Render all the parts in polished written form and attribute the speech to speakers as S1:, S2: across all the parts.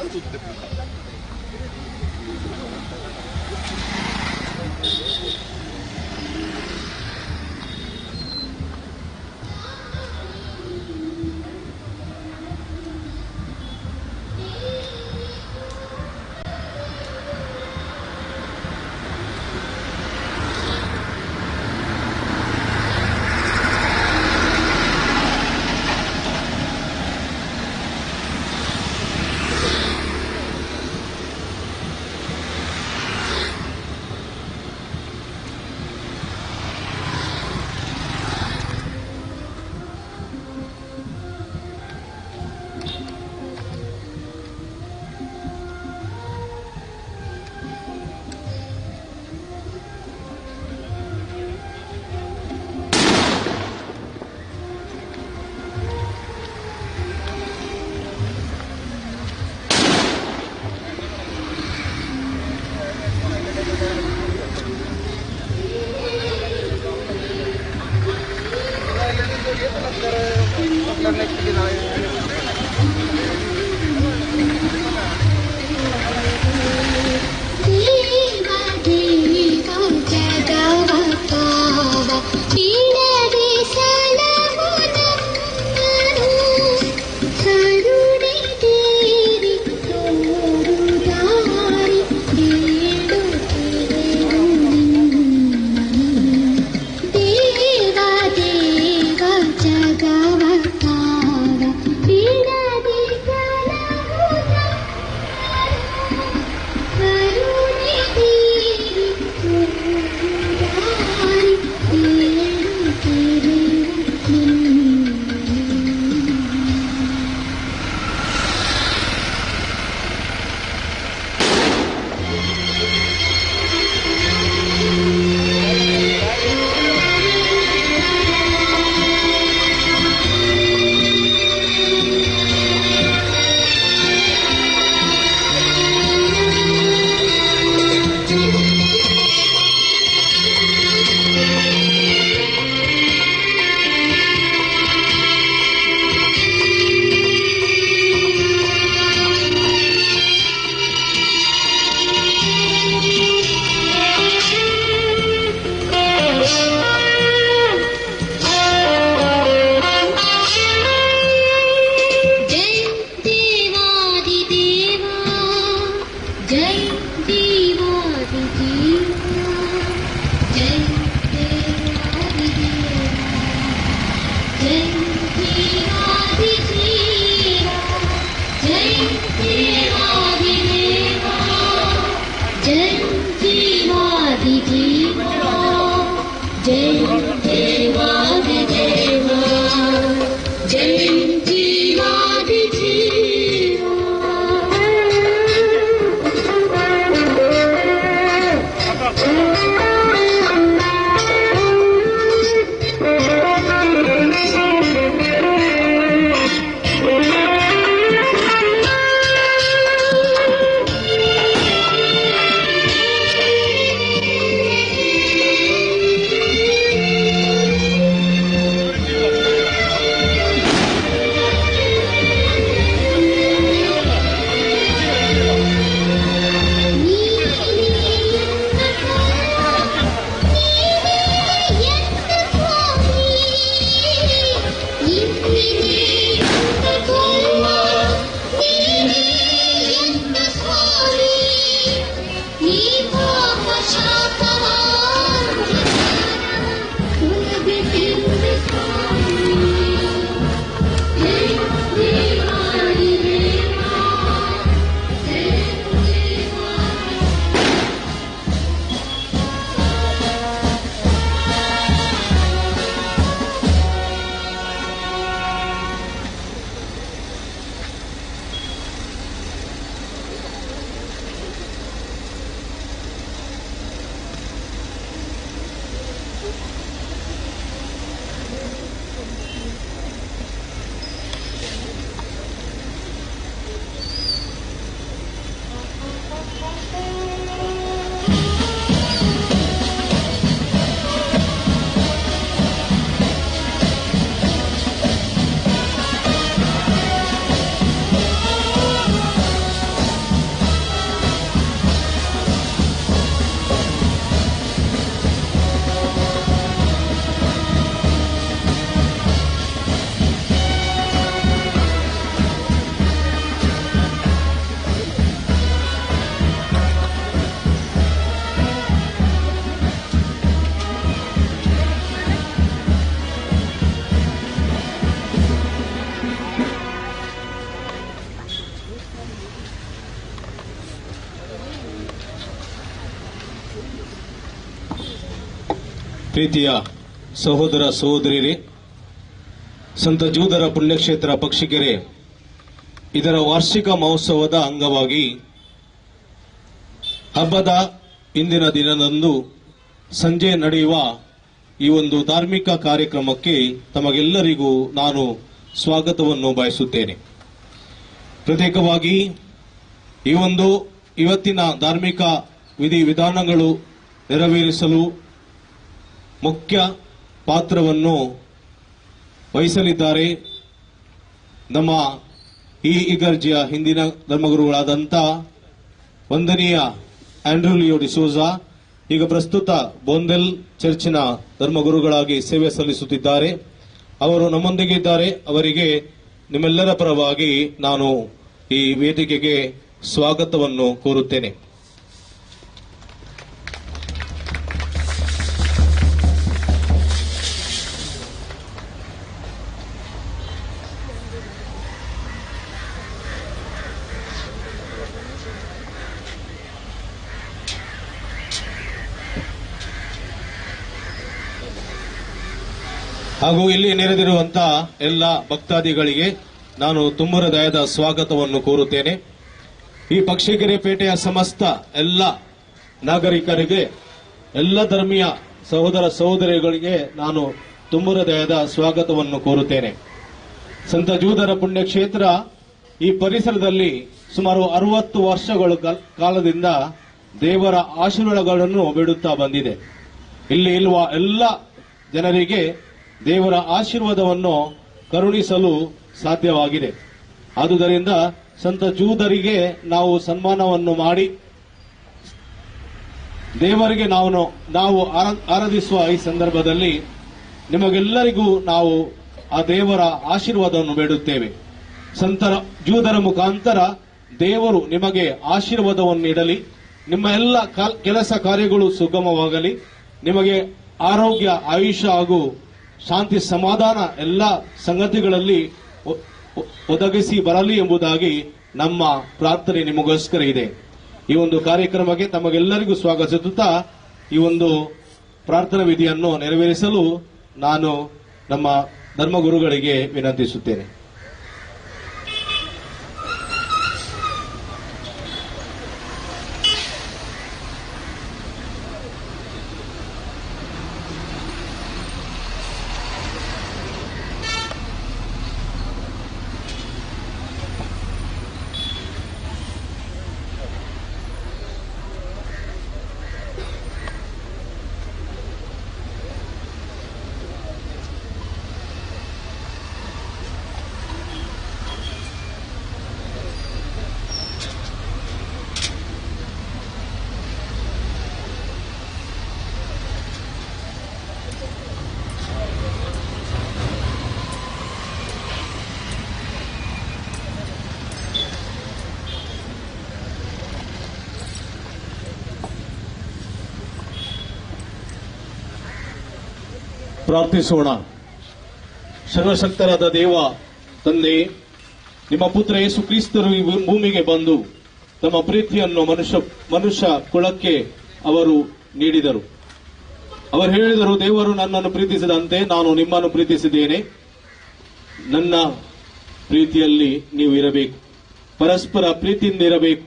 S1: tutte più. ಪ್ರೀತಿಯ ಸಹೋದರ ಸಹೋದರಿಯರೇ, ಸಂತ ಜೂದರ ಪುಣ್ಯಕ್ಷೇತ್ರ ಪಕ್ಷಿಕೆರೆ ಇದರ ವಾರ್ಷಿಕ ಮಹೋತ್ಸವದ ಅಂಗವಾಗಿ ಹಬ್ಬದ ಇಂದಿನ ದಿನದಂದು ಸಂಜೆ ನಡೆಯುವ ಈ ಒಂದು ಧಾರ್ಮಿಕ ಕಾರ್ಯಕ್ರಮಕ್ಕೆ ತಮಗೆಲ್ಲರಿಗೂ ನಾನು ಸ್ವಾಗತವನ್ನು ಬಯಸುತ್ತೇನೆ. ಪ್ರತ್ಯೇಕವಾಗಿ ಇವತ್ತಿನ ಧಾರ್ಮಿಕ ವಿಧಿವಿಧಾನಗಳು ನೆರವೇರಿಸಲು ಮುಖ್ಯ ಪಾತ್ರವನ್ನು ವಹಿಸಲಿದ್ದಾರೆ ನಮ್ಮ ಈ ಇಗರ್ಜಿಯ ಹಿಂದಿನ ಧರ್ಮಗುರುಗಳಾದಂಥ ವಂದನೀಯ ಆಂಡ್ರೂ ಲಿಯೋ ಡಿಸೋಜಾ, ಈಗ ಪ್ರಸ್ತುತ ಬೋಂದೆಲ್ ಚರ್ಚಿನ ಧರ್ಮಗುರುಗಳಾಗಿ ಸೇವೆ ಸಲ್ಲಿಸುತ್ತಿದ್ದಾರೆ. ಅವರು ನಮ್ಮೊಂದಿಗೆ ಇದ್ದಾರೆ. ಅವರಿಗೆ ನಿಮ್ಮೆಲ್ಲರ ಪರವಾಗಿ ನಾನು ಈ ವೇದಿಕೆಗೆ ಸ್ವಾಗತವನ್ನು ಕೋರುತ್ತೇನೆ. ಹಾಗೂ ಇಲ್ಲಿ ನೆರೆದಿರುವಂತಹ ಎಲ್ಲ ಭಕ್ತಾದಿಗಳಿಗೆ ನಾನು ತುಂಬ ಹೃದಯದ ಸ್ವಾಗತವನ್ನು ಕೋರುತ್ತೇನೆ. ಈ ಪಕ್ಷಿಕೆರೆ ಪೇಟೆಯ ಸಮಸ್ತ ಎಲ್ಲ ನಾಗರಿಕರಿಗೆ, ಎಲ್ಲ ಧರ್ಮೀಯ ಸಹೋದರ ಸಹೋದರಿಗಳಿಗೆ ನಾನು ತುಂಬ ಹೃದಯದ ಸ್ವಾಗತವನ್ನು ಕೋರುತ್ತೇನೆ. ಸಂತ ಜೂದರ ಪುಣ್ಯಕ್ಷೇತ್ರ ಈ ಪರಿಸರದಲ್ಲಿ ಸುಮಾರು 60 ವರ್ಷಗಳ ಕಾಲದಿಂದ ದೇವರ ಆಶೀರ್ವಾದಗಳನ್ನು ಬೇಡುತ್ತಾ ಬಂದಿದೆ. ಇಲ್ಲಿ ಇರುವ ಎಲ್ಲ ಜನರಿಗೆ ದೇವರ ಆಶೀರ್ವಾದವನ್ನು ಕರುಣಿಸಲು ಸಾಧ್ಯವಾಗಿದೆ. ಆದುದರಿಂದ ಸಂತ ಜೂದರಿಗೆ ನಾವು ಸನ್ಮಾನವನ್ನು ಮಾಡಿ ದೇವರಿಗೆ ನಾವು ಆರಾಧಿಸುವ ಈ ಸಂದರ್ಭದಲ್ಲಿ ನಿಮಗೆಲ್ಲರಿಗೂ ನಾವು ಆ ದೇವರ ಆಶೀರ್ವಾದವನ್ನು ಬೇಡುತ್ತೇವೆ. ಸಂತರ ಜೂದರ ಮುಖಾಂತರ ದೇವರು ನಿಮಗೆ ಆಶೀರ್ವಾದವನ್ನು ನೀಡಲಿ. ನಿಮ್ಮ ಎಲ್ಲ ಕೆಲಸ ಕಾರ್ಯಗಳು ಸುಗಮವಾಗಲಿ. ನಿಮಗೆ ಆರೋಗ್ಯ, ಆಯುಷ್ಯ ಹಾಗೂ ಶಾಂತಿ ಸಮಾಧಾನ ಎಲ್ಲ ಸಂಗತಿಗಳಲ್ಲಿ ಒದಗಿಸಿ ಬರಲಿ ಎಂಬುದಾಗಿ ನಮ್ಮ ಪ್ರಾರ್ಥನೆ ನಿಮಗೋಸ್ಕರ ಇದೆ. ಈ ಒಂದು ಕಾರ್ಯಕ್ರಮಕ್ಕೆ ತಮಗೆಲ್ಲರಿಗೂ ಸ್ವಾಗತಿಸುತ್ತಾ ಈ ಒಂದು ಪ್ರಾರ್ಥನಾ ವಿಧಿಯನ್ನು ನೆರವೇರಿಸಲು ನಾನು ನಮ್ಮ ಧರ್ಮಗುರುಗಳಿಗೆ ವಿನಂತಿಸುತ್ತೇನೆ. ಪ್ರಾರ್ಥಿಸೋಣ. ಸರ್ವಶಕ್ತರಾದ ದೇವ ತಂದೆ, ನಿಮ್ಮ ಪುತ್ರ ಯೇಸು ಕ್ರಿಸ್ತರು ಈ ಭೂಮಿಗೆ ಬಂದು ತಮ್ಮ ಪ್ರೀತಿಯನ್ನು ಮನುಷ್ಯ ಕುಲಕ್ಕೆ ಅವರು ನೀಡಿದರು. ಅವರು ಹೇಳಿದರು, ದೇವರು ನನ್ನನ್ನು ಪ್ರೀತಿಸಿದಂತೆ ನಾನು ನಿಮ್ಮನ್ನು ಪ್ರೀತಿಸಿದ್ದೇನೆ. ನನ್ನ ಪ್ರೀತಿಯಲ್ಲಿ ನೀವು ಇರಬೇಕು, ಪರಸ್ಪರ ಪ್ರೀತಿಯಿಂದ ಇರಬೇಕು.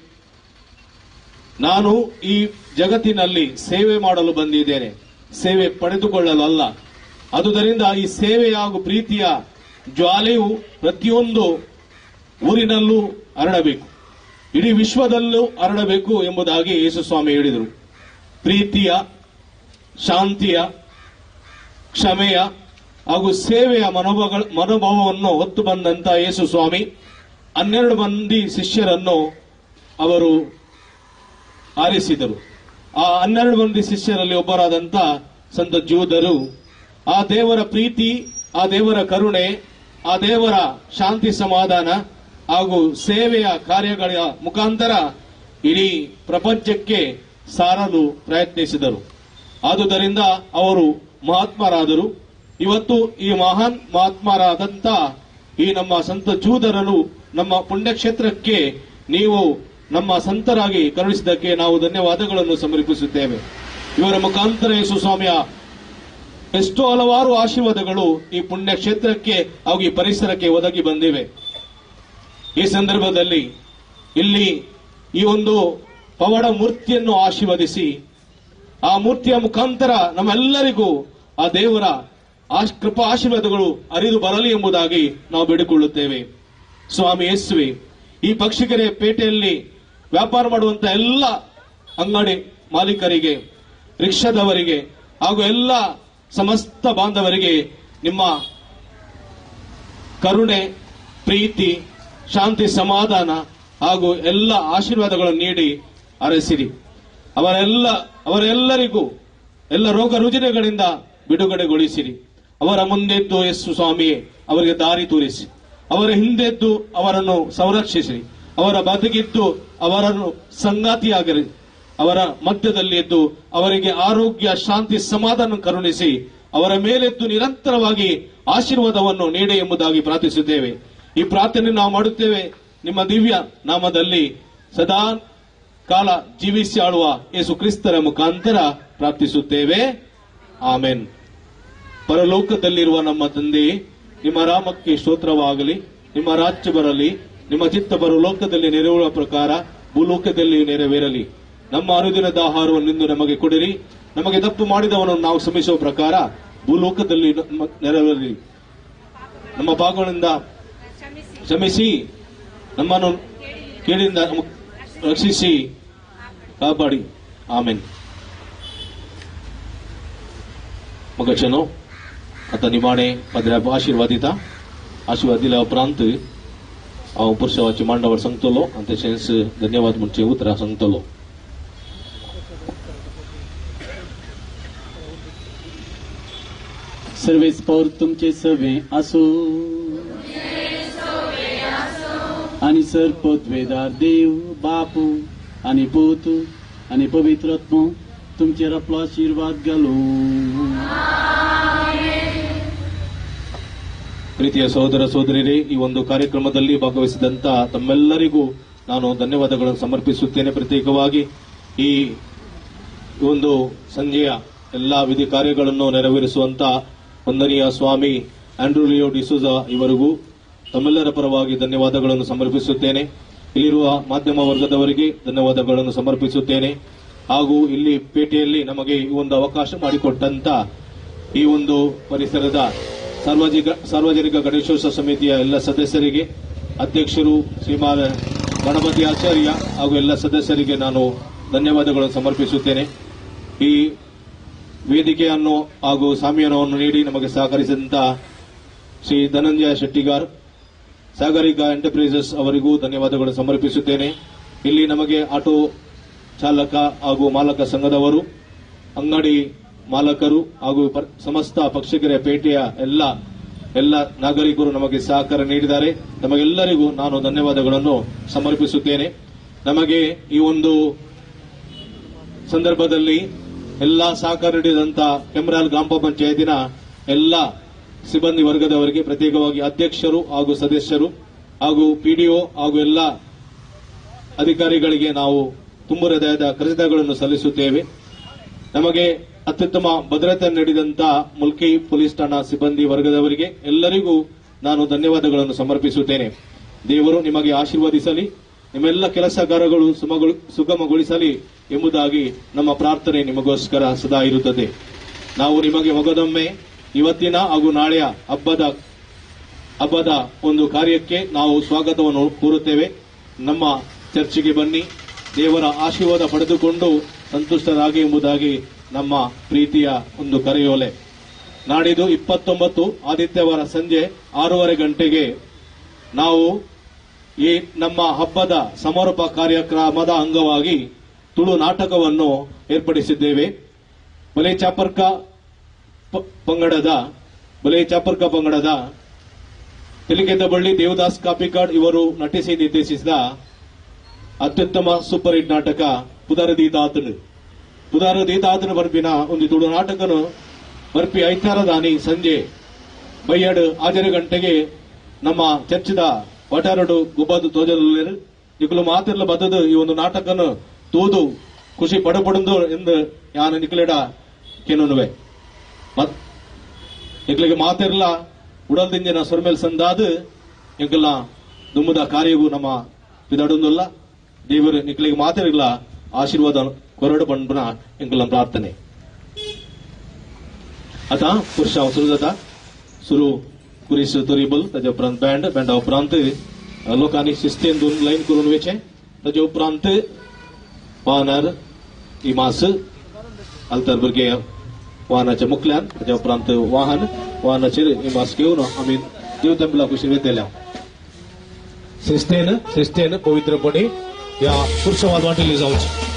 S1: ನಾನು ಈ ಜಗತ್ತಿನಲ್ಲಿ ಸೇವೆ ಮಾಡಲು ಬಂದಿದ್ದೇನೆ, ಸೇವೆ ಪಡೆದುಕೊಳ್ಳಲು ಅಲ್ಲ. ಆದುದರಿಂದ ಈ ಸೇವೆ ಹಾಗೂ ಪ್ರೀತಿಯ ಜ್ವಾಲೆಯು ಪ್ರತಿಯೊಂದು ಊರಿನಲ್ಲೂ ಹರಡಬೇಕು, ಇಡೀ ವಿಶ್ವದಲ್ಲೂ ಹರಡಬೇಕು ಎಂಬುದಾಗಿ ಯೇಸು ಸ್ವಾಮಿ ಹೇಳಿದರು. ಪ್ರೀತಿಯ, ಶಾಂತಿಯ, ಕ್ಷಮೆಯ ಹಾಗೂ ಸೇವೆಯ ಮನೋಭಾವವನ್ನು ಹೊತ್ತು ಬಂದಂತ ಯೇಸು ಸ್ವಾಮಿ 12 ಮಂದಿ ಶಿಷ್ಯರನ್ನು ಅವರು ಆರಿಸಿದರು. ಆ 12 ಮಂದಿ ಶಿಷ್ಯರಲ್ಲಿ ಒಬ್ಬರಾದಂತ ಸಂತ ಜೂದರು ಆ ದೇವರ ಪ್ರೀತಿ, ಆ ದೇವರ ಕರುಣೆ, ಆ ದೇವರ ಶಾಂತಿ ಸಮಾಧಾನ ಹಾಗೂ ಸೇವೆಯ ಕಾರ್ಯಗಳ ಮುಖಾಂತರ ಇಡೀ ಪ್ರಪಂಚಕ್ಕೆ ಸಾರಲು ಪ್ರಯತ್ನಿಸಿದರು. ಆದುದರಿಂದ ಅವರು ಮಹಾತ್ಮರಾದರು. ಇವತ್ತು ಈ ಮಹಾನ್ ಮಹಾತ್ಮರಾದಂತ ಈ ನಮ್ಮ ಸಂತ ಜೂದರರು ನಮ್ಮ ಪುಣ್ಯಕ್ಷೇತ್ರಕ್ಕೆ ನೀವು ನಮ್ಮ ಸಂತರಾಗಿ ಕರುಣಿಸಿದ್ದಕ್ಕೆ ನಾವು ಧನ್ಯವಾದಗಳನ್ನು ಸಮರ್ಪಿಸುತ್ತೇವೆ. ಇವರ ಮುಖಾಂತರ ಯೇಸು ಸ್ವಾಮಿಯ ಎಷ್ಟೋ ಹಲವಾರು ಆಶೀರ್ವಾದಗಳು ಈ ಪುಣ್ಯ ಕ್ಷೇತ್ರಕ್ಕೆ ಹಾಗೂ ಈ ಪರಿಸರಕ್ಕೆ ಒದಗಿ ಬಂದಿವೆ. ಈ ಸಂದರ್ಭದಲ್ಲಿ ಇಲ್ಲಿ ಈ ಒಂದು ಪವಾಡ ಮೂರ್ತಿಯನ್ನು ಆಶೀರ್ವದಿಸಿ ಆ ಮೂರ್ತಿಯ ಮುಖಾಂತರ ನಮ್ಮೆಲ್ಲರಿಗೂ ಆ ದೇವರ ಕೃಪಾ ಆಶೀರ್ವಾದಗಳು ಹರಿದು ಬರಲಿ ಎಂಬುದಾಗಿ ನಾವು ಬೇಡಿಕೊಳ್ಳುತ್ತೇವೆ. ಸ್ವಾಮಿ ಯೇಸುವೆ, ಈ ಪಕ್ಷಿಕೆರೆ ಪೇಟೆಯಲ್ಲಿ ವ್ಯಾಪಾರ ಮಾಡುವಂತಹ ಎಲ್ಲ ಅಂಗಡಿ ಮಾಲೀಕರಿಗೆ, ರಿಕ್ಷಾದವರಿಗೆ ಹಾಗೂ ಎಲ್ಲ ಸಮಸ್ತ ಬಾಂಧವರಿಗೆ ನಿಮ್ಮ ಕರುಣೆ, ಪ್ರೀತಿ, ಶಾಂತಿ, ಸಮಾಧಾನ ಹಾಗೂ ಎಲ್ಲ ಆಶೀರ್ವಾದಗಳನ್ನು ನೀಡಿ ಹರಸಿರಿ. ಅವರೆಲ್ಲರಿಗೂ ಎಲ್ಲ ರೋಗ ರುಜಿನಗಳಿಂದ ಬಿಡುಗಡೆಗೊಳಿಸಿರಿ. ಅವರ ಮುಂದೆದ್ದು ಯೇಸು ಸ್ವಾಮಿಯೇ ಅವರಿಗೆ ದಾರಿ ತೋರಿಸಿ, ಅವರ ಹಿಂದೆದ್ದು ಅವರನ್ನು ಸಂರಕ್ಷಿಸಿರಿ. ಅವರ ಬದುಕಿದ್ದು ಅವರನ್ನು ಸಂಗಾತಿಯಾಗಿರಿ. ಅವರ ಮಧ್ಯದಲ್ಲಿ ಎದ್ದು ಅವರಿಗೆ ಆರೋಗ್ಯ, ಶಾಂತಿ, ಸಮಾಧಾನ ಕರುಣಿಸಿ ಅವರ ಮೇಲೆದ್ದು ನಿರಂತರವಾಗಿ ಆಶೀರ್ವಾದವನ್ನು ನೀಡಿ ಎಂಬುದಾಗಿ ಪ್ರಾರ್ಥಿಸುತ್ತೇವೆ. ಈ ಪ್ರಾರ್ಥನೆ ನಾವು ಮಾಡುತ್ತೇವೆ ನಿಮ್ಮ ದಿವ್ಯ ನಾಮದಲ್ಲಿ ಸದಾ ಕಾಲ ಜೀವಿಸಿ ಆಳುವ ಯೇಸು ಕ್ರಿಸ್ತರ ಮುಖಾಂತರ ಪ್ರಾರ್ಥಿಸುತ್ತೇವೆ. ಆಮೆನ್. ಪರಲೋಕದಲ್ಲಿರುವ ನಮ್ಮ ತಂದೆ, ನಿಮ್ಮ ನಾಮಕ್ಕೆ ಸ್ತೋತ್ರವಾಗಲಿ. ನಿಮ್ಮ ರಾಜ್ಯ ಬರಲಿ. ನಿಮ್ಮ ಚಿತ್ತ ಪರಲೋಕದಲ್ಲಿ ನೆರವೇರುವ ಪ್ರಕಾರ ಭೂಲೋಕದಲ್ಲಿ ನೆರವೇರಲಿ. ನಮ್ಮ ಅನುದಿನದ ಆಹಾರವನ್ನು ನಮಗೆ ಕೊಡಿರಿ. ನಮಗೆ ತಪ್ಪು ಮಾಡಿದವನನ್ನು ನಾವು ಕ್ಷಮಿಸುವ ಪ್ರಕಾರ ಭೂಲೋಕದಲ್ಲಿ ನೆರವೇರಲಿ. ನಮ್ಮ ಪಾಪಗಳಿಂದ ಕ್ಷಮಿಸಿ ನಮ್ಮನ್ನು ಕೇಳಿಂದ ರಕ್ಷಿಸಿ ಕಾಪಾಡಿ. ಆಮೆನ್. मगचनो आता निमाणे पदरा आशीर्वादिला उपरांत हांव पुरुषावाची मांडावळ सांगतलो आनी तशेंच धन्यवाद म्हणचे उतरां सांगतलो.
S2: सर्वेस पौर तुमचे सवे आसो आनी सर्वपदवेदार देव बापू आनी पोतू आनी पवित्र आत्मा तुमचेर आपलो आशीर्वाद घालो.
S1: ಪ್ರೀತಿಯ ಸಹೋದರ ಸಹೋದರಿಯರೇ, ಈ ಒಂದು ಕಾರ್ಯಕ್ರಮದಲ್ಲಿ ಭಾಗವಹಿಸಿದಂತ ತಮ್ಮೆಲ್ಲರಿಗೂ ನಾನು ಧನ್ಯವಾದಗಳನ್ನು ಸಮರ್ಪಿಸುತ್ತೇನೆ. ಪ್ರತ್ಯೇಕವಾಗಿ ಈ ಒಂದು ಸಂಜೆಯ ಎಲ್ಲಾ ವಿಧಿ ಕಾರ್ಯಗಳನ್ನು ನೆರವೇರಿಸುವಂತ ವಂದನೀಯ ಸ್ವಾಮಿ ಆಂಡ್ರೂ ಲಿಯೋ ಡಿಸೋಜಾ ಇವರಿಗೂ ತಮ್ಮೆಲ್ಲರ ಪರವಾಗಿ ಧನ್ಯವಾದಗಳನ್ನು ಸಮರ್ಪಿಸುತ್ತೇನೆ. ಇಲ್ಲಿರುವ ಮಾಧ್ಯಮ ವರ್ಗದವರಿಗೆ ಧನ್ಯವಾದಗಳನ್ನು ಸಮರ್ಪಿಸುತ್ತೇನೆ. ಹಾಗೂ ಇಲ್ಲಿ ಪೇಟೆಯಲ್ಲಿ ನಮಗೆ ಈ ಒಂದು ಅವಕಾಶ ಮಾಡಿಕೊಟ್ಟಂತ ಈ ಒಂದು ಪರಿಸರದ ಸಾರ್ವಜನಿಕ ಗಣೇಶೋತ್ಸವ ಸಮಿತಿಯ ಎಲ್ಲ ಸದಸ್ಯರಿಗೆ, ಅಧ್ಯಕ್ಷರು ಶ್ರೀಮಾನ್ ಗಣಪತಿ ಆಚಾರ್ಯ ಹಾಗೂ ಎಲ್ಲ ಸದಸ್ಯರಿಗೆ ನಾನು ಧನ್ಯವಾದಗಳನ್ನು ಸಮರ್ಪಿಸುತ್ತೇನೆ. ಈ ವೇದಿಕೆಯನ್ನು ಹಾಗೂ ಸಾಮ್ಯನವನ್ನು ನೀಡಿ ನಮಗೆ ಸಹಕರಿಸಿದಂತ ಶ್ರೀ ಧನಂಜಯ ಶೆಟ್ಟಿಗಾರ್, ಸಾಗರಿಕಾ ಎಂಟರ್ಪ್ರೈಸಸ್ ಅವರಿಗೂ ಧನ್ಯವಾದಗಳನ್ನು ಸಮರ್ಪಿಸುತ್ತೇನೆ. ಇಲ್ಲಿ ನಮಗೆ ಆಟೋ ಚಾಲಕ ಹಾಗೂ ಮಾಲಕ ಸಂಘದವರು, ಅಂಗಡಿ ಮಾಲಕರು ಹಾಗೂ ಸಮಸ್ತ ಪಕ್ಷಿಕೆರೆ ಪೇಟೆಯ ಎಲ್ಲ ನಾಗರಿಕರು ನಮಗೆ ಸಹಕಾರ ನೀಡಿದ್ದಾರೆ. ನಮಗೆಲ್ಲರಿಗೂ ನಾನು ಧನ್ಯವಾದಗಳನ್ನು ಸಮರ್ಪಿಸುತ್ತೇನೆ. ನಮಗೆ ಈ ಒಂದು ಸಂದರ್ಭದಲ್ಲಿ ಎಲ್ಲ ಸಹಕಾರ ನೀಡಿದಂತ ಕೆಮ್ರಾಲ್ ಗ್ರಾಮ ಪಂಚಾಯತಿನ ಎಲ್ಲ ಸಿಬ್ಬಂದಿ ವರ್ಗದವರಿಗೆ, ಪ್ರತ್ಯೇಕವಾಗಿ ಅಧ್ಯಕ್ಷರು ಹಾಗೂ ಸದಸ್ಯರು ಹಾಗೂ ಪಿಡಿಒ ಹಾಗೂ ಎಲ್ಲ ಅಧಿಕಾರಿಗಳಿಗೆ ನಾವು ತುಂಬ ಹೃದಯದ ಕೃತಜ್ಞತೆಗಳನ್ನು ಸಲ್ಲಿಸುತ್ತೇವೆ. ನಮಗೆ ಅತ್ಯುತ್ತಮ ಭದ್ರತೆ ನೀಡಿದಂತ ಮುಲ್ಕಿ ಪೊಲೀಸ್ ಠಾಣಾ ಸಿಬ್ಬಂದಿ ವರ್ಗದವರಿಗೆ ಎಲ್ಲರಿಗೂ ನಾನು ಧನ್ಯವಾದಗಳನ್ನು ಸಮರ್ಪಿಸುತ್ತೇನೆ. ದೇವರು ನಿಮಗೆ ಆಶೀರ್ವದಿಸಲಿ, ನಿಮ್ಮೆಲ್ಲ ಕೆಲಸ ಕಾರ್ಯಗಳು ಸುಗಮಗೊಳಿಸಲಿ ಎಂಬುದಾಗಿ ನಮ್ಮ ಪ್ರಾರ್ಥನೆ ನಿಮಗೋಸ್ಕರ ಸದಾ ಇರುತ್ತದೆ. ನಾವು ನಿಮಗೆ ಮಗದೊಮ್ಮೆ ಇವತ್ತಿನ ಹಾಗೂ ನಾಳೆಯ ಹಬ್ಬದ ಒಂದು ಕಾರ್ಯಕ್ಕೆ ನಾವು ಸ್ವಾಗತವನ್ನು ಕೋರುತ್ತೇವೆ. ನಮ್ಮ ಚರ್ಚಿಗೆ ಬನ್ನಿ, ದೇವರ ಆಶೀರ್ವಾದ ಪಡೆದುಕೊಂಡು ಸಂತುಷ್ಟರಾಗಿ ಎಂಬುದಾಗಿ ನಮ್ಮ ಪ್ರೀತಿಯ ಒಂದು ಕರೆಯೋಲೆ. ನಾಡಿದ್ದು 29 ಆದಿತ್ಯವಾರ ಸಂಜೆ 6:30 ಗಂಟೆಗೆ ನಾವು ಈ ನಮ್ಮ ಹಬ್ಬದ ಸಮಾರೋಪ ಕಾರ್ಯಕ್ರಮದ ಅಂಗವಾಗಿ ತುಳು ನಾಟಕವನ್ನು ಏರ್ಪಡಿಸಿದ್ದೇವೆ. ಬಲೆ ಚಾಪರ್ಕ ಪಂಗಡದ ತೆಲಿಗೆದ್ದಬಳ್ಳಿ ದೇವದಾಸ್ ಕಾಪಿಕಾಡ್ ಇವರು ನಟಿಸಿ ನಿರ್ದೇಶಿಸಿದ ಅತ್ಯುತ್ತಮ ಸೂಪರ್ ಹಿಟ್ ನಾಟಕ ಪುದರ್ ದೀತಾತನು ಬರ್ಪಿನ ಒಂದು ತುಳು ನಾಟಕನು ಬರ್ಪಿ ಐತಾರದಾನಿ ಸಂಜೆ ಬೈಯಡು 6 ಗಂಟೆಗೆ ನಮ್ಮ ಚರ್ಚದ ವಟಾರಡು ಗುಬ್ಬದು ತೋಜಲು ನಿಕಲು ಮಾತಿರ್ಲ ಬದದು ಈ ಒಂದು ನಾಟಕನು ತೂದು ಖುಷಿ ಪಡಪಡುದು ಎಂದು ಯಾನು ನಿಕಲೆಡ ಕೆನುವೆ. ಎಂಕ್ಲಿಗೆ ಮಾತಿರ್ಲ ಉಡಲ್ದಿಂಜಿನ ಸೊರ್ಮೇಲ್ ಸಂದಾದ ಎಂಕಲ್ಲ ದುಮ್ಮದ ಕಾರ್ಯವೂ ನಮ್ಮ ಪಿದಾಡೊಂದಲ್ಲ ದೇವರು ನಿಕ್ಲಿಗೆ ಮಾತಿರ್ಲ ಆಶೀರ್ವಾದ ಕೊರಡು ಪಂಪನ ಎಂಕಲ್ಲ ಪ್ರಾರ್ಥನೆ आता पुरुषा सुरू जाता सुरू कुरीस तोरीबल ताच्या उपरांत बँडा उपरांत लोकांनी शिस्तेन दोन लाईन करून वेचे ताच्या उपरांत वाहनार इमास आलतार भुरगे वाहनाच्या मुखल्यान ताच्या उपरांत वाहनाचेर इमास घेवन आमी देव तंबलाक आशीर्वाद दिल्या शिस्तेन पवित्रपणे या पुरुषवाद वाटेली जावची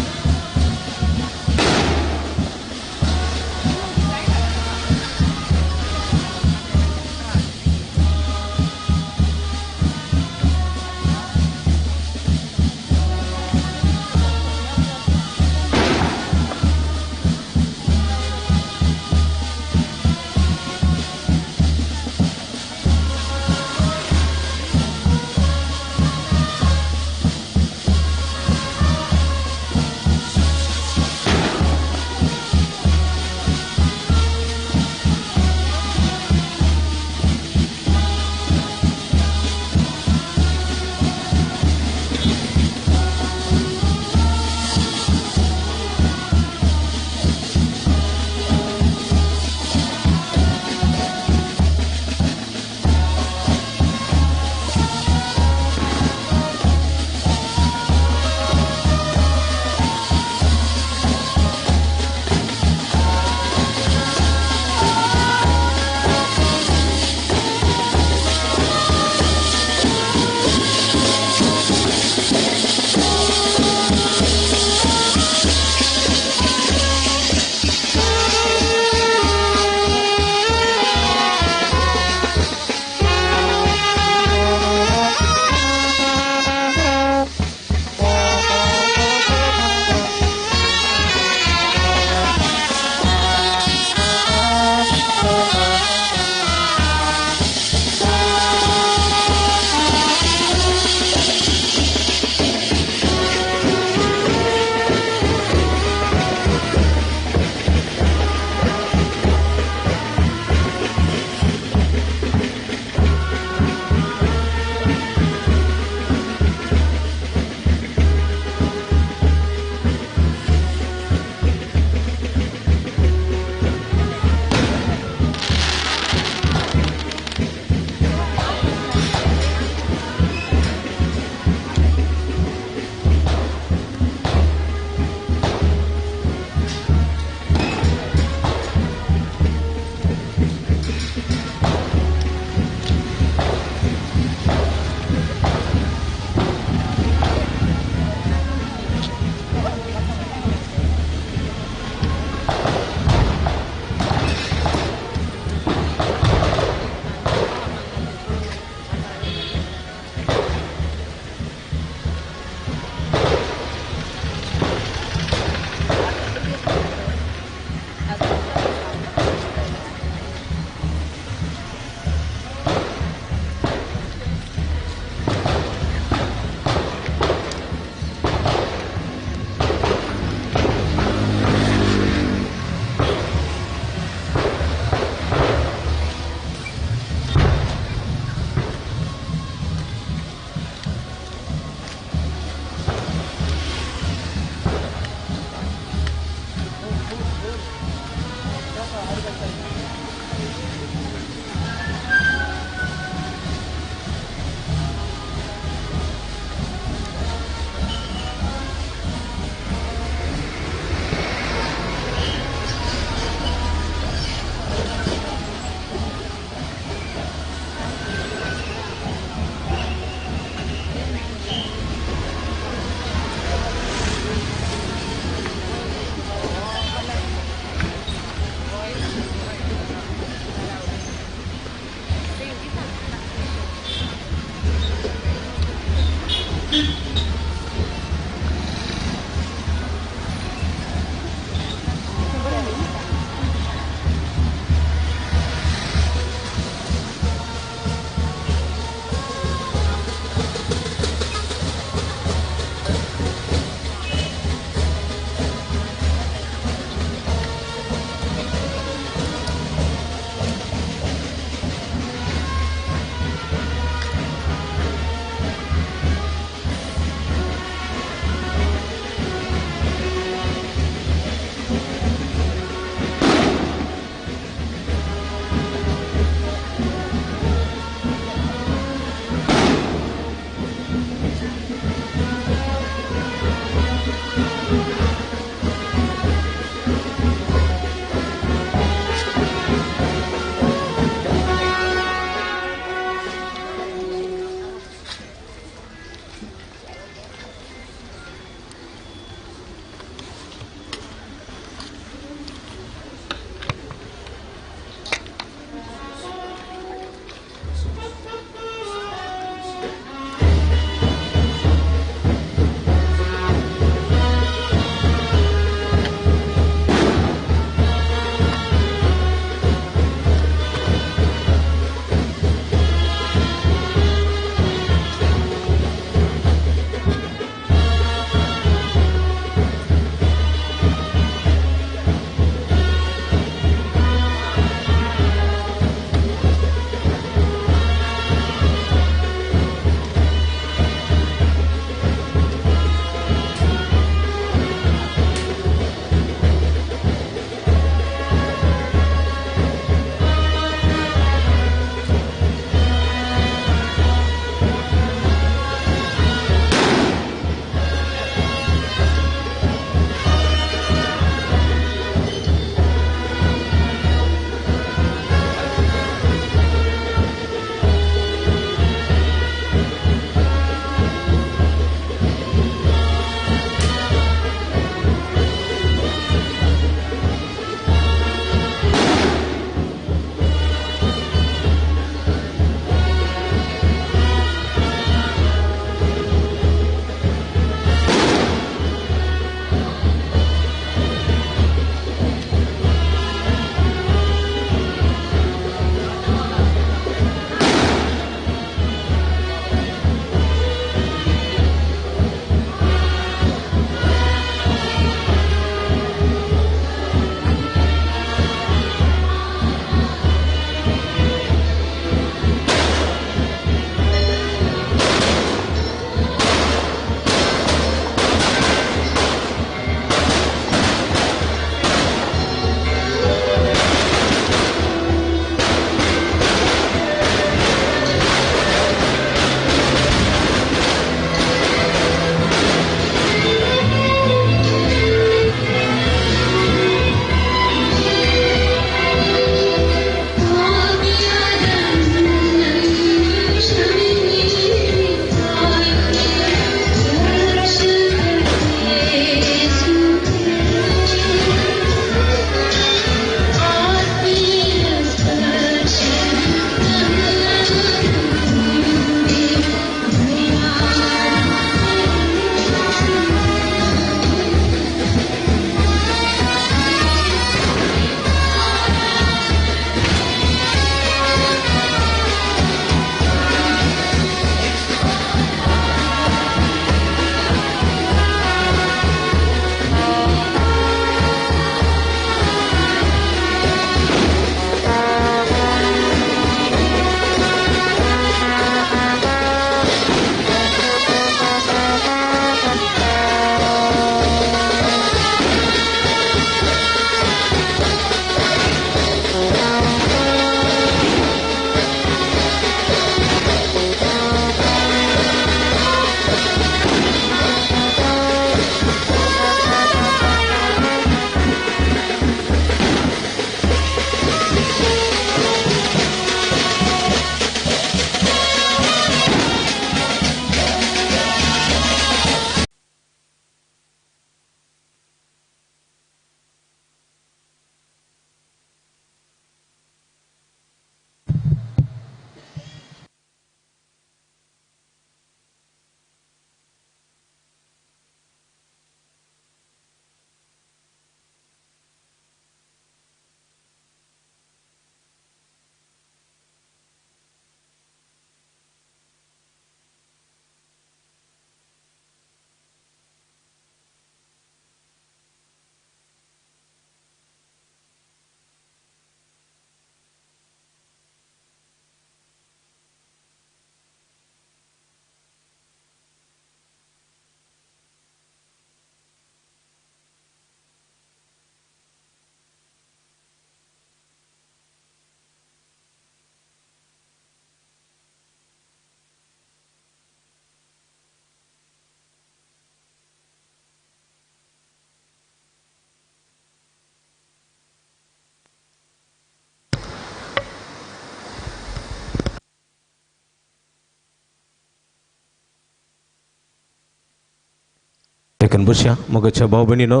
S1: देखील बसया मोगाच्या भाव भयणीनो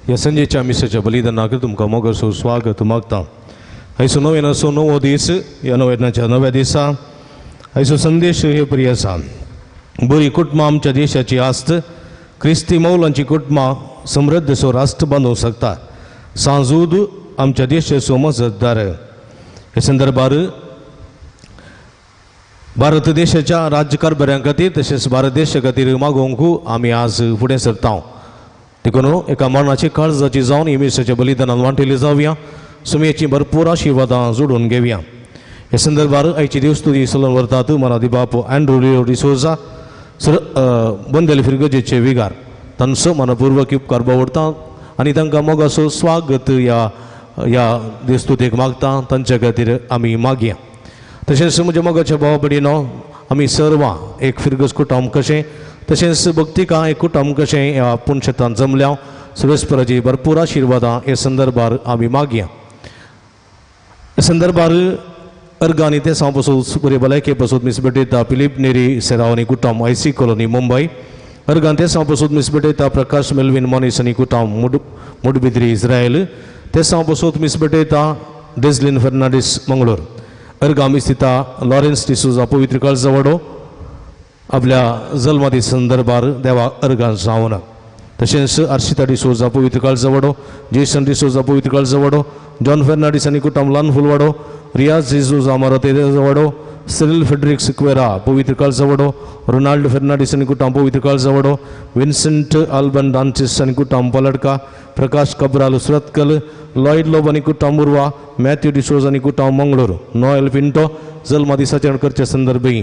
S1: ह्या संजेच्या मिसाच्या बलिदानाक तुमकां मोगाचो स्वागत मागता आयचो नव्यानाचो नवो दीस ह्या नव्यानाच्या नव्या दिसा आयचो संदेश हे बरी आसा बरी कुटुंबां आमच्या देशाची आस्त क्रिस्ती मौलांची कुटुंबां समृद्ध सो राष्ट्र बांदूंक शकता सांजूद आमच्या देशाचो मजतदार हे संदर्भार भारत देशाच्या राज्यकारभाऱ्यां खातीर तशेंच भारत देशा खातीर मागोवंक आमी आज फुडें सरता देखून एका मरणाची काळजाची जावन ही मिसाच्या बलिदानान वांटेली जावया सुमयेची भरपूर आशिर्वादां जोडून घेवया हे संदर्भार आयची देवस्तुती चलून व्हरतात मराठी बाप अँड्रू डिसोजा बंदेल फिरगजेचे विगार तांचो मनपूर्वक उपकार बावडता आनी तांकां मोगाचो स्वागत ह्या देवस्तुतेक मागता तांचे खातीर आमी मागया तशेंच म्हज्या मोगाच्या भाव भयणीनो आमी सर्वां एक फिरगज कुटुंब कशें तशेंच भक्तिका एक कुटुंब कशें ह्या पुणशेतान जमल्या सर्वेस्पराची भरपूर आशिर्वादां हे संदर्भार आमी मागया हे संदर्भार अर्गानी ते सांपासून बरे भलायके पासून मिसबेटयता फिलीप नेरी सेरावनी कुटुंब आयसी कॉलनी मुंबय अर्गान ते सांपासून मिसबेटयता प्रकाश मेल्विन मॉनिस आनी कुटुंब मुडबिद्री इस्रायल ते सांपासून मिसबेटयता डेझलिन फर्नांडीस मंगळूर अर्गा मिस्थिता लॉरेन्स डिसोजा पवित्र काळजावडो आपल्या जल्मादी संदर्भार देवा अर्गान जावन तशेंच अर्शिता डिसोजा पवित्र काळजावडो जेसन डिसोजा पवित्र काळजावडो जॉन फर्नांडीस आनी कुटुंब ल्हान फुलवाडो रियाज जेजूजा मारते जावडो सिरिल फेडरिक सिक्वेरा पवित्र काळजावडो रोनाल्ड फर्नांडीस आनी कुटुंब पवित्र काळजावडो विन्सेंट आल्बन डांचिस आनी कुटुंब पलडका प्रकाश कब्राल सुरतकल लॉयड लोब आनी कुटुंब उर्वा मॅथ्यू डिसोज आनी कुटुंब मंगळूर नोएल पिंटो जल्मा दिसाचरण करचे संदर्भी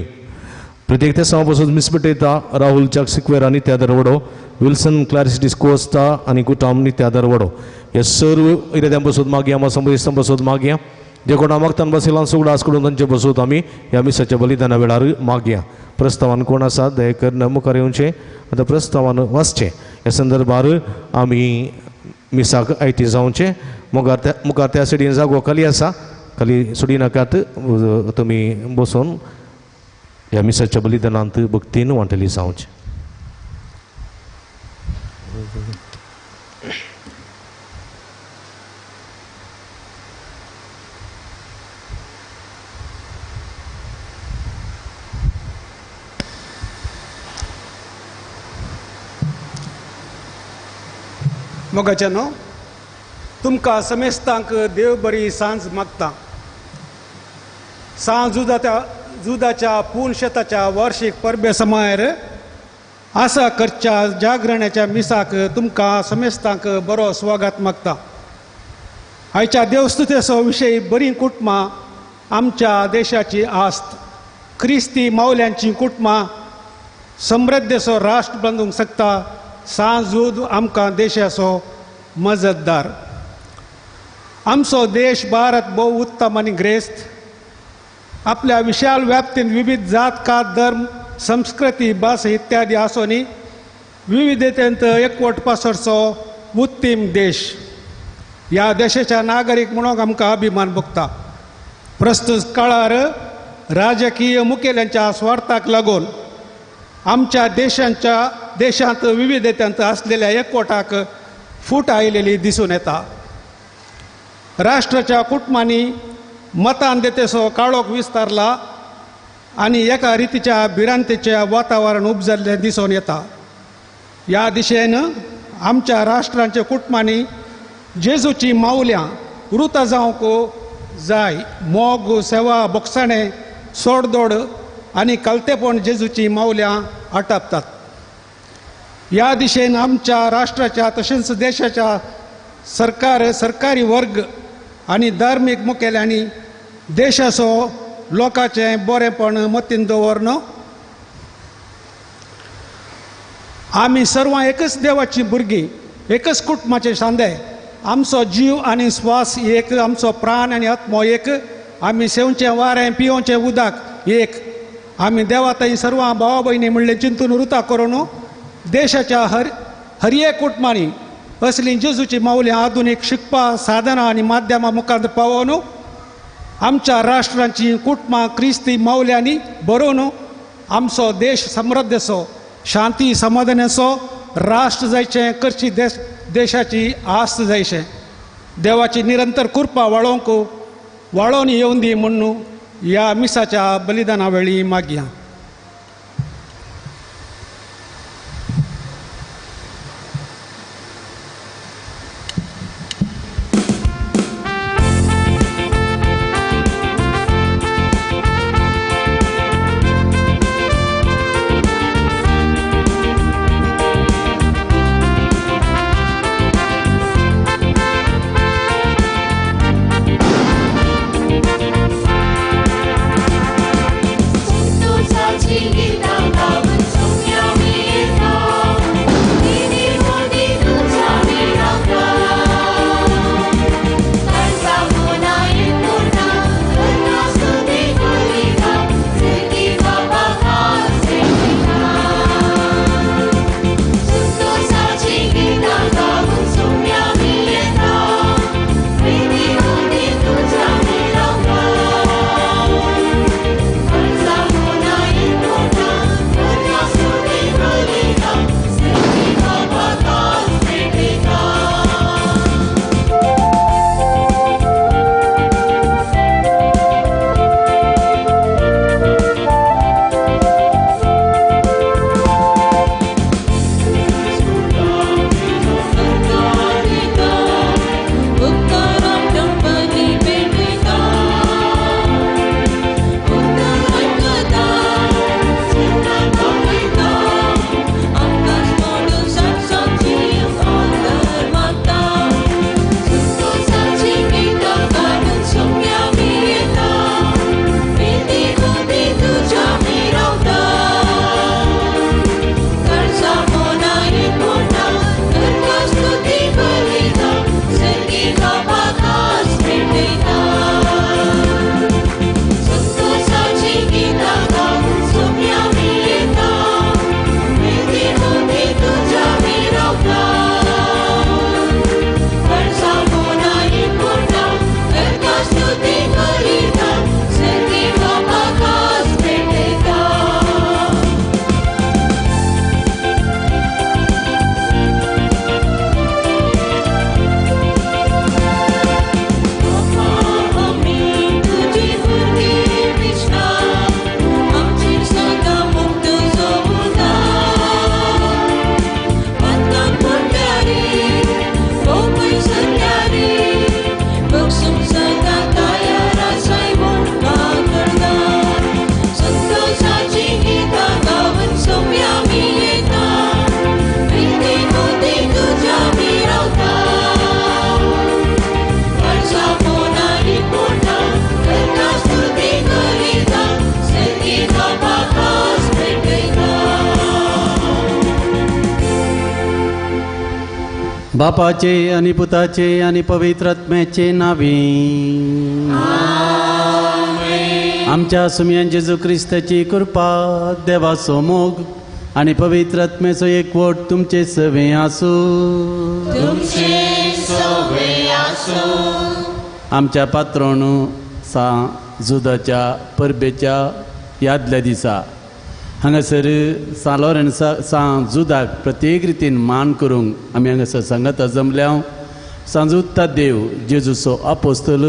S1: प्रत्येक ते पासून मिसबेटयता राहुल चाक सिक्वेरा नित्या दरवडो विल्सन क्लॅरिस डिस्कोस्ता आनी कुटुंब नित्या दरवडो हे सर्व इरेद्यां पासून मागया संबंदिस्तां पासून मागया जे कोणा मागतान बसिलां सगळं आसकडून तांचे पासून आमी ह्या मिसाच्या बलिदाना वेळार मागया प्रस्तावान कोण आसा दयेकर मुखार येवचें आतां प्रस्तावान वाचचें ह्या संदर्भार आमी मिसाक आयती जावचें मुखार त्या सायडीन जागो खाली आसा खाली सोडी नाकात तुमी बसून ह्या मिसाच्या बलिदानांत भक्तीन वांटेली जावचें
S3: मोगाच्यानो तुमकां समेस्तांक देव बरी सांज मागता सांज जुदाच्या पुणशेताच्या वार्षिक परबे समार आसा करच्या जागरण्याच्या मिसाक तुमकां समेस्तांक बरो स्वागत मागता आयच्या देवस्तुतेचो विशय बरी कुटुंबां आमच्या देशाची आस्त क्रिस्ती मावल्यांची कुटुंबां समृद्धेचो राष्ट्र बांदूंक शकता सांजूद आमकां देशाचो मजतदार आमचो देश भारत भोव उत्तम आनी ग्रेस्त आपल्या विशाल व्याप्तीन विविध जात कात धर्म संस्कृती भास इत्यादी आसोनी विविधतेंत एकवट पासरचो उत्तीम देश ह्या देशाच्या नागरीक म्हणून आमकां अभिमान भोगता प्रस्तुत काळार राजकीय मुखेल्यांच्या स्वार्थाक लागून आमच्या देशांत विविधतेंत आसलेल्या एकवटाक फूट आयलेली दिसून येता राष्ट्राच्या कुटुंबांनी मतांधतेचो काळोख विस्तारला आनी एका रितीच्या भिरांतेचें वातावरण उपजल्लें दिसून येता ह्या दिशेन आमच्या राष्ट्रांच्या कुटुंबांनी जेजूची मावल्यां वृत जावंक जाय मोग सेवा बोगसाणें सोडदोड आनी कलतेपण जेजूची मावल्यां आटापतात ह्या दिशेन आमच्या राष्ट्राच्या तशेंच देशाच्या सरकारी वर्ग आनी धार्मीक मुखेल्यांनी देशाचो लोकांचें बरेंपण मतीन दवरन आमी सर्वां एकच देवाची भुरगीं एकच कुटुंबाचे शांदे आमचो जीव आनी स्वास एक आमचो प्राण आनी आत्मो एक आमी सेवचें वारें पिवचें उदक एक आमी देवा थंय सर्वां भावा भयणी म्हणलें चिंतून वृता करून देशाच्या हर एक कुटुंबांनी असली जेजूची मावल्यां आधुनीक शिकपा साधनां आनी माध्यमां मुखार पावोवन आमच्या राष्ट्रांची कुटुंबां क्रिस्ती मावल्यांनी बरोवन आमचो देश समृद्धेचो शांती समाधानाचो राष्ट्र जायचें करची देशाची आस्त जायचें देवाची निरंतर कृपा वाळोवन येवन दी म्हणून ह्या मिसाच्या बलिदाना वेळी मागया.
S2: बापाचे आणि पुताचे आणि पवित्र आत्म्याचे नावे. आमच्या सुमयान जेजू ख्रिस्ताची कृपा देवाचो मोग आणि पवित्र आत्म्याचो एकवट तुमचे सवे आसू. आमच्या पात्रोण जुदाच्या परबेच्या यादल्या दिसा हांगासर सा लॉरेन्सा जुदाक प्रत्येक रितीन मान करूंक आमी हांगासर सांगाता जमल्या. सांजुत्ता देव जेजूचो आपोस्तल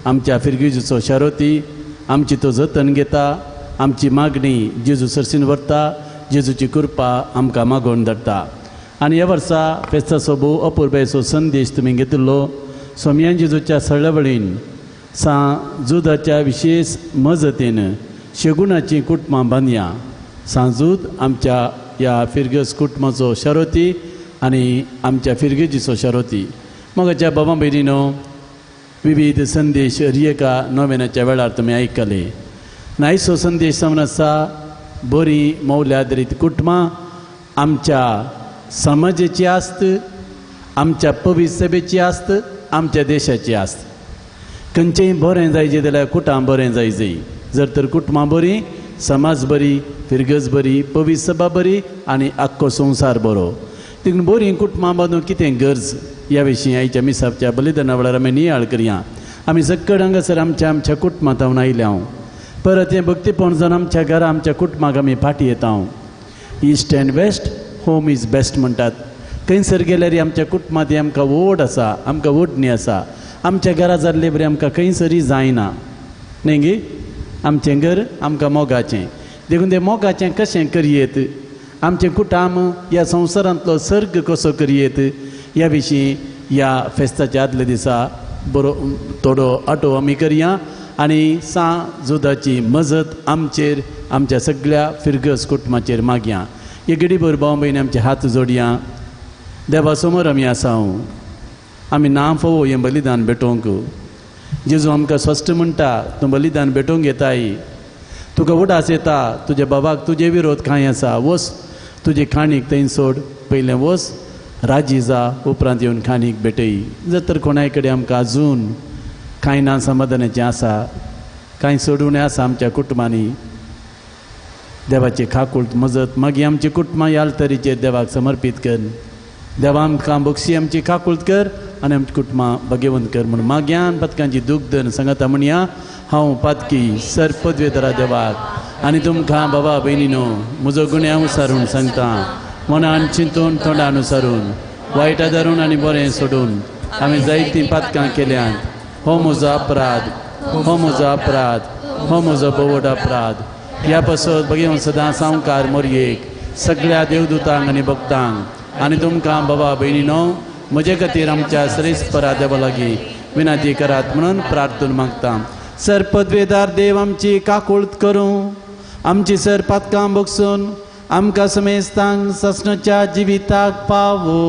S2: आमच्या फिरगिजूचो शारोती आमची तो जतन घेता. आमची मागणी जेजू सरसीन व्हरता. जेजूची कृपा आमकां मागोवन धाडटा. आनी ह्या वर्सा फेस्ताचो भोव अपुर्बेचो संदेश तुमी घेतिल्लो. सोमयान जेजूच्या सळवळीन जुदाच्या विशेष मजतीन शेगुणाची कुटुंबां बांदया. सांजूद आमच्या ह्या फिरगस कुटुंबाचो शारोती आनी आमच्या फिरगेजीचो शारोती. मगाच्या बाबा भयणीनो विविध संदेश रियेका नोवेनाच्या वेळार तुमी आयकले. नायसो संदेश सावन आसा बरी मौल्याधारीत कुटुंबां आमच्या समाजाची आस्त, आमच्या पवित्र सभेची आस्त, आमच्या देशाची आस्त. खंयचेंय बरें जायचें जाल्यार कुटुंब बरें जाय. जर तर कुटुंबां बरी, समाज बरी, फिरगस बरी, पवित्र सभा बरी आनी आख्खो संवसार बरो. देखून बरी कुटुंबां बांदूंक कितें गरज ह्या विशीं आयच्या मिसापच्या बलिदाना वेळार आमी नियाळ करया. आमी सक्कड हांगासर आमच्या कुटुंबांत हांव आयल्या. परत हें भक्तीपण जावन आमच्या घरा आमच्या कुटुंबाक आमी फाटी येता. East and west, home is best म्हणटात. खंयसर गेल्यार आमच्या कुटुंबांत आमकां ओड आसा, आमकां ओडणी आसा. आमच्या घरा जाल्ले बरें आमकां खंयसरी जायना न्ही गे. आमचें घर आमकां मोगाचें. देखून तें मोगाचें कशें करयेत, आमचें कुटाम ह्या संवसारांतलो सर्ग कसो करयेत, ह्या विशीं ह्या फेस्ताच्या आदल्या दिसा बरो थोडो आटो आमी करया आनी जुदाची मजत आमचेर, आमच्या सगळ्या फिरगस कुटुंबाचेर मागया. हे घडीभर भाव भयणी आमचे हात जोडया. देवा समोर आमी आसां. आमी ना फोवो हें बलिदान भेटोवंक. जेजू आमकां स्पश्ट म्हणटा, तूं बलिदान भेटोवंक येताय, तुका उडास येता, तुज्या बाबाक तुजे विरोध कांय आसा, वस तुजे खाणीक थंय सोड, पयलें वस राजी जा, उपरांत येवन खाणीक भेटय. जर तर कोणाय कडेन आमकां अजून कांय ना समाधानाचें आसा, कांय सोडून आसा आमच्या कुटुंबांनी, देवाची खाकूळ मजत मागी आमची कुटुंबां ह्या तरेचेर देवाक समर्पीत कर. देवा आमकां बक्षी आमची खाकूळ कर आनी आमची कुटुंबां भगेवंत कर म्हूण माग्यान पदकांची दुखदन सांगाता म्हणया. हांव पातकी सर पदवेदारा देवाक आनी तुमकां बाबा भयणीनो म्हजो गुन्यांव विसारून सांगता. मनान चिंतून तोंडान अनुसरून वायटा धरून आनी बरें सोडून आमी जायतीं पातकां केल्यांत. हो म्हजो अपराध, हो म्हजो अपराध, हो म्हजो बोवड अपराध. ह्या पासत भगेवन सदां सांवकार मोरयेक, सगळ्या देवदूतांक आनी भक्तांक आनी तुमकां बाबा भयणीनो म्हजे खातीर आमच्या श्रेष्ठपरा देवा लागीं विनंती करात म्हणून प्रार्थना मागता. सर पदवेदार देव आमची काकूळट करूं, आमची सर पातकां बगसून आमकां समेस्तांक ससणाच्या जिविताक पावो.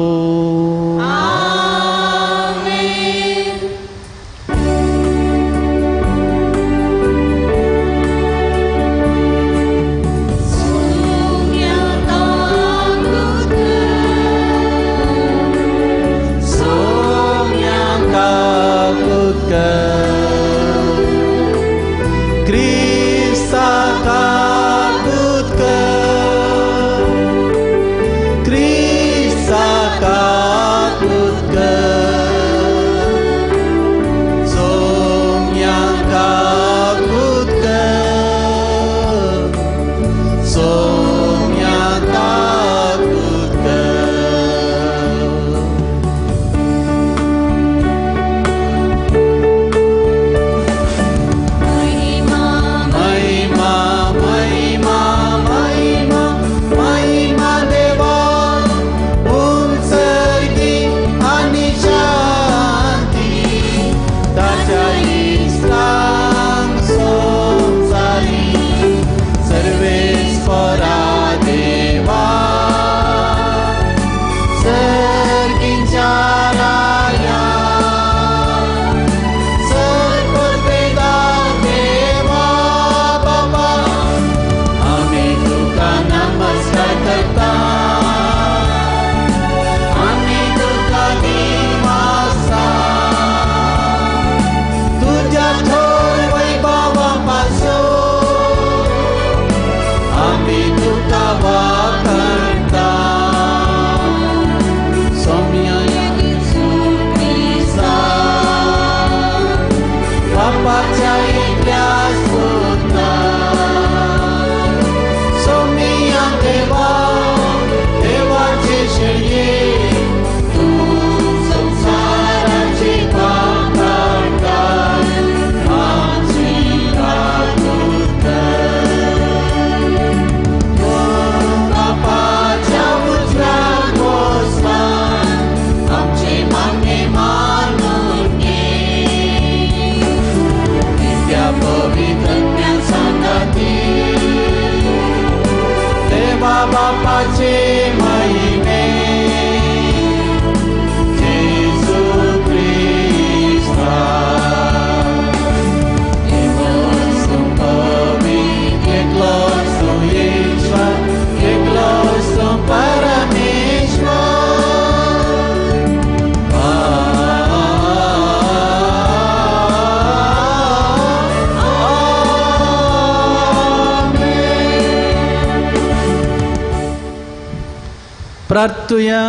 S2: प्रार्थुया.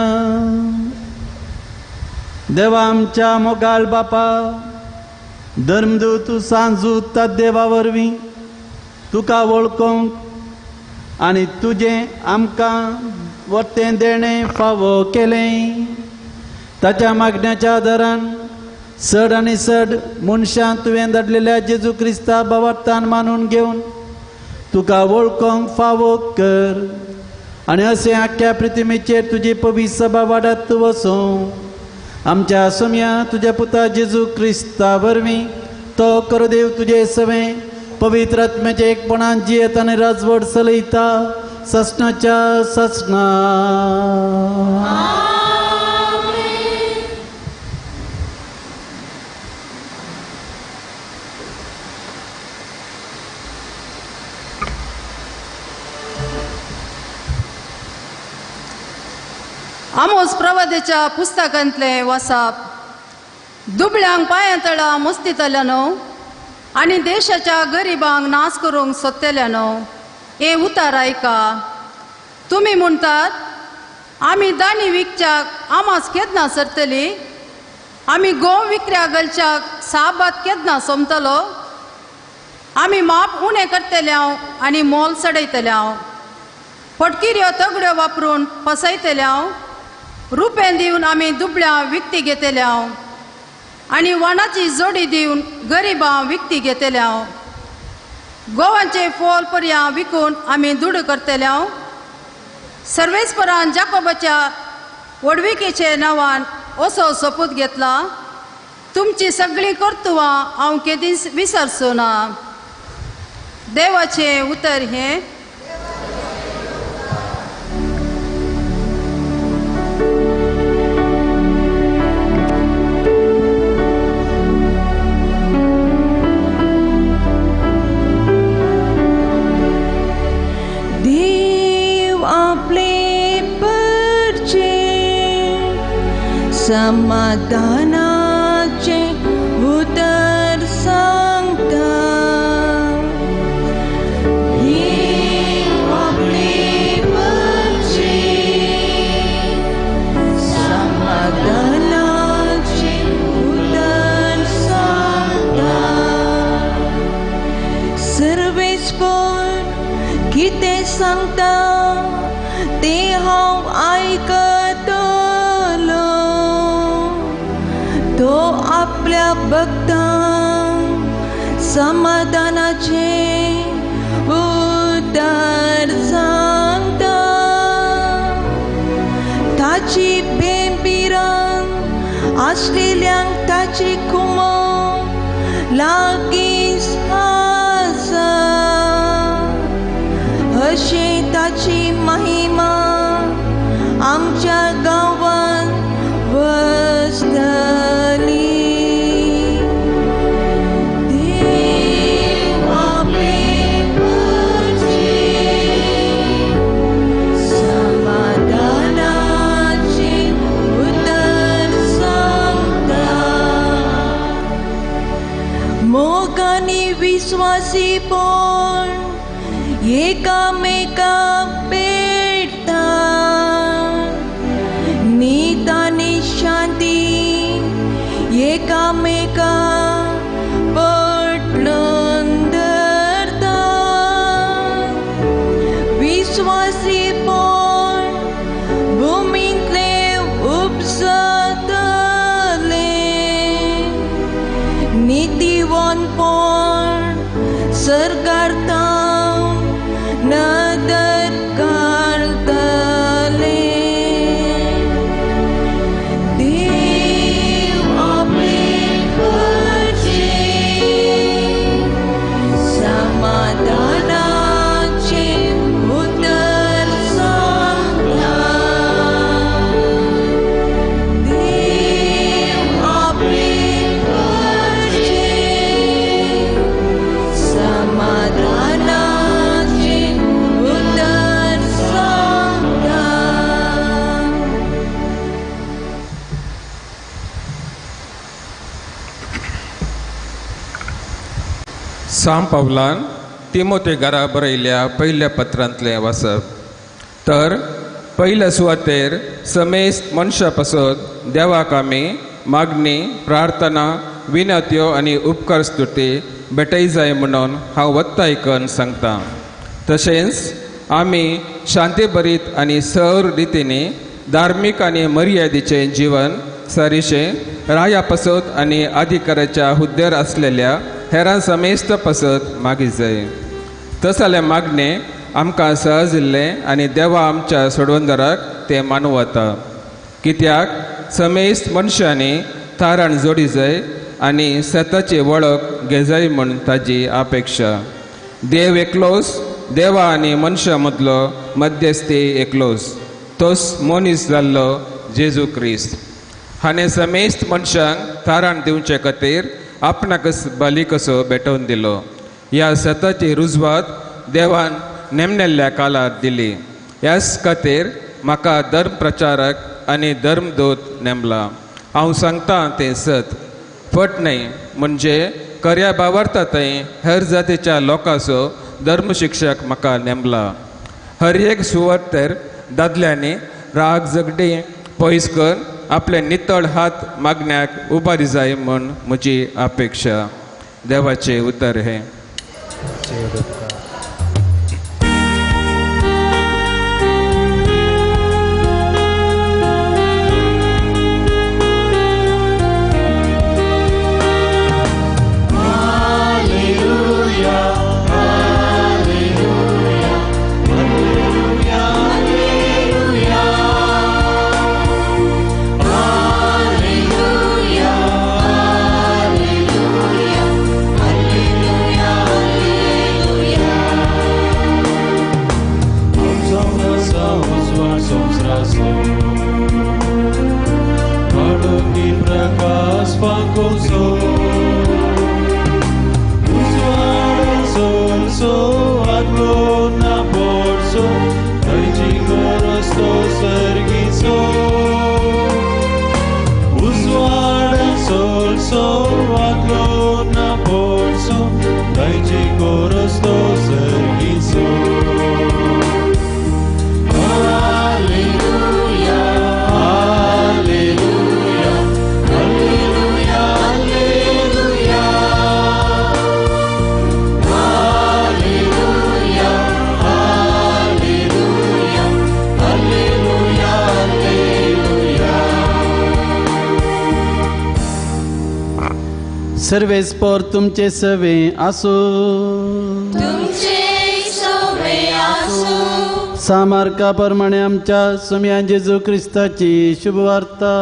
S2: देवा आमच्या मोगाळ बापा, धर्मदूत सांजू त्या देवा वरवीं तुका वळखोंक आनी तुजें आमकां वरतें देणें फावो केलें. ताच्या मागण्याच्या आदारान चड आनी चड मनशां तुवें धाडलेल्या जेजू क्रिस्ता भावार्थान मानून घेवन तुका वळखोंक फावो कर. आनी अशें आख्या पृथ्वीचेर तुजी पवित्र सभा वाडत वचूं. आमच्या सोम्या तुज्या पुता जेजू क्रिस्ता वरवीं तो करदेव तुजे सवें पवित्र आत्म्याचे एकपणान जियेत आनी राजवट चलयता ससनाच्या ससना.
S4: आमोस प्रवादेच्या पुस्तकांतले वाचप. दुबळ्यांक पांयां तळा मुस्तितल्यानो आनी देशाच्या गरिबांक नाश करूंक सोदतेल्यानो हे उतार आयका. तुमी म्हणटात आमी दाणी विकच्याक आमास केदना सरतली, आमी गोव विकऱ्या घालच्याक साबात केदना सोमतलो, आमी माप उणें करतल्याव आनी मोल चडयतल्याव, फटकिऱ्यो तगड्यो वापरून फसयतल्याव, रुपें दिवन आमी दुबळ्यां विकती घेतल्याव आनी वाणाची जोडी दिवन गरिबां विकती घेतल्याव, गोवांचे फोल पर्यां विकून आमी दूड करतल्याव, सर्वेस्परान जाकोबाच्या वडविकेचे नांवान असो सोपूत घेतला. तुमची सगळीं कर्तुवां हांव केदींच विसरचो ना. देवाचे उतर हें.
S5: समाधानाचे उतर सांगता. समाधानाचे उतर सांगता. सर्वेस्पर कितें सांगता ते हांव आयकतलो. तो आपल्या भक्तांक समाधानाचे उतर सांगता. ताची बेंबिरांक आसलेल्यांक ताची कुमो लागींच आसा. अशें ताची महिमा आमच्या गांवांत वसतली. मोगानी विश्वासीपण एकामेका भेटता. नीत आनी शांती एकामेका पटलून धरता. विश्वासीपण भुमींतले उपसतले. नीतिवंतपण सरकारता नदर घालतले. देव आपले करचे समाधानाचे उतर सांगता. देव आपले करचे समाधानाचे उतर सांगता.
S6: सांत पावलान तिमोथे घरा बरयल्या पयल्या पत्रांतलें वाचप. तर पयल्या सुवातेर समेस्त मनशा पासत देवाक आमी मागणी, प्रार्थना, विनत्यो आनी उपकार स्तुती भेटय जाय म्हणून हांव वत्ता आयकन सांगता. तशेंच आम्ही शांतीभरीत आणि सौर रितीने धार्मिक आणि मर्यादेचे जीवन सारिशे राया पसत आणि अधिकाराच्या हुद्द्यार असलेल्या हेरां समेस्त पसत मागीत जाय. तसले मागणे आमकां सहज इल्ले आनी देवा आमच्या सोडवंदराक ते मानू वता. कित्याक समेस्त मनशांनी थारान जोडी जाय आनी सताची वळख घे जाय म्हूण ताजी अपेक्षा. देव एकलोच, देवा आनी मनशा मदलो मध्यस्थी एकलोच, तोच मनीस जाल्लो जेजू क्रिस्त. हाणें समेस्त मनशांक थारान दिवचे खातीर आपणाकच बली कसो भेटोवन दिलो. ह्या सताची रुजवात देवान नेमनेल्ल्या काळार दिली. ह्याच खातीर म्हाका धर्म प्रचारक आनी धर्मदूत नेमला. हांव सांगतां तें सत, फट न्हय म्हणजे खऱ्या भावार्था थंय हेर जातीच्या लोकांचो धर्मशिक्षक म्हाका नेमला. हर एक सुवातेर दादल्यांनी राग झगडी पयस कर आपले नितळ हात मागण्याक उबारी जाय म्हूण म्हजी अपेक्षा. देवाचे उतर हे.
S2: सर्वेस्पर तुमचे सवे आसो.
S5: तुमचे सवे आसो.
S2: सामार्का प्रमाणे आमच्या सुम्या जेजू क्रिस्ताची शुभवार्ता.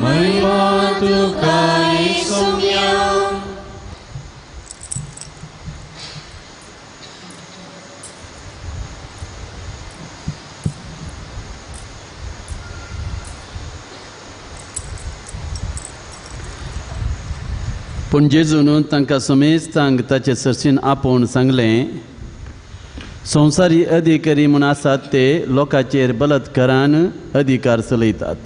S5: महिमा तुका येसुया.
S2: पूण जेजून तांकां समेस्तांक ताचे सरसीन आपोवन सांगलें, संवसारी अधिकारी म्हूण आसात ते लोकांचेर बलात्कारान अधिकार चलयतात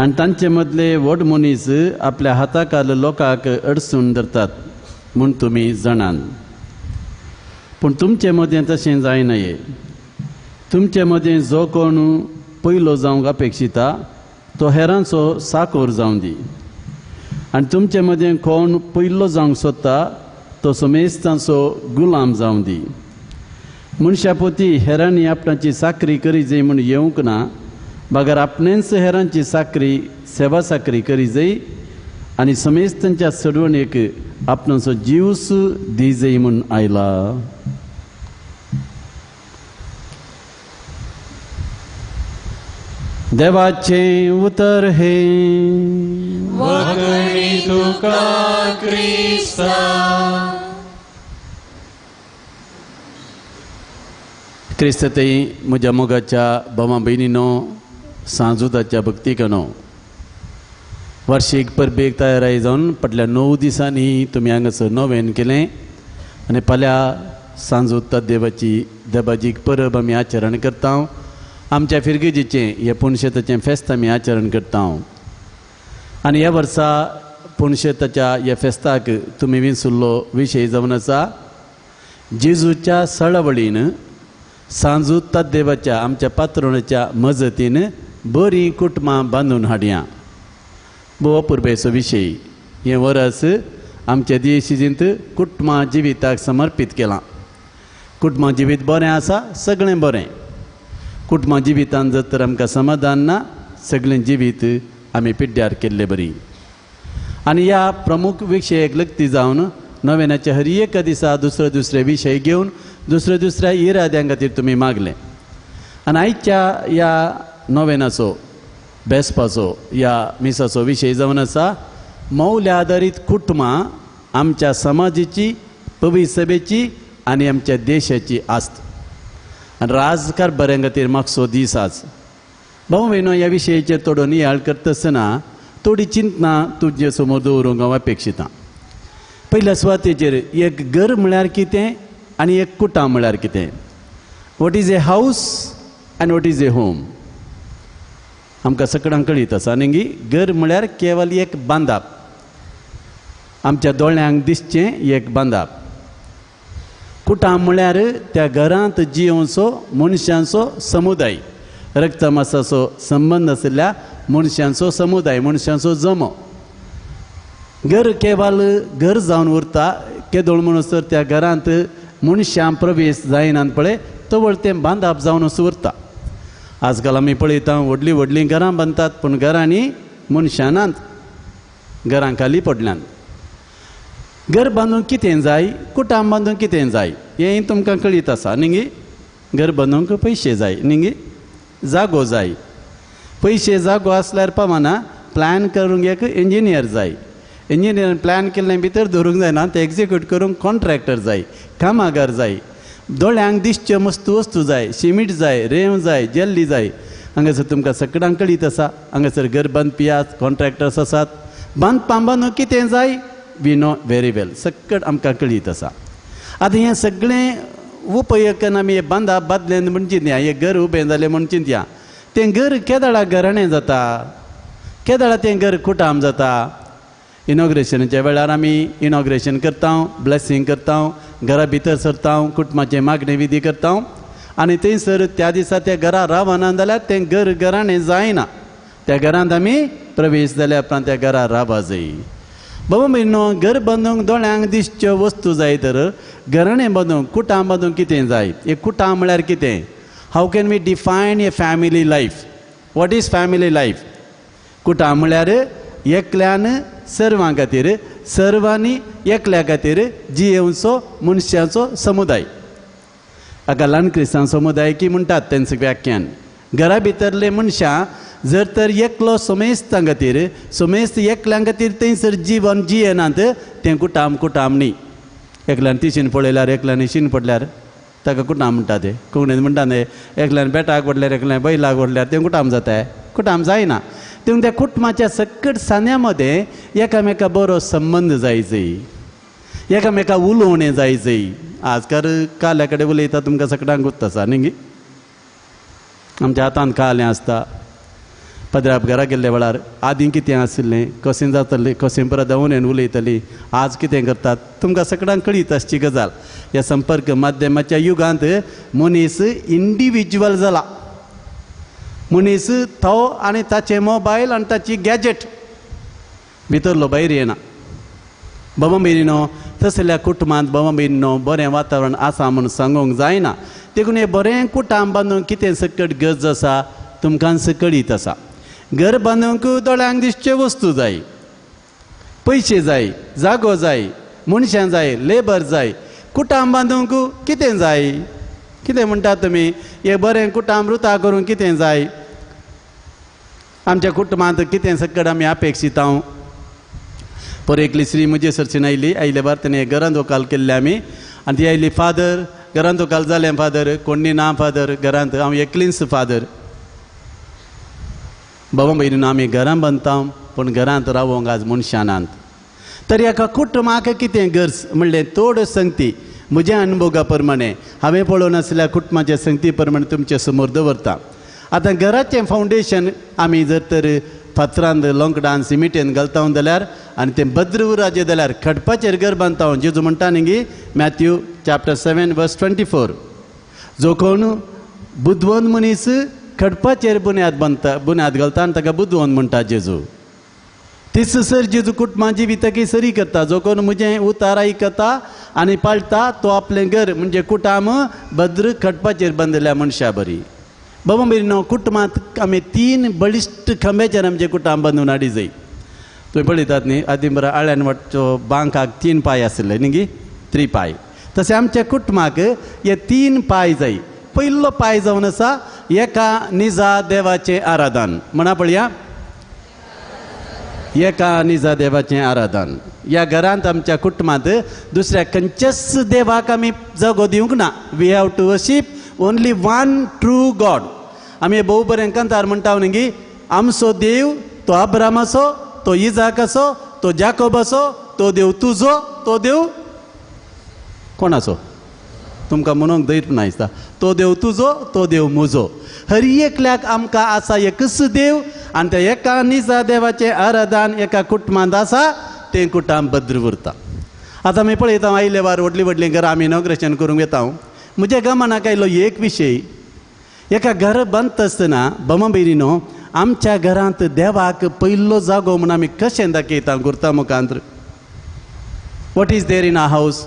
S2: आनी तांचे मदले व्हड मनीस आपल्या हाताखाल लोकांक अडसून धरतात म्हूण तुमी जाणात. पूण तुमचे मदें तशें जायनये. तुमचे मदें जो कोण पयलो जावंक अपेक्षिता तो हेरांचो साकोर जावं दी. आनी तुमचे मदें कोण पयलो जावंक सोदता तो समेस्तांचो गुलाम जावं दी. मनशापोती हेरांनी आपणाची साकरी करी जाय म्हूण येवंक ना, बागर आपणेच हेरांची साकरी सेवा साकरी करी जाय आनी समेस्तांच्या सडवणेक आपणाचो जीवस दी जाय म्हूण आयला. देवाचे उतर हे.
S5: वखणी तुका क्रिस्ता.
S2: क्रिस्ततेई म्हज्या मोगाच्या भावां भयणीनो, सांजुदाच्या भक्तीकनो, वार्षिक परबेक तयाराय जावन फाटल्या 9 दिसांनी तुमी हांगासर नोवेन केलें आनी फाल्यां सांजुता देवाची देबाजीक परब आमी आचरण करता. आमच्या फिरगेजीचें हे पुणशेताचें फेस्त आमी आचरण करता. आनी ह्या वर्सा पुणशेताच्या ह्या फेस्ताक तुमी विंसुल्लो विशय जावन आसा जेजूच्या सळावळीन सांजुता देवाच्या आमच्या पात्रोणाच्या मजतीन बरी कुटुंबां बांदून हाडया. भोव अपुर्बेचो विशय. हें वर्स आमच्या देशीजींत कुटुंबां जिविताक समर्पीत केलां. कुटुंब जिवीत बरें आसा सगळें बरें. कुटुंब जिवितान जर तर आमकां समाधान ना सगळें जिवीत आमी पिड्ड्यार केल्लें बरी. आनी ह्या प्रमुख विशयाक लक्ती जावन नोवेनाच्या हर एका दिसा दुसरे विशय घेवन दुसऱ्या इराद्यां खातीर तुमी मागलें. आनी आयच्या ह्या नोवेनाचो बेसपाचो ह्या मिसाचो विशय जावन आसा मौल्य आदारीत कुटुंबां आमच्या समाजाची पवित्र सभेची आनी आमच्या देशाची आस्त. आनी राजकारबऱ्यां खातीर मागचो दीस आज. भाऊ भयणो, ह्या विशयाचेर थोडो नियाळ करता आसतना थोडी चिंतना तुजे समोर दवरूंक हांव अपेक्षितां. पयल्या सुवातेचेर एक घर म्हळ्यार कितें आनी एक कुटाम म्हळ्यार कितें. वॉट इज ए हाऊस आनी वॉट इज ए होम. आमकां सगळ्यांक कळीत आसा न्ही. घर म्हळ्यार केवल एक बांदप, आमच्या दोळ्यांक दिसचें एक बांदप. कुटाम म्हळ्यार त्या घरांत जियोवचो मनशांचो समुदाय, रक्तमासाचो संबंद आशिल्ल्या मनशांचो समुदाय, मनशांचो जमो. घर केवल घर जावन उरता केदोळ म्हणसर त्या घरांत मनशां प्रवेश जायनात पळय तवळ तें बांदप जावनच उरता. आजकाल आमी पळयता व्हडलीं घरां बांदतात पूण घरांनी मनशां नात, घरां खाली पडल्यात. घर बांदूंक कितें जाय, कुटाम बांदूंक कितें जाय हें तुमकां कळीत आसा न्ही. घर बांदूंक पयशे जाय न्ही, जागो जाय. पयशे जागो आसल्यार पावना, प्लॅन करूंक एक इंजिनियर जाय. इंजिनियरान प्लॅन केल्लें भितर धरूंक जायना, तें एक्झिक्यूट करूंक कॉन्ट्रॅक्टर जाय, कामागार जाय. दोळ्यांक दिसच्यो वस्तू जाय, सिमीट जाय, रेंव जाय, जेल्ली जाय. हांगासर तुमकां सगळ्यांक कळीत आसा. हांगासर घर बांदपी आसात, कॉन्ट्रॅक्टर्स आसात. बांदूंक कितें जाय वी नो वेरी वेल, सगळें आमकां कळीत आसा. आतां हें सगळें उपयोग करून आमी हें बांदप बांदलें म्हण चिंतया, हें घर उबें जालें म्हण चिंतया. तें घर केदाळा घराणें जाता, केदाळा तें घर कुटाम जाता. इनॉग्रेशनाच्या वेळार आमी इनॉग्रेशन करता, ब्लेसिंग करता, घरा भितर सरता, कुटुंबाचे मागणी विधी करता. आनी थंयसर त्या दिसा त्या घरा रावना जाल्यार तें घर घराणें जायना. त्या घरांत आमी प्रवेश जाल्या उपरांत त्या घरा रावपा जाय. बाबा भयणो, घर बांदूंक दोळ्यांक दिसच्यो वस्तू जाय तर घराणें बांदूंक, कुटाम बांदूंक कितें जाय. एक कुटाम म्हळ्यार कितें. How can we define a family life. What is family life. कुटाम म्हळ्यार एकल्यान सर्वां खातीर, सर्वांनी एकल्या खातीर जियेवचो मनशांचो समुदाय. हाका ल्हान क्रिस्तांव समुदाय की म्हणटात तेंचें व्याख्यान. घरा भितरले मनशां जर तर एकलो सोमेस्तां खातीर, सोमेस्त एकल्यां खातीर थंयसर जीवन जियेनात तें कुटाम न्ही. एकल्यान तिशीन पळयल्यार एकल्यान शीन पडल्यार ताका कुटाम म्हणटा. ते कोंकणीन म्हणटा न्ही, एकल्यान बेटाक पडल्यार एकल्यान बैलाक पडल्यार तें कुटाम जाता. कुटाम जायना. तें त्या कुटुंबाच्या सकट सान्या मदें एकामेका बरो संबंद जायचोय, एकामेका उलोवणें जायचोय. आजकाल काल्या कडेन उलयता तुमकां सगळ्यांक गुर्त आसा न्ही. आमच्या हातांत कालें आसता. पदराप घरा गेल्ल्या वेळार आदीं कितें आशिल्लें, कशें जातलें, कशें परत धांवून उलयतलीं, आज कितें करतात तुमकां सगळ्यांक कळीत आसची गजाल. ह्या संपर्क माध्यमाच्या युगांत मनीस इंडिविज्युअल जाला. मनीस तो आनी ताचे मोबायल आनी ताची गॅजेट भितरलो भायर येना. बाबा भयणीनो, तसल्या कुटुंबांत बाबा भयणीनो बरें वातावरण आसा म्हूण सांगूंक जायना. देखून हें बरें कुटाम बांदूंक कितें सकट गरज आसा तुमकां कळीत आसा. घर बांदूंक दोळ्यांक दिसच्यो वस्तू जाय, पयशे जाय, जागो जाय, मनशां जाय, लेबर जाय. कुटाम बांदूंक कितें जाय. कितें म्हणटात तुमी. हें बरें कुटाम रुता करूंक कितें जाय. आमच्या कुटुंबांत कितें सकट आमी अपेक्षिता. एकली श्री म्हजे सरचीन आयले बार ताणें घरांत वकाल केल्ले आमी. आनी ती आयली फादर, घरांत वकाल जालें फादर, कोणी ना फादर घरांत, हांव एकलींच फादर. बाबा भयणीन आमी घरां बांदता पूण घरांत रावोंक आज मनशां नात. तर एका कुटुंबाक कितें गरज म्हणलें तोड संगती. म्हज्या अनुभवा प्रमाणे हांवें पळोवन आसल्या कुटुंबाच्या संगती प्रमाणे तुमचे समोर दवरता. आतां घराचें फावंडेशन आमी जर तर फातरांत लोंकडान सिमिटेन घालता जाल्यार आनी तें भद्र उराचें जाल्यार खडपाचेर घर बांदता. जेजू म्हणटा न्ही मॅथ्यू चॅप्टर 7 वर्स 24, जो कोण बुद्धवंत मनीस खडपाचेर बुन्याद घालता आनी ताका बुद्धवंत म्हणटा जेजू. तिसर जेजू कुटुंबा जिवितकी सरी करता जो कोण म्हजें उतार आयकता आनी पाळटा तो आपलें घर म्हणजे कुटाम भद्र खटपाचेर बांदल्या मनशा बरी. बाबा मेरीनो कुटुंबांत आमी 3 बळिश्ट खंब्याचेर आमचें कुटाम बांदून हाडी जाय. तुवें पळयतात न्ही आदिंबरा आळ्यान वाटचो बांकाक 3 पांय आसले न्ही 3 पांय. तशें आमच्या कुटुंबाक हे 3 पांय जाय. पयलो पांय जावन आसा एका निजा देवाचें आराधन. म्हणा पळया एका निजा देवाचें आराधन. ह्या घरांत आमच्या कुटुंबांत दुसऱ्या खंयच्याच देवाक आमी जागो दिवंक ना. We have to worship only one true God. आमी भोव बरें कांतार म्हणटा न्ही आमचो देव तो अब्राम असो, तो इजाक असो, तो जाकोब असो, तो देव तुजो, तो देव कोणाचो तुमकां म्हणूंक धैर्य ना दिसता. तो देव तुजो, तो देव म्हजो. हर एकल्याक आमकां आसा एकच देव आनी त्या एका निजा देवाचें आराधन एका कुटुंबांत आसा तें कुटुंब भद्र उरता. आतां आमी पळयता आयले वार व्हडलीं व्हडलीं घरां आमी इनॉग्रेशन करूंक येता. म्हज्या गमनाक आयलो एक विशय. एका घर बांदता आसतना बमा बेरीनो आमच्या घरांत देवाक पयलो जागो म्हूण आमी कशें दाखयता गुर्ता मुखांत. वॉट इज देर इन अ हावस?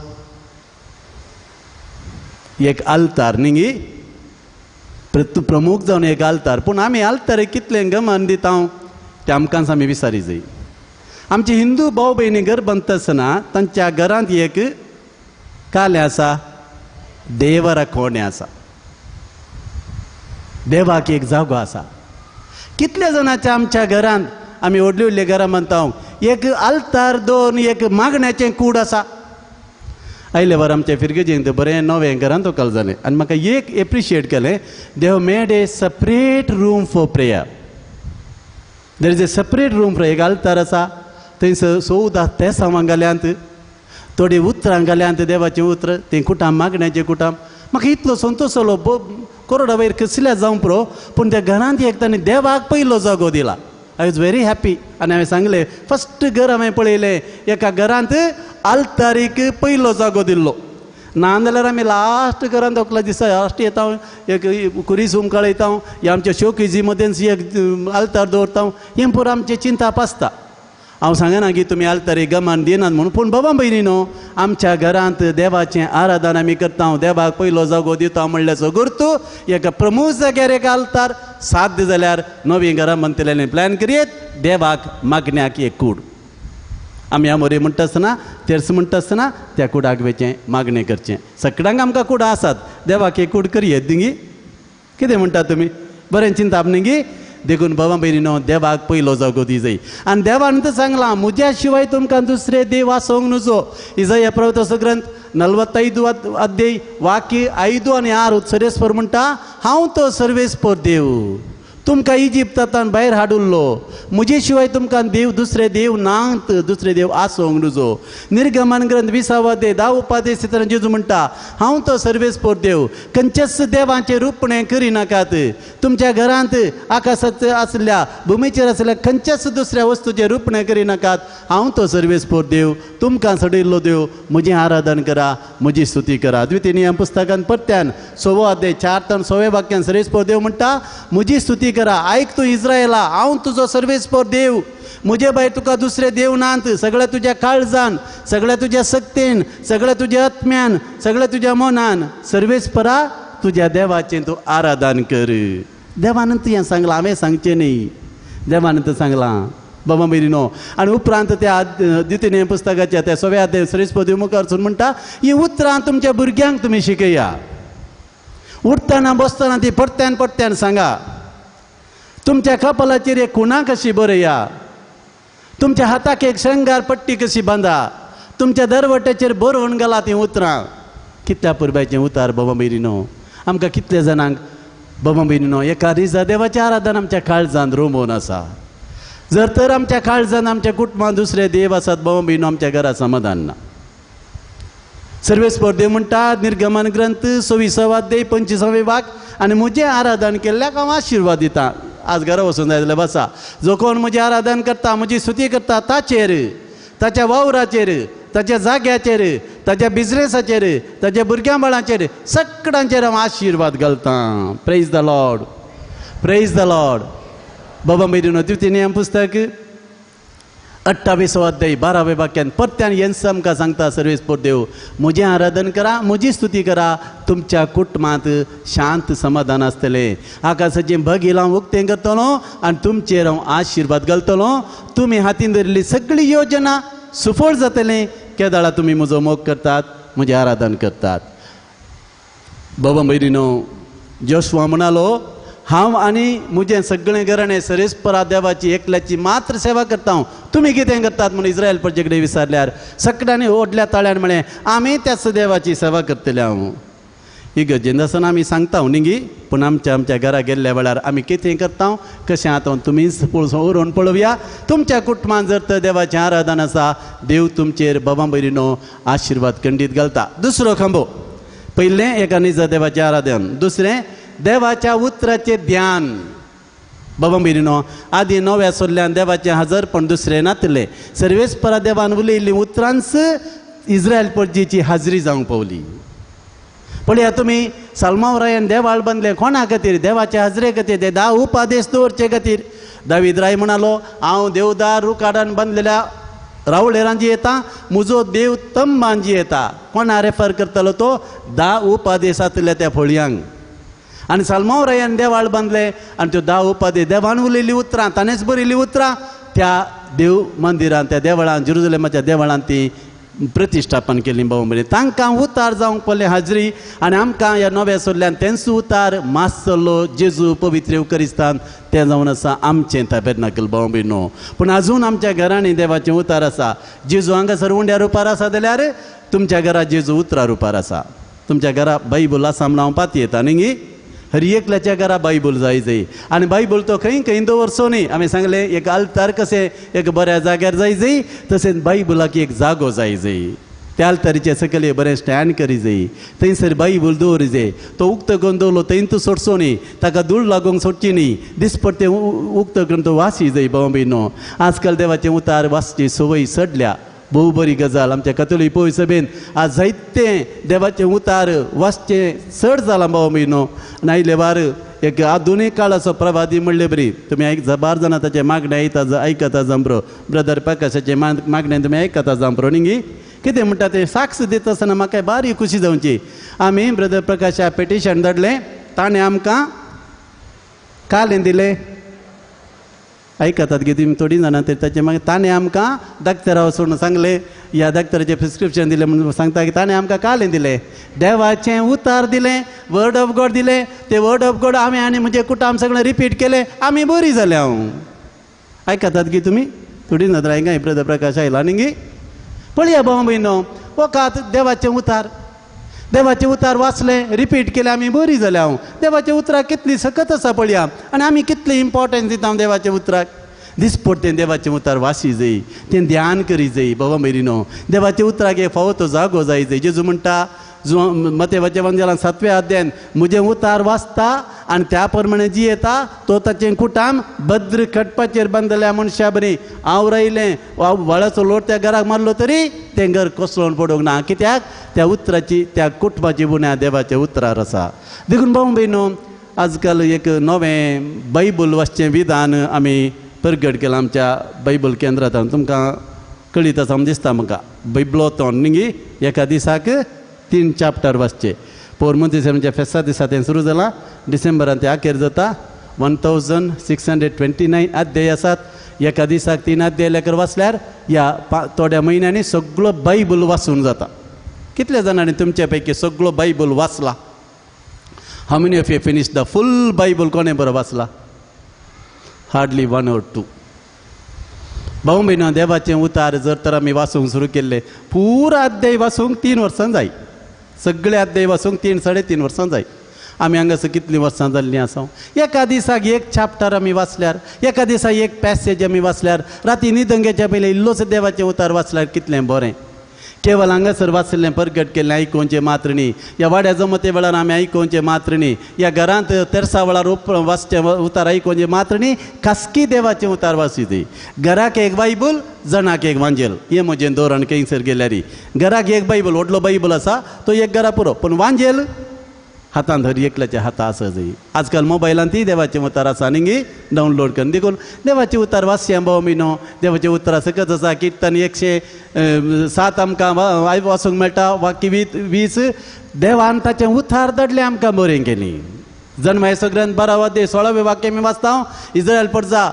S2: एक आल्तार न्ही प्रमुख जावन एक आल्तार. पूण आमी आल्तार कितलें गमन दिता तें आमकांच आमी विचारी जाय. आमचे हिंदू भाव भयणी घर बांदता आसतना तांच्या घरांत एक कालें आसा, देव राखोवणें आसा, देवाक एक जागो आसा. कितले जाणांच्या आमच्या घरांत आमी व्हडलीं व्हडलीं घरां बांदता एक आल्तार दोन एक मागण्याचें कूड आसा. आयले वर आमच्या फिरगेजेंत बरें नवें घरांत तोकल जालें आनी म्हाका एक एप्रिशिएट केलें. They have made a separate room for prayer. There is a separate room for एक आल्तार आसा. थंय 14 ते सामां घाल्यांत, थोडीं उतरां घाल्यांत देवाचें उतर, तें कुटाम मागण्याचें कुटाम. म्हाका इतलो संतोश जालो. कोरोना वयर कसल्या जावं पुरो पूण त्या घरांत एक ताणें देवाक पयलो जागो दिला. I was very happy. आनी हांवें सांगलें फस्ट घर हांवें पळयलें एका घरांत आल्तारीक पयलो जागो दिल्लो. नाजाल्यार आमी लास्ट घरांत तकल्या दिसा लास्ट येता एक कुरीस उमकाळयता हे आमच्या शोकेजी मदें एक आल्तार दवरता. हें पुरो आमचें चिंता पासता. हांव सांगना की तुमी आल्तारीक गमान दिनात म्हणून. पूण बाबा भयणीनो आमच्या घरांत देवाचें आराधन आमी करता, देवाक पयलो जागो दिता म्हणल्याचो गुर्तू एका प्रमुख जाग्यार एक आल्तार. साध्य जाल्यार नवीं घरां बांदतलें प्लॅन करीत देवाक मागण्याक एक कूड. आमी आमोरी म्हणटा आसतना तेर्स म्हणटा आसतना त्या कुडाक वेचें मागणें करचें. सगळ्यांक आमकां कुडां आसात, देवाक एक कूड करयेत न्ही. कितें म्हणटा तुमी? बरें चिंता न्ही. देखून बाबा भयणीनो देवाक पयलो जागो दी जाय. आनी देवान तर सांगलां म्हज्या शिवाय तुमकां दुसरे देव आसोंक नजो. इजाया प्रवक्ताचो ग्रंथ 45 अध्याय वाक्य 5 आनी 6 सरेस्पर म्हणटा हांव तो सर्वेस्पर देव तुमकां इजिप्तांतल्यान भायर हाडुल्लो. म्हजे शिवाय तुमकां देव दुसरे देव नात, दुसरे देव आसोंक नजो. निर्गमन ग्रंथ 20 अध्याय 10 उपदेश जेजू म्हणटा हांव तो सर्वेस्पर देव. खंयच्याच देवाचें रूपणें करिनाकात. तुमच्या घरांत आकाशांत आसल्या भुमीचेर आसल्या खंयच्याच दुसऱ्या वस्तूचें रूपणें करिनाकात. हांव तो सर्वेस्पर देव, तुमकां सडयल्लो देव. म्हजें आराधन करा, म्हजी स्तुती करा. द्वितीय नियम पुस्तकांत परत्यान 6 अध्याय 4 ते 6 वाक्यान सर्वेस्पर देव म्हणटा म्हजी स्तुती करा. आयक तूं इस्रायला, हांव तुजो सर्वेस्पर देव. म्हजे भायर तुका दुसरे देव नात. सगळ्या तुज्या काळजान, सगळ्या तुज्या सक्तेन, सगळ्या तुज्या आत्म्यान, सगळ्या तुज्या मनान सर्वेस्परा तुज्या देवाचें तूं आराधन कर. देवानंत हें सांगलां, हांवें सांगचें न्ही. देवानंत सांगलां बाबा भयणीनो. आनी उपरांत त्या द्वितीय पुस्तकाच्या त्या 6 अध्याय सर्वेस्पर देव मुखार म्हणटा ही उतरां तुमच्या भुरग्यांक तुमी शिकया. उठतना बसतना ती परत्यान परत्यान सांगा. तुमच्या कपालाचेर एक खुणा कशी बरया. तुमच्या हाताक एक शृंगार पट्टी कशी बांदा. तुमच्या दरवट्याचेर बरोवन घाला ती उतरां. कितल्या पुरबायचें उतार बाबा भयणीनो. आमकां कितल्या जाणांक बाबा भयणीनो एका रिजा देवाचें आराधन आमच्या काळजांत रोमोवन आसा. जर तर आमच्या काळजांत आमच्या कुटुंबांत दुसरे देव आसात बाबा भयणीनो आमच्या घरा समाधान ना. सर्वेस्पर देव म्हणटा निर्गमन ग्रंथ 26 अध्याय 25 वाक्य आनी म्हजें आराधन केल्ल्याक हांव आशिर्वाद दितां. आज घरा वचून जाय जाल्यार बसा. जो कोण म्हजें आराधन करता, म्हजी स्तुती करता ताचेर, ताच्या वावराचेर, ताच्या जाग्याचेर, ताच्या बिझनेसाचेर, ताच्या भुरग्यां बाळांचेर सगळ्यांचेर हांव आशिर्वाद घालतां. Praise the Lord, praise the Lord. बाबा भयणीनो द्वितीय नियम पुस्तक 28 अध्याय 12 वाक्यान परत्यान येन्स आमकां सांगता सर्वेस्पर देव म्हजें आराधन करा म्हजी स्तुती करा तुमच्या कुटुंबांत शांत समाधान आसतलें आकाशाचें भगील हांव उक्तें करतलो आनी तुमचेर हांव आशिर्वाद घालतलो तुमी हातीन धरिल्ली सगळी योजना सुफळ जातलें केदाळा तुमी म्हजो मोग करतात म्हजें आराधन करतात बाबा भयणीनो जोशुआ म्हणालो हांव आनी म्हजें सगळें घराणें सरेस्परा देवाची एकल्याची मात्र सेवा करता हांव तुमी कितें करतात म्हूण इस्रायल प्रजे कडेन विचारल्यार सगळ्यांनी ओडल्या ताळ्यान म्हळें आमी त्याच देवाची सेवा करतले हांव इगर्जेन आसतना आमी सांगता न्ही गी पूण आमच्या घरा गेल्ल्या वेळार आमी कितें करता कशें आतां तुमीच उरोवन पळोवया तुमच्या कुटुंबांत जर तर देवाचें आराधन आसा देव तुमचेर बाबा भयणीनो आशिर्वाद खंडीत घालता दुसरो खांबो पयलें एका निजा देवाचें आराधन दुसरें देवाच्या उतराचें ध्यान बाबा भयणीनो आदी नव्या सोल्ल्यान देवाचें हजर पण दुसरें नातलें सर्वेस्परा देवान उलयल्लीं उतरांच इस्रायल परजेची हाजरी जावंक पावली पळया तुमी साल्मावरायन देवाळ बांदलें कोणा खातीर देवाचे हाजरे खातीर ते 10 उपादेश दवरचे खातीर दावीद राय म्हणालो हांव देवदार रुखाडान बांदलेल्या रावळेरांजी येता म्हजो देव तंबांजी येता कोणा रेफर करतलो तो 10 उपादेशांतल्या त्या फळयांक आनी साल्मावरायन देवाळ बांदले आनी त्यो 10 उपादेश देवान उलयल्लीं उतरां ताणेंच बरयल्लीं उतरां त्या देव मंदिरांत त्या देवळान जेरुसलेमाच्या देवळांत ती प्रतिश्ठापन केली बाबा म्हणजे तांकां उतार जावंक पडलें हाजरी आनी आमकां ह्या नव्या सोल्ल्यान तेंच उतार मास्तलो जेजू पवित्र युकरिस्तान तें जावन आसा आमचें ताबेर्नाकल बाबा भयणो पूण आजून आमच्या घरांनी देवाचें उतार आसा जेजू हांगासर उंड्या रुपार आसा जाल्यार तुमच्या घरा जेजू उतरा रुपार आसा तुमच्या घरा बायबल आसा म्हण हांव पाती येता न्ही हर एकल्याच्या घरा बायबल जाय आनी बायबल तो खंय दवरचो न्ही आमी सांगलें एक आल्तार कशें एक बऱ्या जाग्यार जाय तशेंच बायबलाक एक जागो जाय त्या आल्तारीचे सकयल बरें स्टँड करी जाय थंयसर बायबल दवरी जाय तो उक्त करून दवरलो थंय तूं सोडचो न्ही ताका धूळ लागोंक सोडची न्ही दिसपट तें उक्त करून तो वासी जाय बाबा भयणो आजकाल देवाचें उतार वाचची संवय सडल्या भोव बरी गजाल आमच्या कथोलीक पळय सभेन आज जायते देवाचें उतार वाचचें चड जालां बाबा भयणो आनी आयले वार एक आधुनीक काळाचो प्रभादी म्हणले बरी तुमी बार जाणां ताचे मागणें आयकता जांप्रो ब्रदर प्रकाशाचे मागणें तुमी आयकता जांप्रो न्ही कितें म्हणटा तें साक्ष दिता आसतना म्हाका बारीक खुशी जावची आमी ब्रदर प्रकाशा पेटिशन धाडलें ताणें आमकां कालें दिलें आयकतात गे तुमी थोडीं जाणां तर ताचे मागीर ताणें आमकां दाक्तरा वचून सांगलें ह्या दाक्तराचें प्रिस्क्रिप्शन दिलें म्हणून सांगता की ताणें आमकां कालें दिलें देवाचें उतार दिलें वर्ड ऑफ गॉड दिलें तें वर्ड ऑफ गॉड आमी आनी म्हजें कुटुंब सगळें रिपीट केलें आमी बरीं जाल्या हांव आयकतात गे तुमी थोडीं नदर आयका ब्रदर प्रकाश आयला न्ही पळया बाबा भयणो वकात देवाचें उतार वाचलें रिपीट केलें आमी बरीं जाल्या हांव देवाच्या उतराक कितली सकत आसा पळया आनी आमी कितलें इम्पॉर्टन्स दिता हांव देवाच्या उतराक दिसपट तें देवाचें उतार वाची जाय तें ध्यान करी जाय बाबा भयणीनो देवाच्या उतराक एक फावो तो जागो जाय जेजू म्हणटा मतेवाच्या वंजलान 7व्या अध्यायान म्हजें उतार वाचता आनी त्या प्रमाणे जियेता तो ताचें कुटाम भद्र खटपाचेर बांदलेल्या मनशा बरी हांव रायलें व्हळाचो लोट त्या घराक मारलो तरी तें घर कोसळून पडूंक ना कित्याक त्या उतराची त्या कुटुंबाची बुन्याद देवाच्या उतरार आसा देखून बाबा भयणो आजकाल एक नवें बायबल वाचचें विधान आमी प्रगट केलां आमच्या बायबल केंद्रांत तुमकां कळीत आसा म्हण दिसता म्हाका बायबलोथॉन न्ही एका दिसाक 3 चॅप्टर वाचचे पोरमोंतेच्या फेस्ता दिसा तें सुरू जालां डिसेंबरांत तें अखेर जाता 1629 अध्याय आसात एका दिसाक 3 अध्याय लेकर वाचल्यार ह्या थोड्या म्हयन्यांनी सगळो बायबल वाचून जाता कितल्या जाणांनी तुमचे पैकी सगळो बायबल वाचला how many of you finish the fool Bible कोणें बरो वाचला हार्डली 1 or 2 भाऊ भयणो देवाचें उतार जर तर आमी वाचूंक सुरू केल्ले पुरो अध्याय वाचूंक 3 वर्सां जाय सगळे अध्याय वाचूंक 3-3.5 वर्सां जाय आमी हांगासर कितलीं वर्सां जाल्लीं आसा एका दिसाक एक चॅप्टर आमी वाचल्यार एका दिसाक एक पॅसेज आमी वाचल्यार राती न्हिदंगेच्या पयलीं इल्लोच देवाचें उतार वाचल्यार कितलें बरें केवळ हांगासर वाचलें प्रगट केल्लें आयकोवचें मात्र न्ही ह्या वाड्या जमते वेळार आमी आयकोवचें मात्र न्ही ह्या घरांत तेरसा वेळार वाचचें उतार आयकोवचें मात्र न्ही खासगी देवाचें उतार वाचूचें घराक एक बायबल जणाक एक वांजेल हें म्हजें धोरण खंयसर गेल्यार घराक एक बायबल व्हडलो बायबल आसा तो एक घरा पुरो पूण वांजेल हातान धर एकल्याच्या हाता असं जाई आजकाल मोबायलान ती देवाचे उतार आसा आनी डावनलोड करून देखून देवाचे उतार वाचया भाव मिनो देवाचे उतार सकत आसा कीर्तन 107 आमकां वाचूंक मेळटा वाक्य 20 देवान ताचें उतार दडलें आमकां बरें केली जन्मायचो ग्रंथ 12 अध्याय 16वें वाक्य मी वाचता इस्रायल पडजा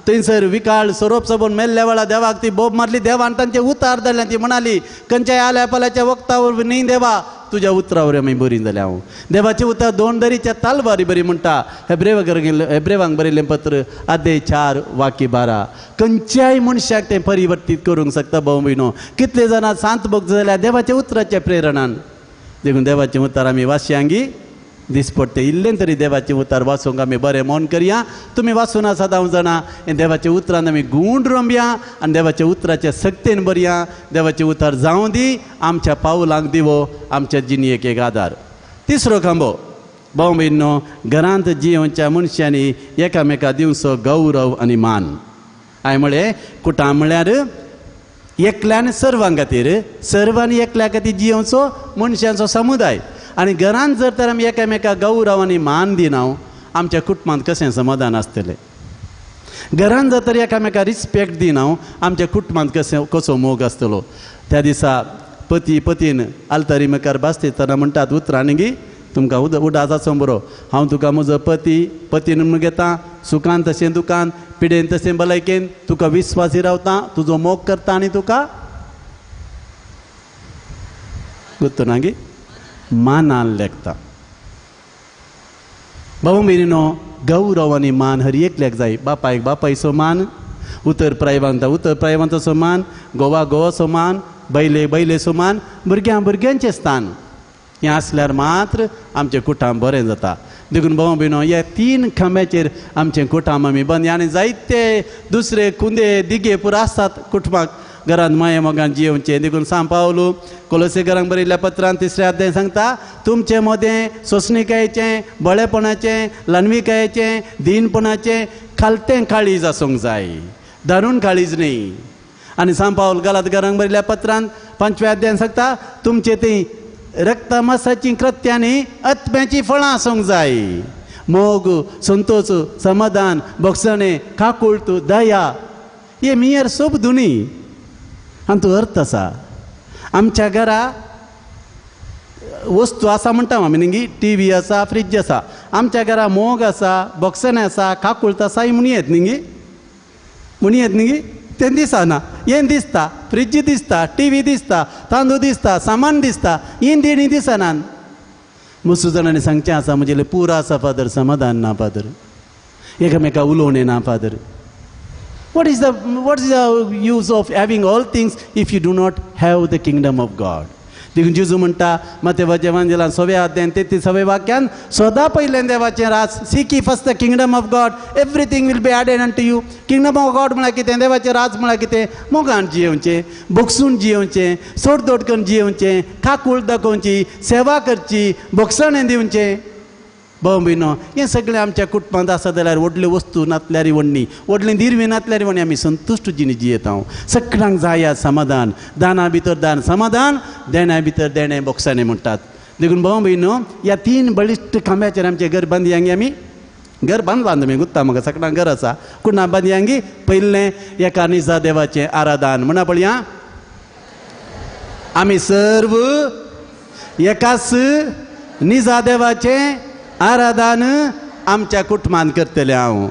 S2: थंयसर विकाळ सोरोप सबून मेल्ल्या वेळा देवाक ती बोब मारली देवान तांचे उतार धरले ती म्हणाली खंयच्याय आल्या पाल्याच्या वक्तावर न्ही देवा तुझ्या उतरावर आमी बरी जाल्या हांव देवाचे उतर 2 दरीच्या तालवारी बरी म्हणटा हेब्रेवांक बरयलें पत्र अध्याय 4 वाक्य 12 खंयच्याय मनशाक तें परिवर्तीत करूंक शकता भाव भयणो कितले जाणां सांत भक्त जाल्यार देवाच्या उतराच्या प्रेरणान देखून देवाचें उतर आमी वाचयांगी दीस पडटे इल्लें तरी देवाचें उतार वाचूंक आमी बरें मन करया तुमी वाचून आसात हांव जाणा हें देवाच्या उतरान आमी गूण रमया आनी देवाच्या उतराच्या सक्तेन बरया देवाचें उतार जावं दी आमच्या पावलांक दिवो आमच्या जिणयेक एक आदार तिसरो खांबो भाव भयणो घरांत जियोवच्या मनशांनी एकामेकाक दिवचो गौरव आनी मान हांवें म्हळें कुटाम म्हळ्यार एकल्यान सर्वां खातीर सर्वांनी एकल्या खातीर जियोवचो मनशांचो समुदाय आनी घरांत जर तर आमी एकामेकाक गौरव आनी मान दिना आमच्या कुटुंबांत कशें समाधान आसतलें घरांत जर तर एकामेकाक रिस्पेक्ट दिना आमच्या कुटुंबांत कसो मोग आसतलो त्या दिसा पतीन आलतारी मेकार बासतना म्हणटात उतरांनी तुमकां उडास आसूं बरो हांव तुका म्हजो पतीन म्हूण घेता सुखान तशें दुखान पिडेन तशें भलायकेन तुका विस्वासी रावता तुजो मोग करता आनी तुका गुर्तुनागी मानान लेखता भाऊ मिरिनो गौरव आनी मान हर एकल्याक जाय बापायक बापायचो मान उतर प्रायवांताचो मान गोवाचो मान बैलेचो मान भुरग्यांचें स्थान हें आसल्यार मात्र आमचें कुटाम बरें जाता देखून भाऊ भयणो ह्या 3 खांब्याचेर आमचें कुटाम आमी बांदया आनी जायते दुसरे कुंदे दिगे पुरो आसतात कुटुंबाक घरांत माये मोगान जियोवचें देखून सांग पावलो कोलोसेकारांक बरयल्ल्या पत्रांत 3रे अध्याय सांगता तुमचें मोदें सोंसणीकायेचें बळेपणाचें ल्हानविकायेचें दिनपणाचें खालतें काळीज आसूंक जाय दारून काळीज न्ही आनी सांग पावल गलातकारांक बरयल्ल्या पत्रांत 5व्या अध्यायान सांगता तुमचें तीं रक्तमासाचीं कृत्यांनी आत्म्याचीं फळां आसूंक जाय मोग संतोष समाधान भोगसणें काकुळट दया हे मियर सोब दुनी आनी तो अर्थ आसा आमच्या घरा वस्तू आसा म्हणटा आमी न्ही TV आसा फ्रीज आसा आमच्या घरा मोग आसा भोगसणें आसा काकुळट आसा ही म्हणयेत न्ही तें दिसना हें दिसता फ्रीज दिसता TV दिसता तांदूळ दिसता सामान दिसता ही देणी दिसनात मसू जाणांनी सांगचें आसा म्हजें पूर आसा फादर समाधान ना फादर एकामेका उलोवणें ना father What is the use of having all things if you do not have the kingdom of God? देखून जेजू म्हणटा मत्तेवाच्या एवांजेलांत 6व्या अध्यायान 33व्या वाक्यान सदां पयलें देवाचें राज seek first the kingdom of God everything will be added unto you kingdom of God म्हळ्यार कितें देवाचें राज म्हळ्यार कितें मोगान जियोवचें भोगसून जियोवचें सोडदोड करून जियोवचें काकूळ दाखोवची सेवा करची भोगसणें दिवचें भाऊ भयणो हें सगळें आमच्या कुटुंबांत आसा जाल्यार व्हडल्यो वस्तू नातल्यार व्हडली व्हडलीं दिरवी नातल्यार व्हडली आमी संतुश्ट जिणी जियेता सगळ्यांक जाय समाधान दाना भितर दान समाधान देण्या भितर देणें भोगसणें म्हणटात देखून भाऊ भयणो ह्या 3 बळिश्ट खांब्याचेर आमचें घर बांदयांगी आमी घर बांदलां तुमी गुत्ता म्हाका सगळ्यांक घर आसा कुणां बांदयांगी पयलें एका निजा देवाचें आराधन म्हणा पळया आमी सर्व एकाच निजा देवाचें आराधन आमच्या कुटुंबांत करतले हांव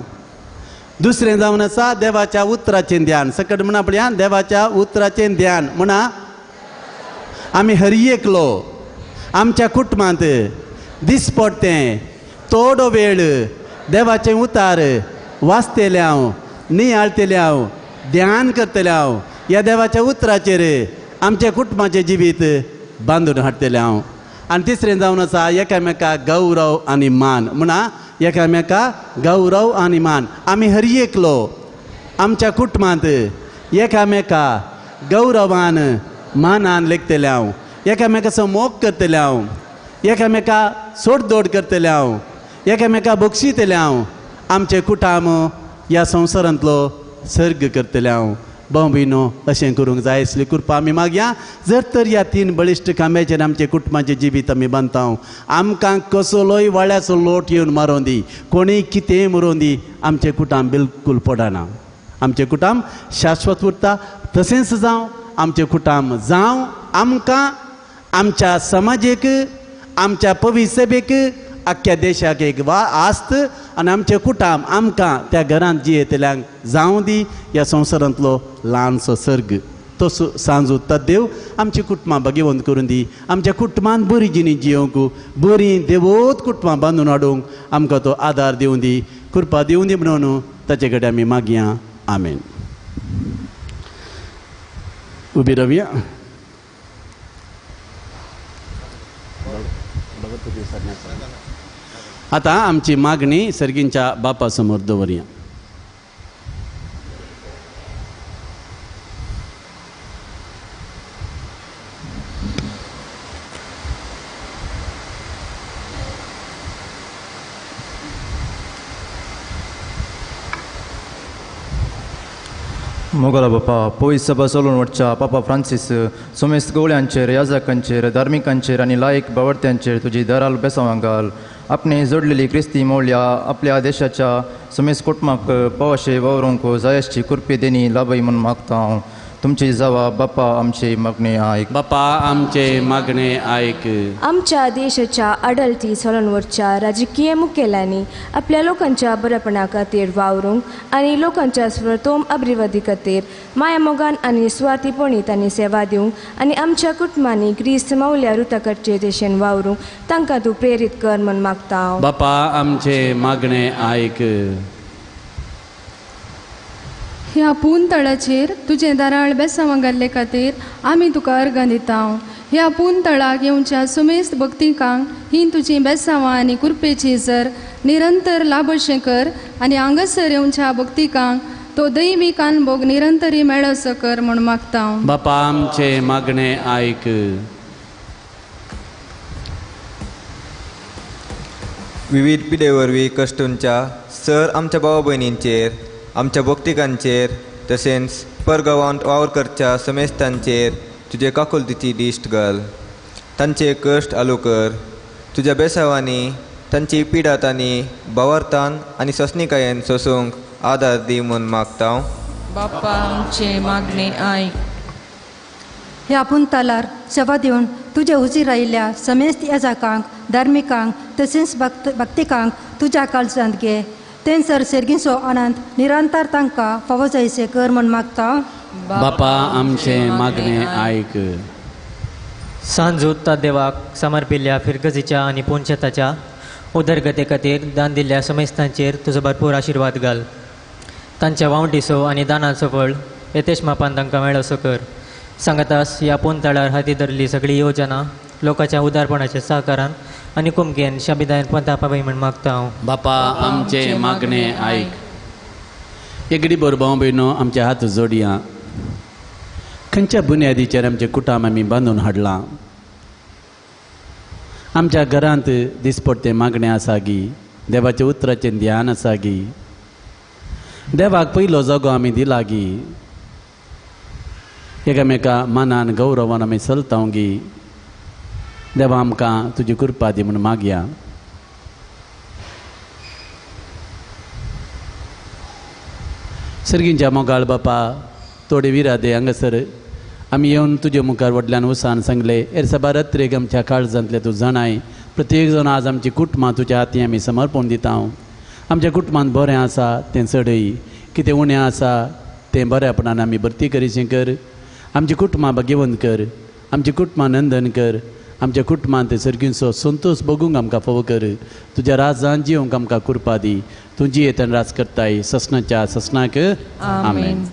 S2: दुसरें जावन आसा देवाच्या उतराचें ध्यान सकट म्हणा पळया देवाच्या उतराचें ध्यान म्हणा आमी हर एकलो आमच्या कुटुंबांत दिसपडटें थोडो वेळ देवाचें उतार वाचतलें हांव नियाळटलें हांव ध्यान करतलें हांव ह्या देवाच्या उतराचेर आमच्या कुटुंबाचें जिवीत बांदून हाडटलें हांव आनी तिसरें जावन आसा एकामेकाक गौरव आनी मान म्हणा एकामेकाक गौरव आनी मान आमी हर एकलो आमच्या कुटुंबांत एकामेकाक गौरवान मानान लेखतलें हांव एकामेकाचो मोग करतलें हांव एकामेकाक सोडदोड करतलें हांव एकामेकाक बक्षितलें हांव आमचें कुटाम ह्या संवसारांतलो सर्ग करतलें हांव भाऊ भयणो अशें करूंक जाय आसली कृपा आमी मागया. जर तर ह्या 3 बळिश्ट खांब्याचेर आमचे कुटुंबाचें जिवीत आमी बांदता, आमकां कसलोय वाड्याचो लोट येवन मारों दी, कोणीय कितेंय मरों दी, आमचें कुटाम बिलकूल पडना. आमचें कुटाम शाश्वत उरता. तशेंच जावं आमचें कुटाम जावं आमकां, आमच्या समाजेक, आमच्या पवित्र सभेक, आख्ख्या देशाक एक आस्त आनी आमचें कुटाम आमकां त्या घरांत जियेतल्यांक जावं दी. ह्या संवसारांतलो ल्हानसो सर्ग तो सांजू देव आमच्या कुटुंबां भाग्यवंत करून दी. आमच्या कुटुंबान बरी जिणी जियोंक, बरी देवोत कुटुंबां बांदून हाडूंक आमकां तो आदार दिवं दी, कृपा दिवं दी म्हणून ताचे कडेन आमी मागया. आमेन. उबी रावया. आतां आमची मागणी सर्गींच्या बापा समोर दवरया.
S7: मोगला बापा पवित्र सभा चलोवन वचच्या पापा फ्रांसीस सोमेस्त गवळ्यांचेर, याजकांचेर, धार्मिकांचेर आनी लायक बावडत्यांचेर तुजी दराल बेसांवां घाल. आपणे जोडलेली क्रिस्ती मौल्या आपल्या देशाच्या समेस्त कुटुंबाक पावशे वावरूंक जायसची कृपे देनी लाभय म्हूण मागता हांव. तुमची जावा बापा आमचे मागणे आयक.
S2: बापा आमचे मागणे आयक.
S8: आमच्या देशाच्या आडलती चलनवरच्या राजकीय मुखेल्यांनी आपल्या लोकांच्या बरेपणा खातीर वावरूंक आनी लोकांच्या स्वतोम अभिवृद्धी खातीर माया मोगान आनी स्वार्थीपणी तांणी सेवा दिवंक आनी आमच्या कुटुंबांनी क्रिस्त मौल्या रुताकडचे देशेन वावरूंक तांकां तूं प्रेरीत कर म्हूण मागता हांव.
S2: बापा आमचे मागणे आयक.
S9: ह्या पून तळाचेर तुजें दाराळ बेसांवां घाल्ले खातीर आमी तुका अर्गां दिता. ह्या पून तळाक येवच्या सुमेस्त भक्तिकांक ही तुजी बेसांवां आनी कृपेची जर निरंतर लाभशें कर आनी हांगासर येवच्या भक्तिकांक तो दैवीक अनुभव निरंतरी मेळसो कर म्हूण मागता.
S2: बापा आमचे मागणे आयक.
S10: विविध पिढे वरवीं कश्टूंच्या सर आमच्या भावा भयणींचेर, आमच्या भक्तिकांचेर तशेंच परगांवांत वावर करच्या समेस्तांचेर तुजे काकुलतीची दिश्ट घाल. तांचे कश्ट आलो कर. तुज्या बेसांवांनी तांची पिडात आनी भावार्थान आनी ससनिकायेन सोसूंक आदार दी म्हूण मागता.
S5: बापा आमचे मागणे आयक.
S11: ह्या पुंतालार सेवा दिवन तुजे हुजीर आयिल्ल्या समेस्त येजाकांक, धार्मिकांक तशेंच भक्तिकांक तुज्या काळजांत घे. तेंसर सेर्गीचो आनंद निरंतर तांकां फावो जायचे कर म्हूण मागता.
S2: बापा आमचे मागणे आयक.
S12: सांजूत देवाक समर्पिल्ल्या फिरगजीच्या आनी पुंचताच्या उदरगते खातीर दान दिल्ल्या समेस्तांचेर तुजो भरपूर आशिर्वाद घाल. तांच्या वावटीचो आनी दानाचो फळ येतेश मापान तांकां मेळसो कर. सांगतास ह्या पुंतळार हाती धरली सगळी योजना लोकांच्या उदारपणाच्या सहकारान आनी कुमकेन शाबिदायन पंता पावय म्हूण मागता हांव.
S2: बापा आमचे मागणे आयक. एगडी बरोबर भाव भयणो आमचे हात जोडया. खंयच्या बुन्यादीचेर आमचे कुटाम आमी बांदून हाडलां. आमच्या घरांत दिसपट्टे मागणे आसा गी, देवाच्या उतराचें ध्यान आसा गी, देवाक पयलो जागो आमी दिला गी, एकामेका मानान गौरवान आमी चलता गी. देवा आमकां तुजी कृपा दी म्हूण मागया. सर्गींच्या मोगाळ बापा थोडे विरादे हांगासर आमी येवन तुजे मुखार व्हडल्यान उसान सांगले एर सभा रात्रेक आमच्या काळजांतले तूं जाणाय. प्रत्येक जण आज आमची कुटुंबां तुज्या हाती आमी समर्पण दिता. आमच्या कुटुंबांत बरें आसा तें चडय, कितें उणें आसा तें बरेपणान आमी भरती करीचें कर. आमची कुटुंबां भाग्यवंत कर. आमची कुटुंबां नंदन कर. आमच्या कुटुंबांत सर्गीचो संतोश बगूंक आमकां फावो कर. तुज्या राजांत जिवंक आमकां कृपा दी. तूं जियेतन राज करताय ससनाच्या ससनाक. आमेन.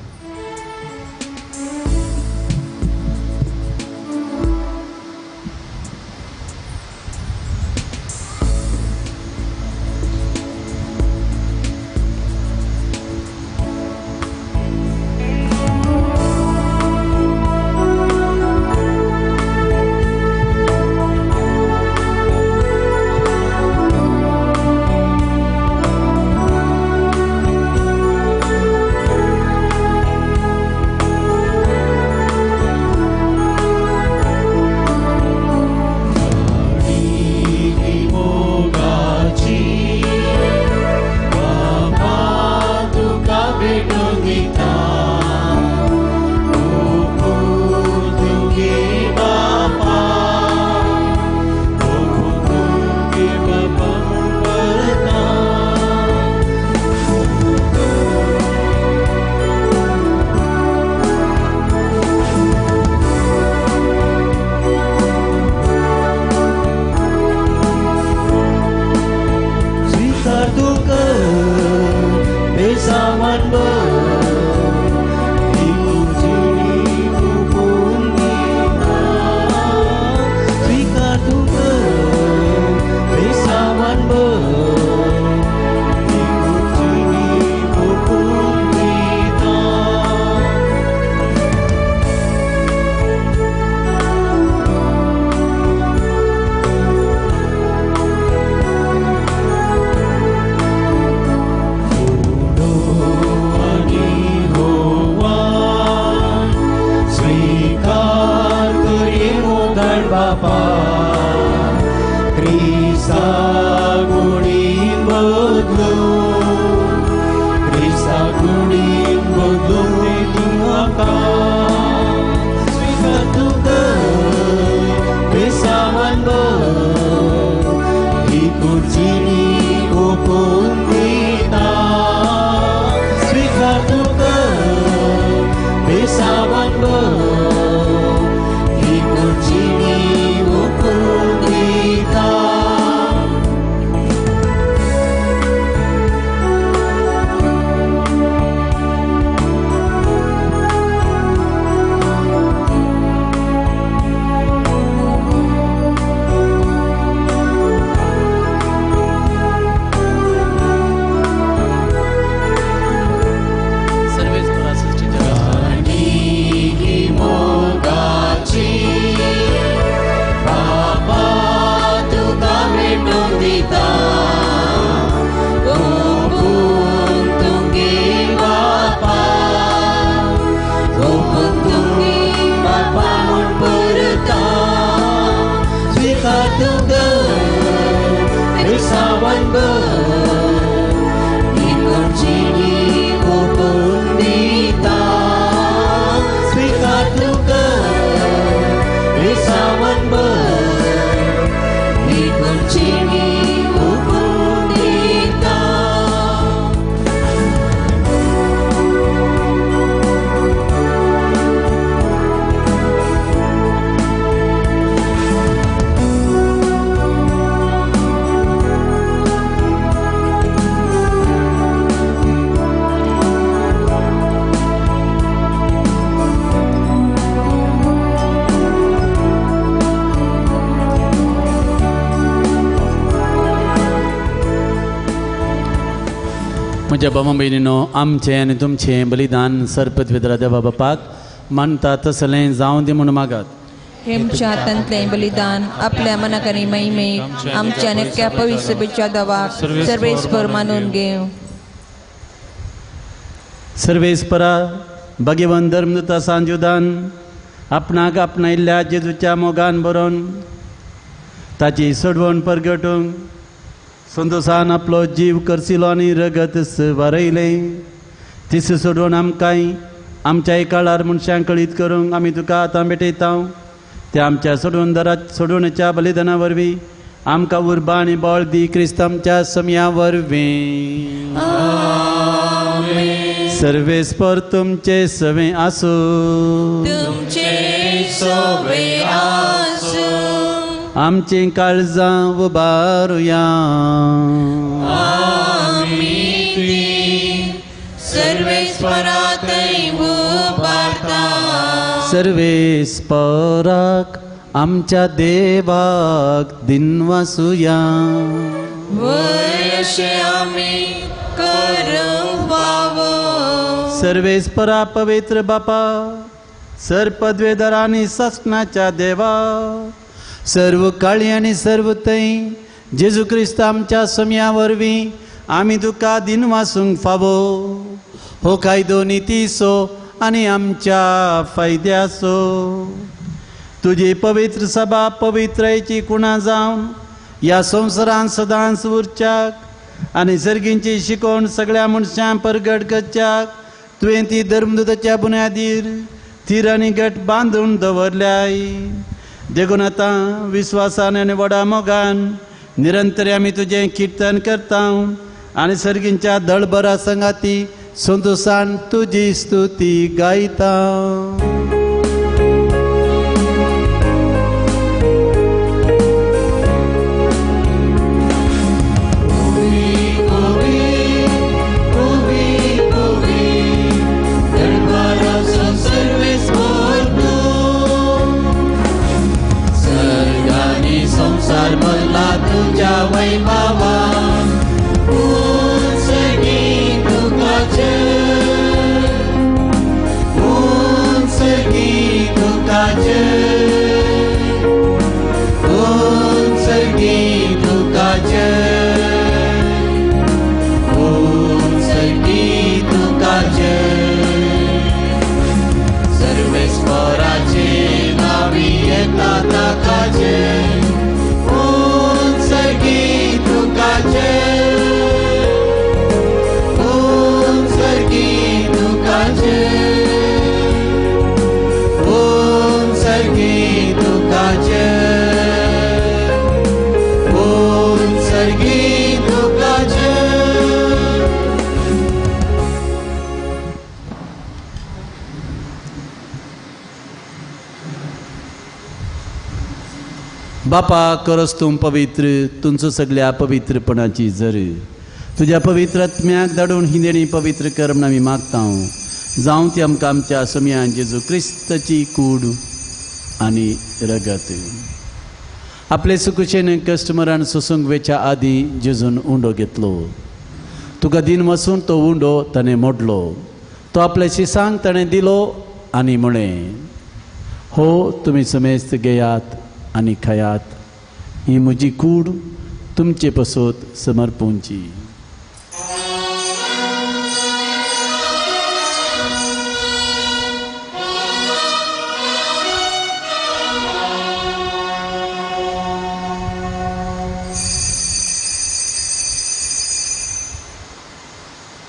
S2: म्हज्या भावा भयणीनो, आमचें आनी तुमचें बलिदान सर्पद्वेदरा देवा बापाक मानता तसलें जावं दी म्हूण मागात.
S5: हेमच्या हातांतलें बलिदान आपल्या मनाक आनी महिमेक आमच्या नेक्या पवित्र सभेच्या दवाक सर्वेस्पर मानून घेव.
S2: सर्वेस्परा भगवन धर्मदूता सांजुदान आपणाक आपणायल्ल्या जेजूच्या मोगान बरोवन ताची सोडवण परगटूंक संतोषान आपलो जीव करसिलो आनी रगत वारयलें. तिस सोडवण आमकांय आमच्या काळार मनशांक कळीत करूंक आमी तुका आतां भेटयता. त्या आमच्या सोडवणेच्या बलिदाना वरवीं आमकां उर्बा आनी बळ दी क्रिस्तांच्या समया वरवीं. सर्वेस्पर तुमचे सवे आसूं, आमचें काळजां उबारुया. सर्वेस्पराक आमच्या देवाक दिन वासुया. सर्वेस्परा पवित्र बापा, सर्पद्वेदरा आनी सस्नाच्या देवा, सर्व काळी आनी सर्व तै जेजू क्रिस्त आमच्या समया वरवीं आमी तुका दिन वासूंक फावो. हो कायदो नितीसो आनी आमच्या फायद्याचो. तुजी पवित्र सभा पवित्रयेची कुणा जावन ह्या संवसारांत सदांच उरच्याक आनी सर्गींची शिकोवण सगळ्या मनशां परगट करच्याक तुवें ती धर्मदूताच्या बुन्यादीर थीर आनी गट बांदून दवरल्याय. देखून आतां विस्वासान आनी व्हडा मोगान निरंतर आमी तुजें किर्तन करता आनी सर्गींच्या दळबरा संगाती संतोषान तुजी स्तुती गायता. संसार भरला तुझ्या वैभवान, उंच सर्गी दुखाचे बापा करस तूं पवित्र तुमचो सगळ्या पवित्रपणाची जर तुझ्या पवित्र आत्म्याक धाडून ही देणी पवित्र कर म्हूण आमी मागता जावं ती आमकां आमच्या समयान जेजू क्रिस्ताची कूड आनी रगत आपले सुकुशेन कस्टमरान सोसूंक वेच्या आदीं जेजून उंडो घेतलो तुका दिन वचून तो उंडो ताणें मोडलो तो आपल्या शिसांक ताणें दिलो आनी म्हळें हो तुमी समेस्त घेयात आनी खायात ही म्हजी कूड तुमचे पसोत समर्पूंची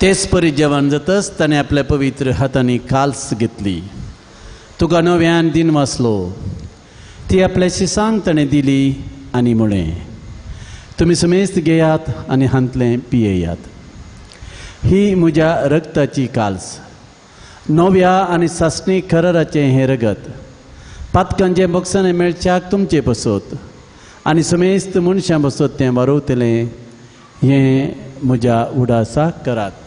S2: तेच परी जेवण जातच ताणें आपल्या पवित्र हातांनी काल्स घेतली तुका नव्यान दिन वाचलो ती आपल्या शिसांक ताणें दिली आनी म्हळें तुमी समेस्त घेयात आनी हांतलें पियेयात ही म्हज्या रगताची काल्स नव्या आनी सासणी खराराचें हें रगत पातकांचें बक्षांनी मेळच्याक तुमचे पसोत आनी समेस्त मनशां बसत तें वारोवतलें हें म्हज्या उडासाक करात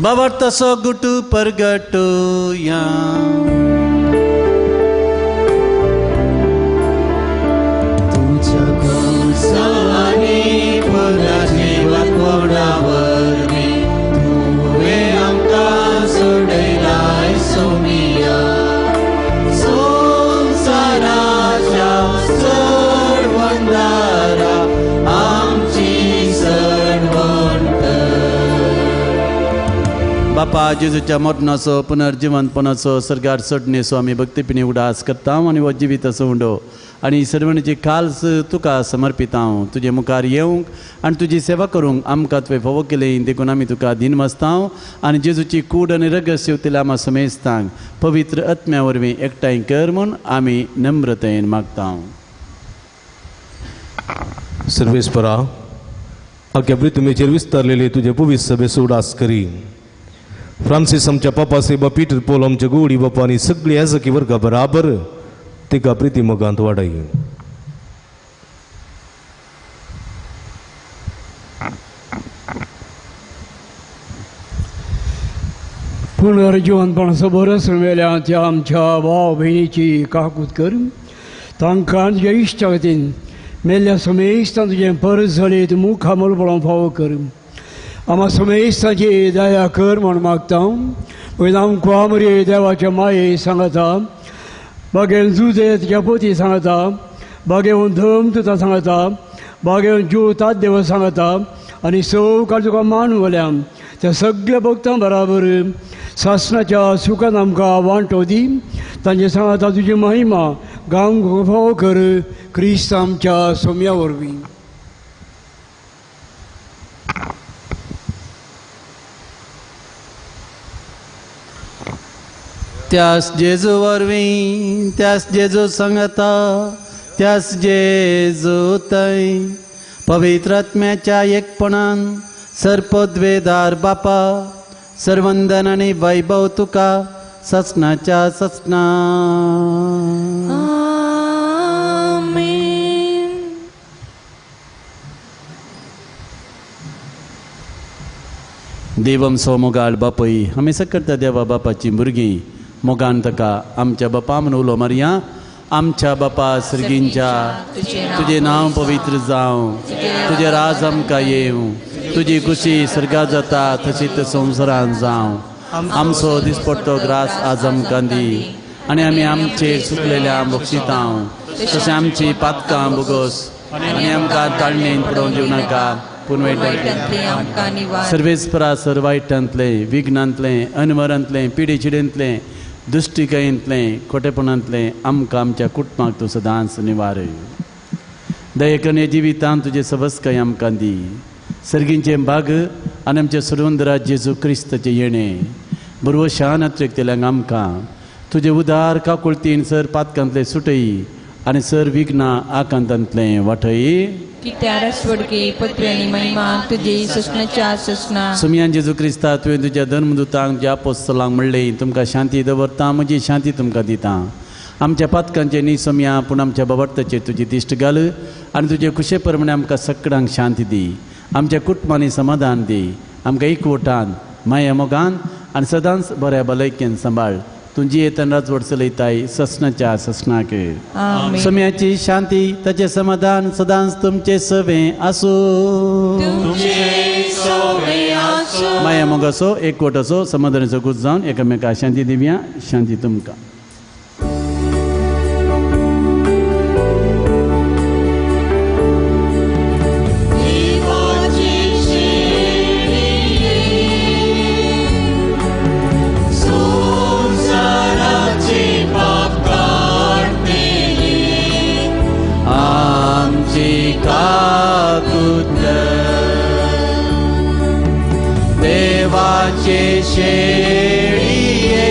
S2: Bavartaso gutu pergatu yang Tuja kusawani perajiwat kodawarni Tuwe angka sudailai sumia Samsaraja sarvandara amchi sarvanta बापा जेजूच्या मरणाचो पुनर्जिवंतपणाचो सर्गार चडणेचो आमी भक्तीपणी उडास करता आनी हो जिविताचो उंडो आनी सर्वणीची काल्स तुका समर्पित हांव तुजे मुखार येवंक आनी तुजी सेवा करूंक आमकां तुवें फोव केलें देखून आमी तुका दिन वाचता आनी जेजूची कूड आनी रगत शेवतले आमा समेस्तांक पवित्र आत्म्या वरवीं एकठांय कर म्हूण आमी नम्रतेन मागता
S13: सर्वेस्परा अख्या पृथ्वीचेर विस्तारलेले तुजे पवित्र सभेचो उडास करी फ्रांसीस आमच्या पापा सेबा पीटर पोल आमच्या गोडी बापा आनी सगळी याजकी वर्गा बराबर तिका प्रिती मोगांत वाडय
S14: पुनर्जिवंतपणाचो बरस मेल्या त्या आमच्या भाव भयणीची काकूत कर तांकां तुज्या इश्टा वतीन मेल्ल्या समेस्तां तुजें परस जालें मुखार मोलपणां फावो कर आम्हा समेस्तांची दया कर म्हूण मागता पळय आमकां आमरे देवाच्या माये सांगता बागेन जुजे तुज्या पोती सांगता बागेवन धम तुका सांगता बागेवन ज्यो तात देव सांगता आनी सवकाळ तुका मान वल्या त्या सगळ्या भक्तां बराबर सासणाच्या सुखान आमकां वांटो दी तांचे सांगता तुजी महिमा गांवक फावो कर क्रिस्त आमच्या सोम्या वरवीं
S2: त्यास जेजू वरवीं त्यास जेजू सांगता त्यास जेजू थंय पवित्र आत्म्याच्या एकपणान सर्पोद्वेदार बापा सर्वंदन आनी वैभव तुका ससनाच्या ससना देवम सो मोगाळ बापय हमेशा करता देवा बापाची भुरगीं मोगान ताका आमच्या बापा म्हूण उलो मारया आमच्या बापा सर्गींच्या तुजें नांव पवित्र जावं तुजें राज आमकां येवं तुजी खुशी सर्गा जाता तशीच संवसारांत जावं आमचो दिसपट्टो ग्रास आज आमकां दी आनी आमी आमचेर चुकलेल्या बक्षिता तशें आमची पातकां बोगोस आनी आमकां ताळणेन पडोवंक दिवं नाका पूण सर्वेस्परा सर्वायटांतलें विघ्नांतलें अनवरांतलें पिडी चिडेंतलें दुश्टिकायेंतलें खोटेपणांतलें आमकां आमच्या कुटुंबाक तूं सदांच निवारय दयेकन हे जिवितांत तुजे सबस्काय आमकां दी. सर्गींचे भाग आनी आमचे सुरवंदराज जेजू क्रिस्ताचे येणे बरोबर शान तेल्यांक आमकां तुजे उदार काकुळतीन सर पातकांतले सुटय आनी सर विघ्नां आकांतांतले वाटय.
S5: कित्यार स्वर्गे पत्र्यांनी महिमा तुझे ससनाच्या ससना.
S2: सुमयान जेजू क्रिस्ता तुवें तुज्या धर्मदुतांक ज्या अपोस्तलांक म्हणलें तुमकां शांती दवरता म्हजी शांती तुमकां दिता. आमच्या पातकांचे न्ही सोम्या पूण आमच्या बाबर्ताचेर तुजी दिश्ट घाल आनी तुजे कुशे प्रमाणे आमकां सगळ्यांक शांती दी. आमच्या कुटुंबांनी समाधान दी. आमकां एकवटान माया मोगान आनी सदांच बऱ्या भलायकेन सांबाळ. तुजी येतन राजवट चलयताय ससनाच्या ससनाक. सोम्याची शांती ताचे समाधान सदांच तुमचे सवे आसूं. माया मोग असो एकवट असो समाधानाचो गुज जावन एकामेकाक शांती दिवया. शांती तुमकां.
S15: देवाचे शेळिये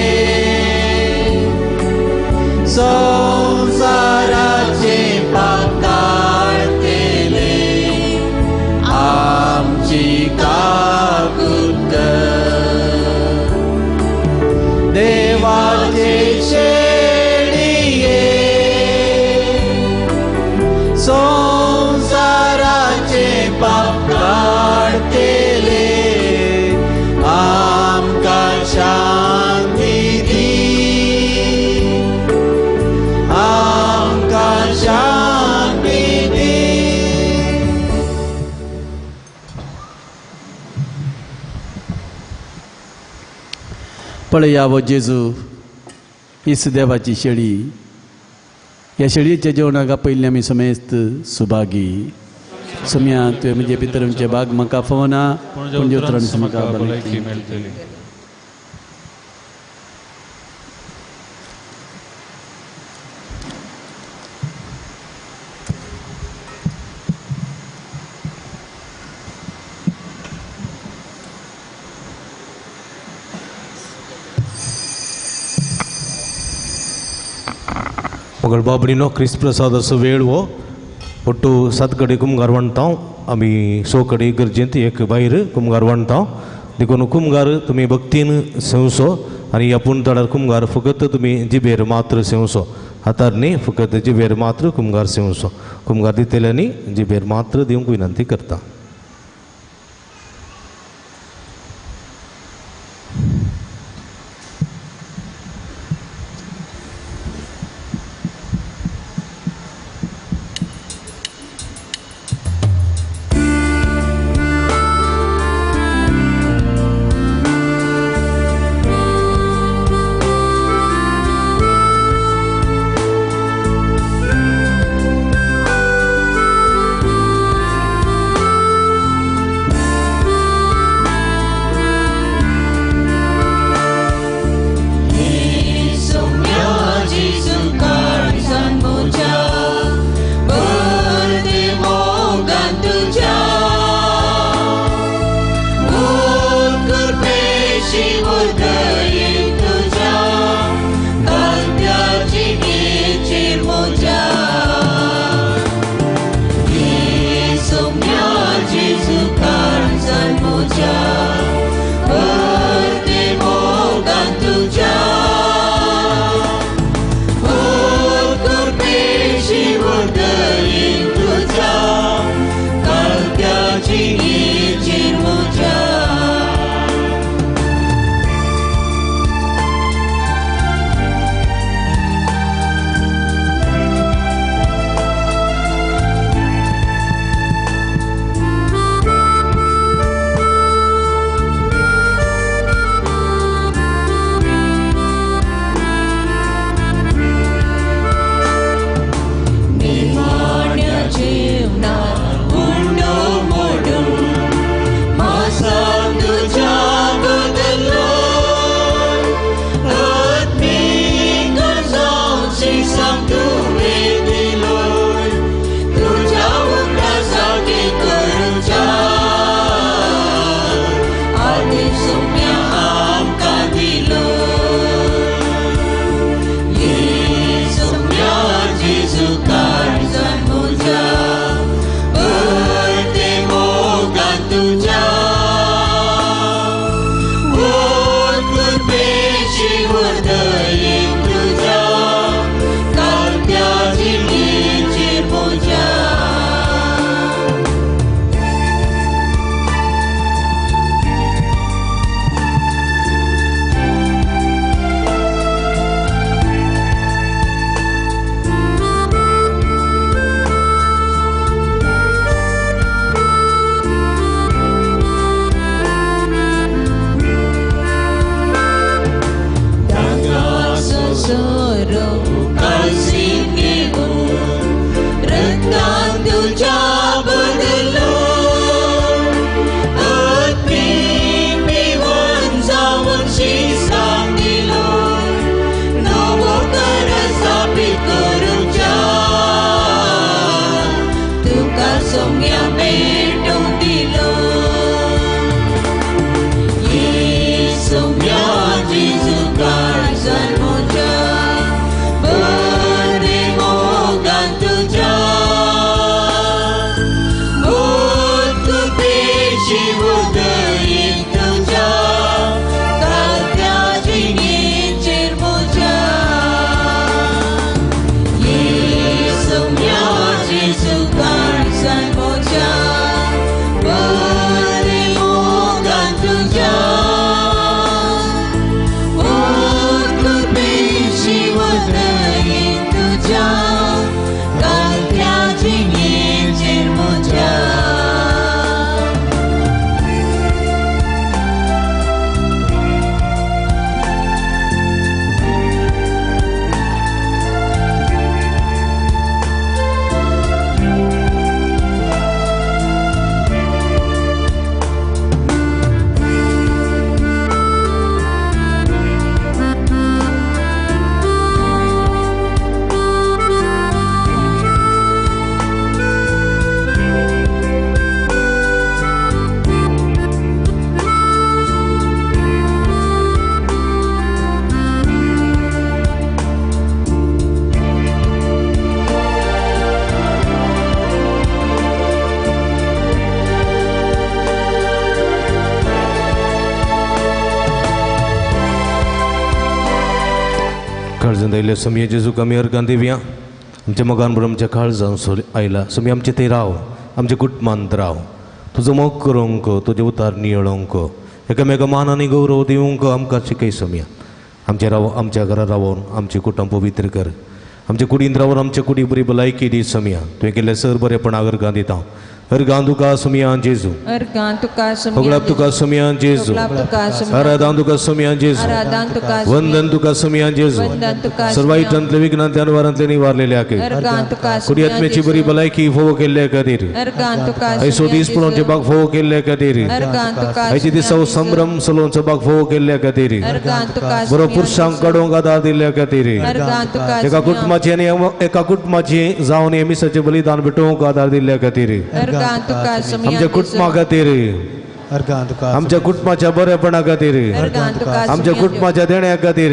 S15: संसाराचे पाप काढतेले आमची काकूत. देवाचे शेळिये संसाराचे पाप काढतेले आमकां शांती दी. आमकां शांती दी.
S2: पळयावो जेजू इस देवाची शेळी. ह्या शेळयेच्या जेवणाक पयलीं आमी समेस्त सुभागी. सोम्या तुवें म्हणजे भितर भाग म्हाका फोना पूण जेवतरांनी म्हाका भलायकी मेळटली.
S13: मगर बाबडीनो क्रिस्त प्रसाद असो वेळ हो ಒಟ್ಟು 7 ಕಡೆ ಕುಮ್ಗಾರ್ वणताव आमी 100 कಡೆ गरजेंत एक भायर कुमगार वणताव. देखून कुमगार तुमी भक्तीन सेवसो आनी ह्या पुणतळार कुमगार फकत तुमी जिबेर मात्र सेवसो. हातार न्ही फकत जिबेर मात्र कुमगार सेवसो. कुमगार दितेल्यांनी जिबेर मात्र दिवंक विनंती करता. काळजान आयल्या समया जेजूक आमी अर्गां दिवया आमच्या मोगान बरोबर आमच्या काळजान आयला समया आमचे थंय राव आमच्या कुटुंबांत राव तुजो मोग करूंक तुजे उतार नियळोवंक एकामेका मान आनी गौरव दिवंक आमकां शिकय समया आमच्या घरा रावून आमचे कुटुंब पवित्र कर आमच्या कुडींत रावून आमच्या कुडी बरी भलायकी दी समया तुवें केल्ले सर बरेपणाक अर्गां दिता अर्गां तुका समया जेजू
S5: अर्गां तुका
S13: होगळाप तुका समया जेजू आराधन तुका समया जेजू वंदन तुका समया जेजू सर्वायटांतले विघ्नांतल्या अनुवारांतले निवारलेल्याक कुडी आत्म्याची बरी भलायकी फोव केल्ल्या खातीर आयचो दीस पुळोवचे बाग फोव केल्ल्या खातीर आयचे दिसा संभ्रम सलोवचो बाग फोव केल्ल्या खातीर बरो पुरुशांक काडूंक आदार दिल्ल्या खातीर एका कुटुंबाची जावन एमिसाचें बलिदान भेटोवंक आदार दिल्ल्या खातीर आमच्या कुटुंबा खातीर आमच्या कुटुंबाच्या बरेपणा खातीर आमच्या कुटुंबाच्या देण्या खातीर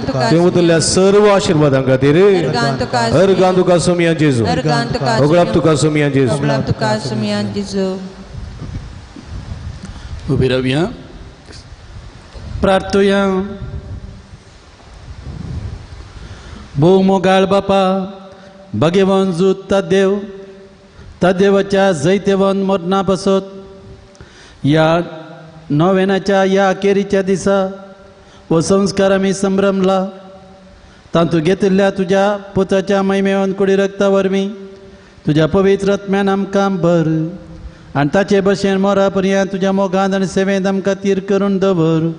S13: तुवें उतरल्या सर्व आशिर्वादां खातीर अर्गां तुका समया जेजू होगळाप तुका समया जेजू
S2: उबी रावया प्रार्थोया भोव मोगाळ बापा भगवान जूत तद्देवाच्या जैतेवन मरणा पासत या नोवेनाच्या या अखेरीच्या दिसा हो संस्कार आमी संभ्रमला तातूंत घेतिल्ल्या तुज्या पुताच्या महिमेवन कुडी रक्ता वरवीं तुज्या पवित्र आत्म्यान आमकां भर आनी ताचे भशेन मोरा पर्यंत तुज्या मोगांत आनी सेवेंत आमकां तीर करून दवर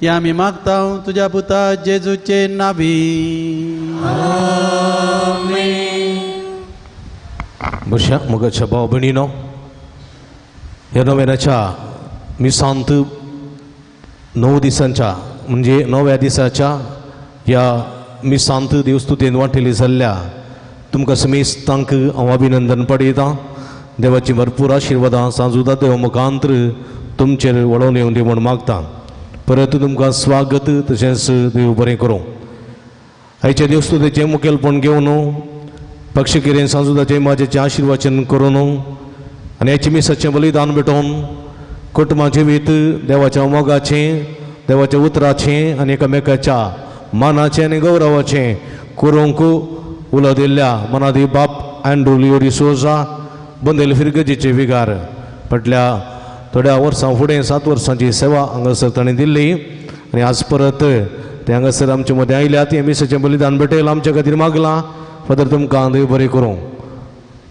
S2: हे आमी मागता तुज्या पुता जेजूचे नांवी
S13: बशा मोगाच्या भाव भयणीनो ह्या नोवेनाच्या मिसांत 9 दिसांच्या म्हणजे 9व्या दिसाच्या ह्या मिसांत देवस्तुतेन वांटेली जाल्ल्या तुमकां समेस्तांक हांव अभिनंदन पळयतां देवाची भरपूर आशिर्वादां सांजुदा देव मुखांतर तुमचेर वळोवन येवं दी म्हूण मागतां परत तुमकां स्वागत तशेंच देव बरें करूं आयच्या देवस्तुतेचें मुखेलपण घेवन पक्षकिरेन सांजुदाचें माजेचें आशिर्वाचन करून आनी हेचे मिसाचें बलिदान भेटोवन कुटुंबाचें वीत देवाच्या मोगाचें देवाच्या उतराचें आनी एकामेकाच्या मानाचें आनी गौरवाचें करूंक उलो दिल्ल्या मनादी बाप अँड्रू लिओ डिसोजा बंदेल फिरगजीचे विगार फाटल्या थोड्या वर्सां फुडें 7 वर्सांची सेवा हांगासर ताणें दिल्ली आनी आज परत ते हांगासर आमचे मदें आयल्यात हें मिसाचें बलिदान भेटयलां आमच्या खातीर मागलां फादर तुमकां देव बरें करूं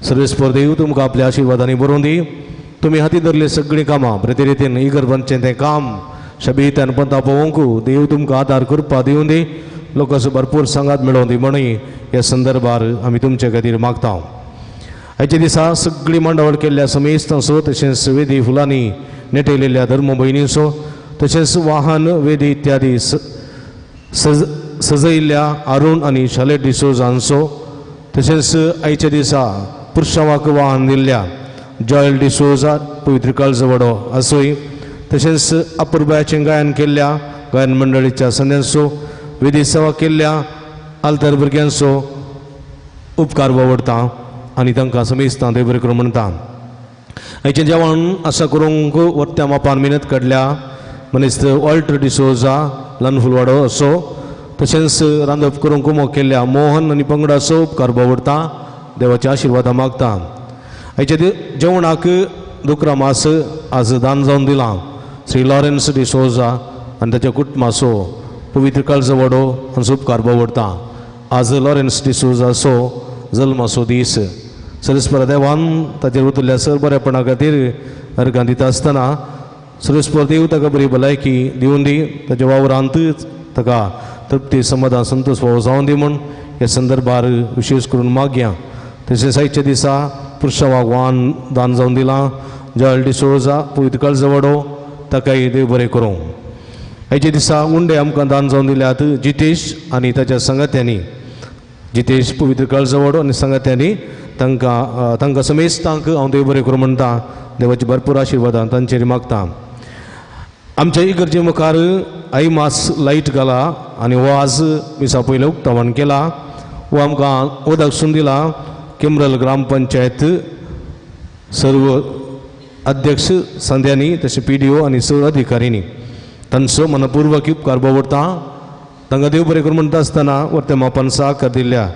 S13: सर्वेस्पर देव तुमकां आपल्या आशिर्वादांनी भरूं दी तुमी हाती धरले सगळीं कामां बरे तरेन इगर्भांचें तें काम शबीतान पंता पळोवंक देव तुमकां आदार करपा दिवं दी लोकांचो भरपूर सांगात मेळोवन दी म्हणून ह्या संदर्भार आमी तुमचे खातीर मागता आयच्या दिसा सगळीं मांडावळ केल्ल्या समेस्तांचो तशेंच वेदी फुलांनी नेटयलेल्या धर्म भयणींचो तशेंच वाहन वेदी इत्यादी सजयल्ल्या अरुण आनी शालेट डिसोजांचो तशेंच आयच्या दिसा पुरुषावाक वाहन दिल्ल्या जॉयल डिसोजा पवित्र काळजवडो आसोय तशेंच अपुर्बाचें गायन केल्ल्या गायन मंडळीच्या सन्यांचो वेदी सेवा केल्ल्या आल्तर भुरग्यांचो उपकार वावरता आनी तांकां समेस्तां देव बरें करूं म्हणटा आयचें जेवण आसा करूंक वर्त्या मापान मेहनत काडल्या मनीस वॉल्टर डिसोजा ल्हान फुलवाडो असो तशेंच रांदप करूंक मोग केल्ल्या मोहन आनी पंगडाचो उपकार वावरता देवाच्या आशिर्वादा मागता आयच्या जेवणाक दुकरा मास आज दान जावन दिलां श्री लॉरेन्स डिसोजा आनी ताच्या कुटुंबाचो पवित्र काळजवडो हांचो उपकार वावरता आज लॉरेन्स डिसोजाचो जल्माचो दीस सर्वेस्पर देवान ताचेर उतरल्या सर बरेपणा खातीर अर्गां दिता आसतना सर्वेस्पर देव ताका बरी भलायकी दिवन दी ताच्या वावरांत ताका तृप्ती समाधान संतोष फावो जावन दी म्हूण ह्या संदर्भार विशेश करून मागया तशेंच आयच्या दिसा पुरुषावाक वाहन दान जावन दिलां जॉयल डिसोजा पवित्र काळजवडो ताकाय देव बरें करूं आयच्या दिसा उंडे आमकां दान जावन दिल्यात जितेश आनी ताच्या संगात्यांनी जितेश पवित्र काळजवडो आनी संगात्यांनी तांकां समेस्तांक हांव देव बरें करूं म्हणटा देवाची भरपूर आशिर्वादां तांचेर मागता आमच्या इगर्जे मुखार आई मास लायट घाला आनी हो आज मिसा पयलें उक्तावण केला हो आमकां उदक सून दिला किमरल ग्रामपंचायत सर्व अध्यक्ष संध्यांनी तशें PDO आनी सर्व अधिकाऱ्यांनी तांचो मनपूर्वक उपकार वावरता तांकां देव बरें करून म्हणटा आसतना वर्ते मापान सहकार दिल्ल्या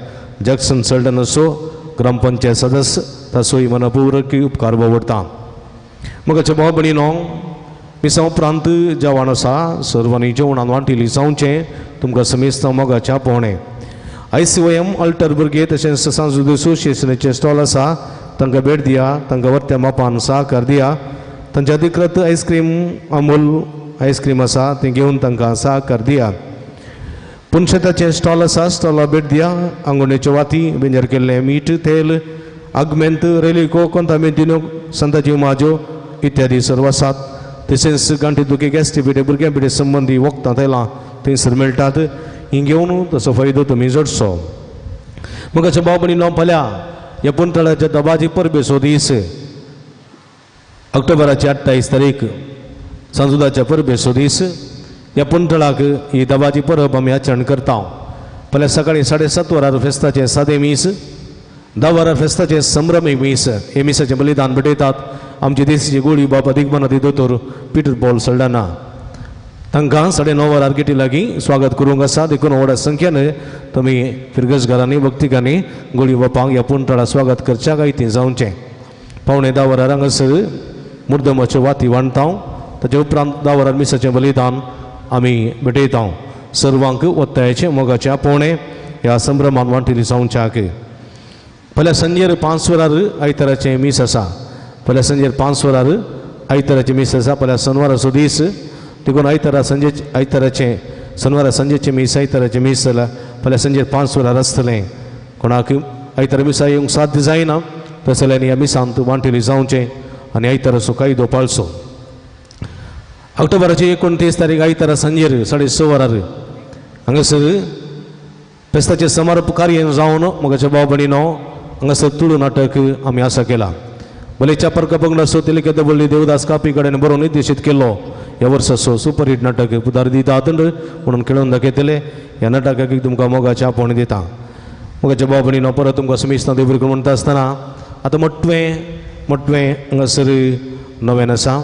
S13: जॅक्सन सल्डन असो ग्रामपंचायत सदस्य तासोय मनपूर्वक उपकार बावडटा. मगाच्या भाव भयणीनो, मिसांव प्रांत जेवण आसा सर्वांनी जेवणान वांटिली जावचें तुमकां समेस्तांव मोगाच्या पोवणें. ICYM अल्टर भुरगे तशेंच सांस्कृतीक असोसिएशनाचे स्टॉल आसा तांकां भेट दिया, तांकां वर्त्या मापान सहकार दिया. तांच्या अधिकृत आयस्क्रीम अमूल आयस्क्रीम आसा तें घेवन तांकां सहकार दिया. पुनशेताचे स्टॉल आसा, स्टॉलाक भेट दिया. आंगोणेच्यो वाती, बेंजार केल्लें मीठ, तेल, आगमेंत, रेलिको, कोंतामेंतिनो, संताची माज्यो इत्यादी सर्व आसात. तशेंच गांठी दुखी गॅस्ट्रिबिटे भुरग्यां पिडे संबंदी वखदां तेलां थंयसर मेळटात. ही घेवन ताचो फायदो तुमी जोडचो. मगाच्या भाव भयणीनो, फाल्यां ह्या पुंतळाच्या दबाजी परबेचो दीस ऑक्टोबराची 28 तारीख सांजुदाच्या परबेचो दीस. ह्या पुंतळाक ही दबाजी परब आमी आचरण करता. फाल्यां सकाळीं 7:30 वरार फेस्ताचे सादें मीस, 10 वरार फेस्ताचे संभ्रमी मीस. हे मिसाचें बलिदान भेटयतात आमचे देशीचे गोडी बाबा दिग्मनादी दोतोर पीटर पॉल सल्डाना. तांकां 9:30 वरार गेटी लागीं स्वागत करूंक आसा. देखून व्हड संख्येन तुमी फिरगजगारांनी भक्तिकांनी गोडी बापांक ह्या पुंतळा स्वागत करच्या गायती जावचें. 9:15 वरार हांगासर मुर्दमाच्यो वाती वांडटा. ताचे उपरांत 10 वरार मिसाचें बलिदान आमी भेटयता. सर्वांक वत्तायाचें मोगाच्या पोवणें ह्या संभ्रमान वांटिली जावच्याक. फाल्यां संजेर 5 वरार आयताराचें मीस आसा. फाल्यां संजेर 5 वरार आयताराचें मीस आसा. फाल्यां शेनवाराचो दीस देखून आयताराचें शेनवारा संजेचें मीस आयताराचें मीस जाल्यार फाल्यां संजेर 5 वरार आसतलें. कोणाक आयतारा मिसा येवंक साध्य जायना तशें जाल्यार ह्या मिसांत वांटिली जावचें आनी आयताराचो कायदो पाळचो. ऑक्टोबराची 29 तारीख आयतारा संजेर 6:30 वरार हांगासर फेस्ताचें समारोप कार्य जावन मोगाच्या भाव भयणीनो हांगासर तुळू नाटक आमी आसा केला. बलेच्या परकपंगड असो तेलिके दबळ्ळी देवदास कापी कडेन बरो निर्देशीत केल्लो ह्या वर्साचो सुपरहिट नाटक पुदार दितात म्हणून खेळून दाखयतले. ह्या नाटकाक तुमकां मोगाचें आपोवणें दिता. मोगाच्या भाव भयणीनो, परत तुमकां समेस्तांव देव बरें करून म्हणटा आसतना आतां मोटवें हांगासर नव्यान आसा.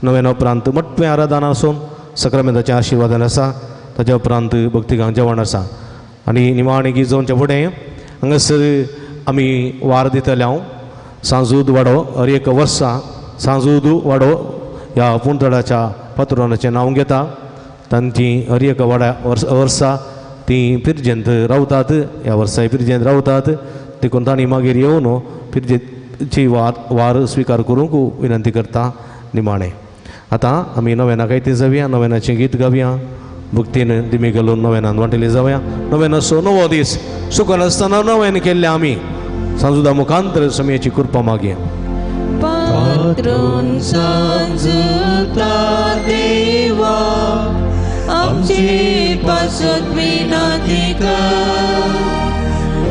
S13: नव्यान उपरांत मोटवें आराधना आसून सक्रामेंताचें आशिर्वादन आसा. ताच्या उपरांत भक्तिगां जेवण आसा आनी निमाणी गीत जावचे फुडें हांगासर आमी वार दितले. हांव सांजूद वाडो हर एक वर्सा सांजूद वाडो ह्या पुंतळाच्या पात्रोनाचें नांव घेता. तांची हर एक वर्सा तीं पिरजेंत रावतात. ह्या वर्साय पिरजेंत रावतात. देखून तांणी मागीर येवन पिरजेची वार स्विकार करूंक विनंती करता निमाणें. आतां आमी नव्याना कायती जावया, नव्यानाचें गीत गावया, भक्तीन दिमी घालून नव्यानान वांटिली जावया. नव्यानाचो नवो दीस सुखान आसतना नव्यान केल्लें आमी सांजुदा मुखांतर समयाची कृपा मागया.
S15: पात्रोन सांजुता देवा आमची पासत विनंती कर.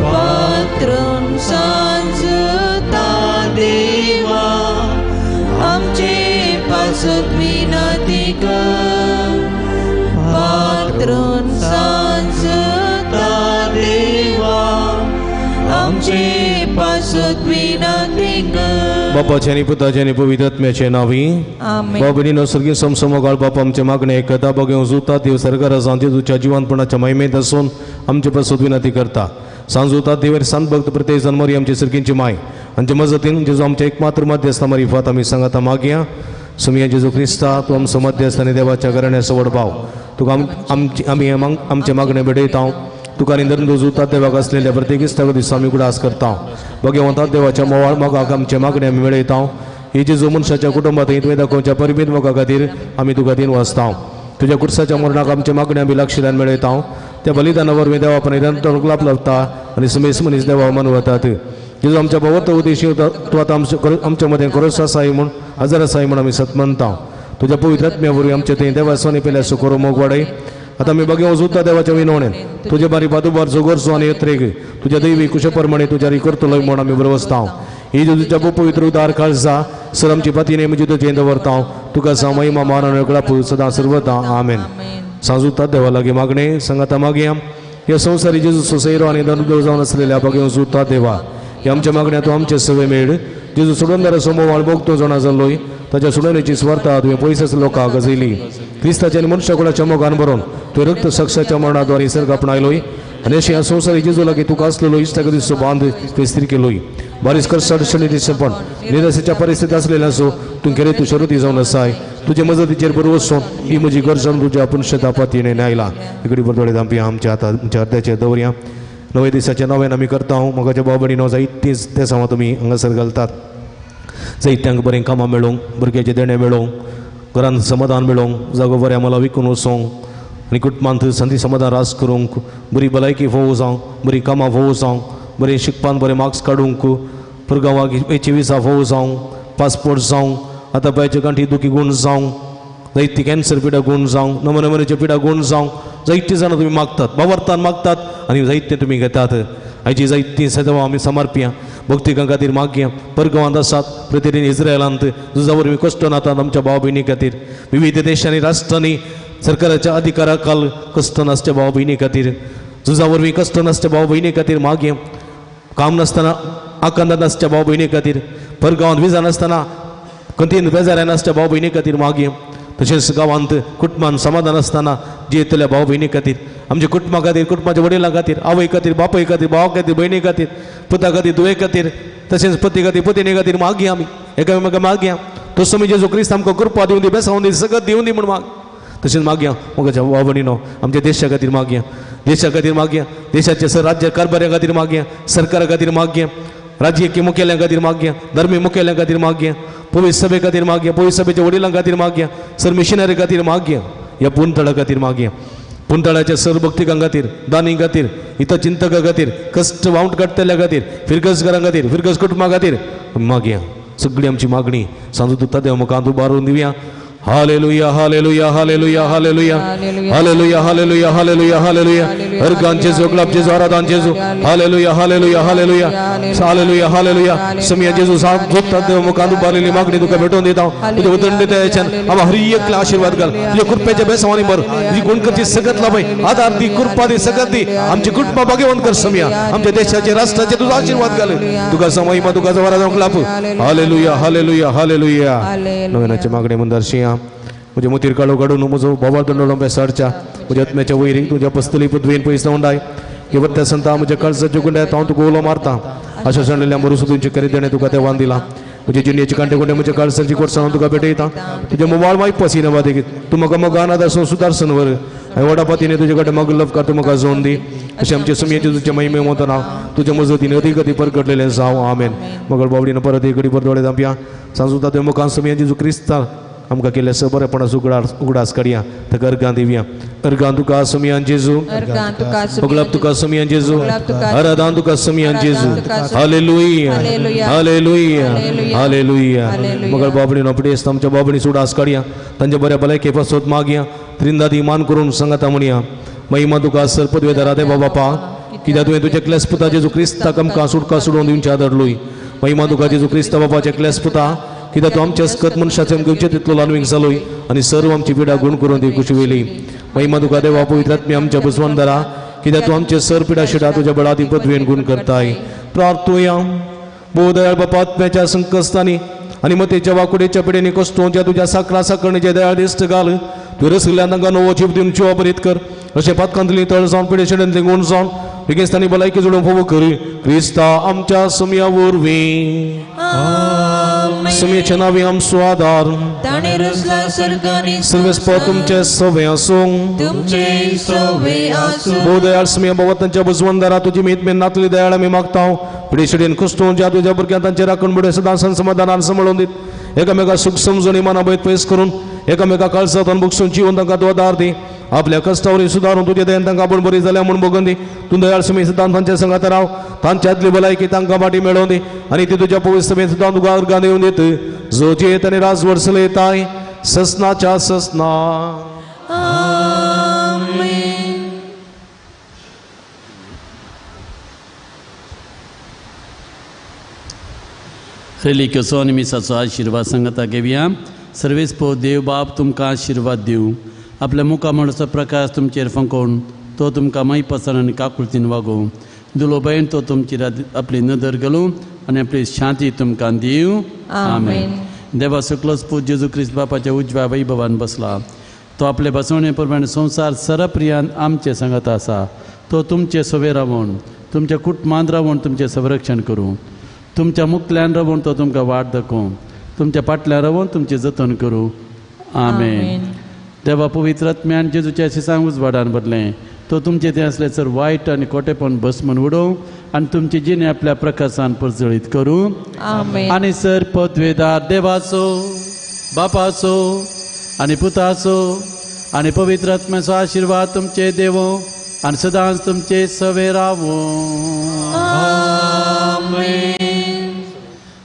S15: पात्रोन सांजुता देवा आमची पासत विनंती कर. पात्रोन सांजुता देवा आमची पासत विनंती कर.
S13: बापाचे आनी पुताचे आनी पवित्र आत्म्याचे नांवी. बाब भयणीनो, सर्गी समसमोगाळ बापा आमचे मागणे आयकता. बघेव जुता देव सरकार सांजे तुझ्या जिवानपणाच्या महिमेत आसून आमचे पासत विनंती करता. सांजुता देवर संत भक्त प्रत्येक जन्मरी आमची सर्गींची माय आमच्या मजतीन जेजू आमच्या एकमात्र मध्यस्थ मारिफात आमी सांगाता मागया. सुमिया जेजू ख्रिस्ता तूं आमचो मध्यस्थ आनी देवाच्या घराण्याचो व्हड भाव. तुका आमी आमचे मागणे भेटयता. तुका निंदन जुतात देवाक असलेल्या प्रत्येक इश्टाक दिसा आमी उगडास करता. भगवंता देवाच्या मोगाक आमचे मागणे आमी मेळयता. ही जेजू मनशाच्या कुटुंबांत तुवें दाखोवच्या परिमीत मोगा खातीर आमी तुका दिन वाचता. तुज्या कुर्साच्या मरणाक आमचे मागणे आमी लागशिल्ल्यान मेळयता. त्या बलिदाना वरवीं देवा आपण लाभ लाभता आनी समेस मनीस देवा मन वतात. जेजू आमच्या भगवंत उद्देशी तूं आतां आमच्या मदें खरोच आसाय म्हूण हजर आसाय म्हूण आमी सत मानता. तुज्या पवित्र आत्म्या वरवीं आमचे थंय देवास्वानी पेल्या सुखोरो मोग वाडय. आतां आमी बघेव जुता देवाच्या विनवणेन तुजे बारी बादुबार जोगोरचो आनी येत्रेक तुज्या दैवी कुशप्रमाणे तुज्या करतलो म्हूण आमी बरवसता. ही जेजूच्या पवित्र उदार काळजा सर आमची पती नेम जें दवरता. तुका सा महिमा मान आनी कळाप सदां सर्वता आमेन. सांजुता देवा लागीं मागणे सांगाता मागया. ह्या संवसारी जेजू सोसयरो आनी दंड जावन आसलेल्या बघेव जुता देवा ह्या आमच्या मागण्या तूं आमचे सवे मेळ जेजू सोडवणारा समोर भोगतो जाणा जाल्लोय ताच्या सोडवण्याची स्वार्था तुवें पयसच लोकांक गजयली क्रिस्ताच्या आनी मनशाकुळाच्या मोगान भरून तुवें रक्त साक्षाच्या मरणाद्वारे सर्ग आपणायलोय आनी अशें ह्या संवसारी जेजू लागीं तुका आसलेलो इश्टाक दिसचो बांद तुवें स्थिर केलोय बारीस करसाड शनिदेशपण निराशेच्या परिस्थिती असलेल्या असो तूं खेरे तूं शरुती जावन आसाय तुजे मजतीचेर बरोबर वचून ही म्हजी गरजन तुज्या पुणशता पातयेन आयला इकडे बरदोळे दांपी आमच्या आमच्या अर्द्याचेर दवरया नवे दिसाच्या नव्यान आमी करता मोगाच्या भाव भयणीनो जायतीच ते सांगा तुमी हांगासर घालतात जायत्यांक बरें कामां मेळोवंक भुरग्याचे देणे मेळोवंक घरांत समाधान मेळोवंक जागो बऱ्या मला विकून वचोंक आनी कुटुंबांत संदी समाधान रास करूंक बरी भलायकी फोव जावंक बरी कामां फोव जावंक बरें शिकपान बरें मार्क्स काडूंक परगांवाक वेची विसा फोव जावंक पासपोर्ट जावंक आतां बायच्या गांठी दुखी गूण जावंक जायती कॅन्सर पिडा गूण जावंक नमनमनेच्या पिडा गूण जावंक जायती जाणां तुमी मागतात भावार्थान मागतात आनी जायते तुमी घेतात आयची जायतीं सदां आमी समर्पिया भक्तिकां खातीर मागया परगांवांत आसात प्रतिदिन इस्रायलांत जुजा वरवीं कश्ट नातात आमच्या भाव भयणी खातीर विविध देशांनी राष्ट्रांनी सरकाराच्या अधिकारा काल कश्ट नासच्या भाव भयणी खातीर जुजा वरवीं कश्ट नासच्या भाव भयणी खातीर मागया काम नासतना आकांत नासच्या भाव भयणी खातीर परगांवांत विजा नासतना कठीण बेजाऱ्या नासच्या भाव भयणी खातीर मागया तशेंच गांवांत कुटुंबान समाधान आसतना जियेतल्या भाव भयणी खातीर आमच्या कुटुंबा खातीर कुटुंबाच्या वडिलां खातीर आवय खातीर बापाय खातीर भावा खातीर भयणी खातीर पुता खातीर दुये खातीर तशेंच पती खातीर पत्नी खातीर मागया आमी एकामेका मागया तो समय जेजू क्रिस्त आमकां कृपा दिवन दी बेसावून दी सगळं दिवन दी म्हण माग तशेंच मागया मोगाच्या भाव भयणीनो आमच्या देशा खातीर मागया देशाच्या राज्य कारभाऱ्या खातीर मागया सरकारा खातीर मागया राजकीय मुखेल्यांक खातीर मागया धर्मीय मुखेल्यांक खातीर मागया पवित्र सभे खातीर मागया पवित्र सभेच्या वडिलां खातीर मागया सर मिशनरी खातीर मागया ह्या पुंतळा खातीर मागया पुंतळाच्या सर भक्तिकां खातीर दानी खातीर हितचिंतकां खातीर कश्ट वावंट काडटल्या खातीर फिरगसकारां खातीर फिरगस कुटुंबा खातीर मागया सगळी आमची मागणी सांजू तुका देव मुखांत उबारून दिवया hallelujah hallelujah hallelujah hallelujah hallelujah hallelujah hallelujah hallelujah organ जेजू ग्लाब जेजू आराधन जेजू hallelujah hallelujah hallelujah hallelujah hallelujah Samia जेजू साथ जोता देव मुखांत उबारलेली मागणी तुका भेटून दिता तुझे उदंड दिता याच्यान आम्हा हर एकला आशीर्वाद घाल तुझ्या कृपेच्या बेसावानी भर तुझी गुणकरची सगत लाभय आधार दी कृपा दी सगत दी आमची कुटुंबा भाग्यवान कर समिया आमच्या देशाचे राष्ट्राचे तुझा आशीर्वाद घाल तुका महिमा तुका जवळ जाऊन लाभ हालेलुया हालेलुया हालेलुया नवनाची मागणी मुंदरशिया मुझे मोतीर काळो काडून म्हजो बोवाळ दंडोळो बेसाडच्या म्हज्या आत्म्याच्या वैरी तुज्या पस्तली पदवेन पयस उंडाय केवळ त्या संता म्हज्या काळजाच्या गुंड्यात हांव तुका उलो मारता अशा सांडलेल्या मरुसू तुमचे खरेदेणे तुका देवान दिला म्हजे जिणेची कांटे गुंडे म्हज्या काळजाची कोर्सां तुका भेटयता तुजे मोबायल माय पसीन वादे तूं म्हाका मोगान आदार सुदारसन वर हांवें वडापातीने तुजे कडेन मागलो उपकार तूं म्हाका जोन दी अशें आमचे सुमयेचे तुजे महिमे वतना तुज्या मजतीन अधी कधी परगटलेलें जावं आमेन मगळ बावडीन परत एक घडी परतोळे दांपया सांजूता ते मुखान सुमया जेजू क्रिस्ता आमकां केल्या सबरेपणास उगडास काडया ताका अर्गां दिवया अर्गां तुका सुमयान जेजू उगलाब तुका सुमयान जेजू आराधन तुका सुमयान जेजू हालेलुया हालेलुया हालेलुया मगळ बाबडीन अपडेस आमच्या बाबडी सुडास काडया तांच्या बऱ्या भलायके पासत मागया त्रिंदादी मान करून सांगाता म्हणया महिमा तुका सरपदवेदारा देवा बापा कित्याक तुवें तुज्या क्लेस पुता जेजू क्रिस्ताक आमकां सुटका सोडून दिवच्या धरलोय महिमा तुका जेजू क्रिस्त बापाच्या क्लेस पुता कित्याक तूं आमच्या सकत मनशाचे आमचे तितलो लानवीक जालोय आनी सर्व आमची पिडा गुण करून दी खुशी वेली महिमा तुका देवा पवित्र आत्मे आमच्या बसवण धरा कित्याक तूं आमचे सर पिडा शिडा तुज्या बळादी पदवेन गुण करताय प्रार्थोया बोदयाळ बापा आत्म्याच्या संकस्तांनी आनी मतेच्या वाकुडेच्या पिडेनी कश्टों ज्या तुज्या साकरा साकरणेचे दयाळ दिश्ट घाल तुवें रसल्या तांकां नवो जीव दिवन जिवा बरीत कर अशें पातकांतली तळ जावन पिडे शेड्यांतली गुण जावन बेगिस्तांनी भलायकी जोडून फोव कर क्रिस्ता आमच्या सुमया वरवीं सुमयेच्या नांवी आमचो आदार
S15: ताणे रचला सर्गांनी
S13: सर्वेस्पर तुमचे सवे आसूं
S15: तुमचे सवे आसूं
S13: बोदयाळ सुमया भगवंतांच्या बुजवंदारा तुजी मेतमेन नातली दयाळ आमी मागता पिडे शेडीन कश्टों ज्या तुज्या भुरग्यांक तांचे राखण बिडे सदां समाधानान सांबाळून दीत एकामेका सुख समजून मना बैत पयस करून एकामेका काळजांत बुकसून जीवन तांकां तूं आदार दी आपल्या कश्टावरी सुदारून तुजे दयेन तांकां आपण बरी जाल्या म्हूण बगून दी तूं दयाळ सुमय सदां तांच्या संगात राव तांच्यातली भलायकी तांकां फाटी मेळोवन दी आनी ती तुज्या पवित्र सभेन सुद्दां तुका अर्गां दिवन दीत जो जेत आनी राज वर्सल येताय ससनाच्या ससना
S2: रेलिक्योचो आनी मिसाचो आशिर्वाद सांगता घेवया सर्वेस्पो देव बाप तुमकां आशिर्वाद दिवं आपल्या मुखामळाचो प्रकाश तुमचेर फंकोवन तो तुमकां मै पसण आनी काकुळतीन वागोवं दुलोबाईन तो तुमची आपली नदर घालूं आनी आपली शांती तुमकां दिवं. आमेन. देवा सकलोच पूज जेजू क्रिस्त बापाच्या उजव्या वैभवान बसला. तो आपले बसवणे प्रमाणे संसार सरप्रियान आमचे सांगत आसा. तो तुमचे सवे रावून तुमच्या कुटुंबांत रावून तुमचे संरक्षण करूं. तुमच्या मुखल्यान रावून तो तुमकां वाट दाखोवं. तुमच्या फाटल्यान रावून तुमचे जतन करूं. आमेन. देवा पवित्र आत्म्यान जेजूच्या शिसांक उजवाडान बदलें. तो तुमचे ते असले सर वायट आनी खोटेपण भस्मन उडोवं आनी तुमची जिणे आपल्या प्रकाशान परजळीत करूं.
S5: आमेन.
S2: आनी सर पदवेदार देवाचो बापाचो आनी पुताचो आनी पवित्र आत्म्याचो आशिर्वाद तुमचे देवो आनी सदांच तुमचे सवे रावो.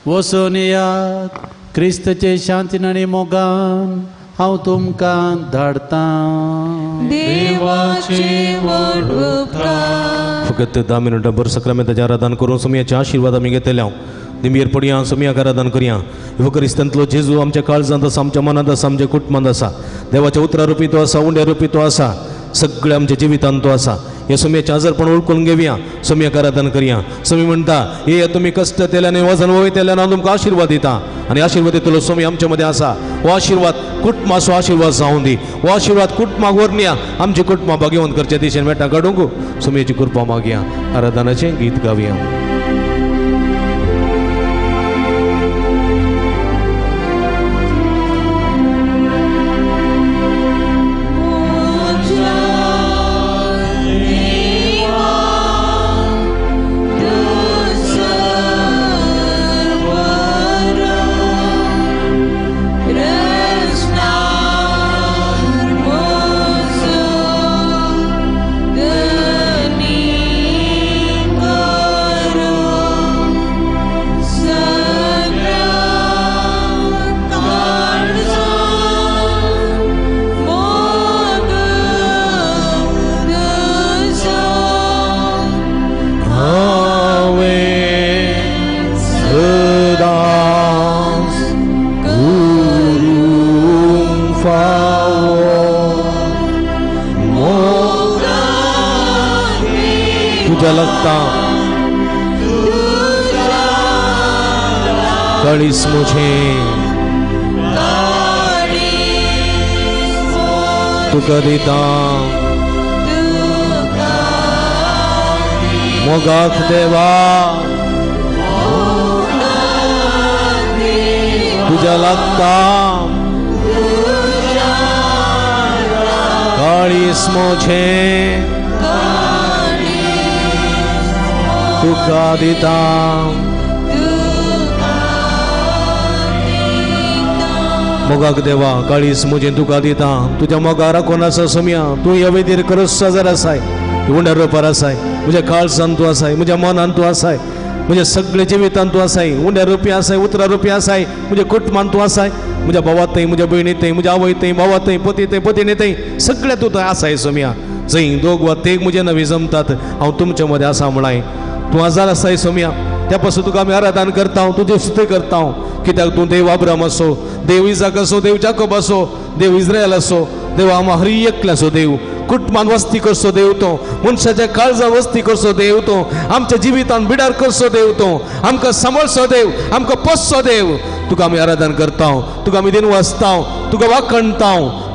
S2: वचून येयात क्रिस्तचे शांतीन आनी मोगान हांव तुमकां धाडटां.
S5: देवाचे व्हड उपकार.
S13: फकत 10 मिनटां भर सक्रामेंताचें आराधन करून समयाचे आशिर्वाद आमी घेतल्या. निमयेर पडया समयाक आराधन करया. युवकरिस्तांतलो जेजू आमच्या काळजांत आसा, आमच्या मनांत आसा, आमच्या कुटुंबांत आसा. देवाच्या उतरा रुपी तो आसा, उंड्या रुपी तो आसा, सगळ्या आमच्या जिवितांत तो आसा. हे समयाचे आजारपण ओळखून घेवया. समयाक आराधन करया. समी म्हणटा हे तुम्ही कष्ट केल्याने वजन वयतल्यान हांव तुमकां आशिर्वाद दिता आनी आशिर्वाद दितलो. समय आमच्या मदें आसा. हो आशिर्वाद कुटुंबाचो आशिर्वाद जावं दी. हो आशिर्वाद कुटुंबाक व्हरया. आमची कुटुंबां भाग्यवंत करचे दिशेन मेळटा काडूंक समयाची कृपा मागया. आराधनाचें गीत गावया. काळीस मुझे तुका दिता मोगाक देवा तुझ्या लागता काळीस मुझे तुका दिता मोगाक देवा काळीस मुझे तुका दिता. तुझ्या मोगारा कोण आसा समया. तू ह्या वेदीर खरोच सजर आसाय. उंड्या रोपार आसाय. म्हज्या काळजान तू आसाय. म्हज्या मनान तू आसाय. म्हज्या सगळे जिवितान तू आसाय. उंड्या रुपी आसाय. उतरा रुपी आसाय. म्हज्या कुटुंबान तू आसाय. म्हज्या भावातय म्हज्या भयणीतय म्हज्या आवयतय भावातय पतीतय पत्नीतय सगळे तू थंय आसाय समया. जंय दोग वा तेग म्हजे नवी जमतात हांव तुमच्या मदें आसा म्हणाय. तू आजार आसाय समया. त्या पासून तुका आमी आराधन करता. तुजे स्तुती करता. कित्याक तूं देव अब्राम असो, देव इजाक असो, देव जाकोब असो, देव इस्रायल असो, देव आम्हा हर एकल्याचो देव. कुटुंबान वस्ती करसो देव तो. मनशाच्या काळजां वस्ती करसो देव तो. आमच्या जिवितान बिडार करसो देव तो. आमकां सांबाळसो देव. आमकां पोससो देव. तुका आमी आराधन करता. तुका आमी दिन वाचता. तुका वाखणता.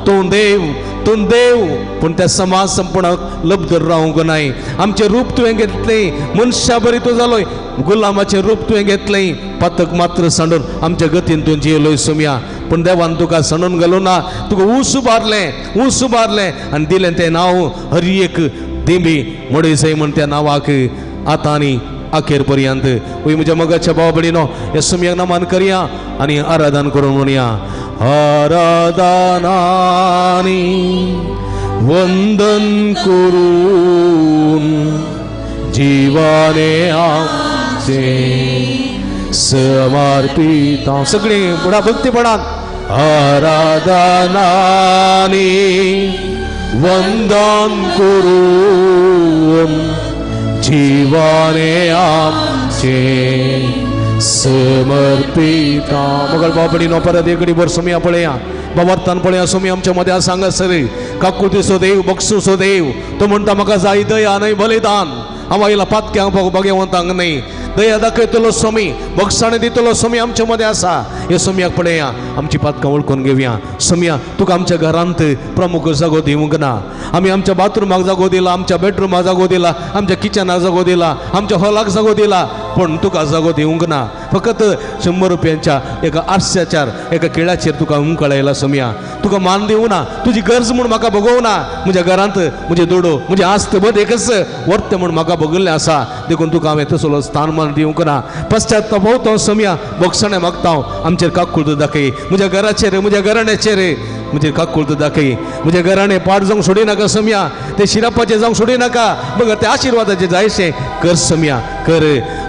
S13: तूं देव. तूं देव. पूण त्या समाज संपूर्णाक लब्ध रावंक नाय. आमचें रूप तुवें घेतलें. मनशा बरी तूं जालोय. गुलामाचें रूप तुवें घेतलें. पातक मात्र सांडून आमच्या गतीन तूं जियलोय सोम्या. पूण देवान तुका सांडून घालूं ना. तुका ऊस उबारलें आनी दिलें तें नांव हर एक देंबी मोडयसय म्हण त्या नांवाक आतां आनी अखेर पर्यंत. वय म्हज्या मगाच्या भावा भयणीनो ह्या सोम्याक नमन करया आनी आराधन करून म्हणया. आराधनानी वंदन करून जीवाने आमचे समर्पिता. सगळी पुढा भक्तीपणान आराधनानी वंदन करून जीवाने आमचे समर्पिता. मगल बाबडी नो परत एकडी बर सोम्या पळया. बाबतान पळया सोम्या आमच्या मध्ये सांगा सरे काकुतीचो देव बक्षुसो देव. तो म्हणटा म्हाका जाय दया नाही बलिदान. हांव आयला पातक्यांक भगवंतांक न्ही दया दाखयतलो स्वामी बक्षाणे दितलो स्वामी आमच्या मध्ये आसा हे स्वाम्याक पळया आमची पातकां वळखून घेवया स्वाम्या तुका आमच्या घरांत प्रमुख जागो दिवंक ना आमी आमच्या बाथरुमाक जागो दिला आमच्या बेडरुमाक जागो दिला आमच्या किचनाक जागो दिला आमच्या हॉलाक जागो दिला पण तुका जागो दिवंक ना फकत 100 रुपयांच्या एका आरश्याचेर एका केळाचेर तुका उमकळयला स्वाम्या तुका मान दिवं ना तुजी गरज म्हूण म्हाका भोगोव ना म्हज्या घरांत म्हजे दोडो म्हजे आस्त बद एकच वर्त म्हूण म्हाका भोगल्लें आसा देखून तुका हांवें तसलो स्थान मान दिवंक ना पश्चाताप भोंवता स्वाम्या बक्षणे मागता आमचेर काकूळट दाखय म्हज्या घराचेर म्हज्या घराण्याचेर म्हणजे काकूळट दाखय म्हजे घराणे पाड जावंक सोडिनाका स्वाम्या ते शिरापाचे जावंक सोडिनाका मग ते आशिर्वादाचे जायशे कर स्वाम्या कर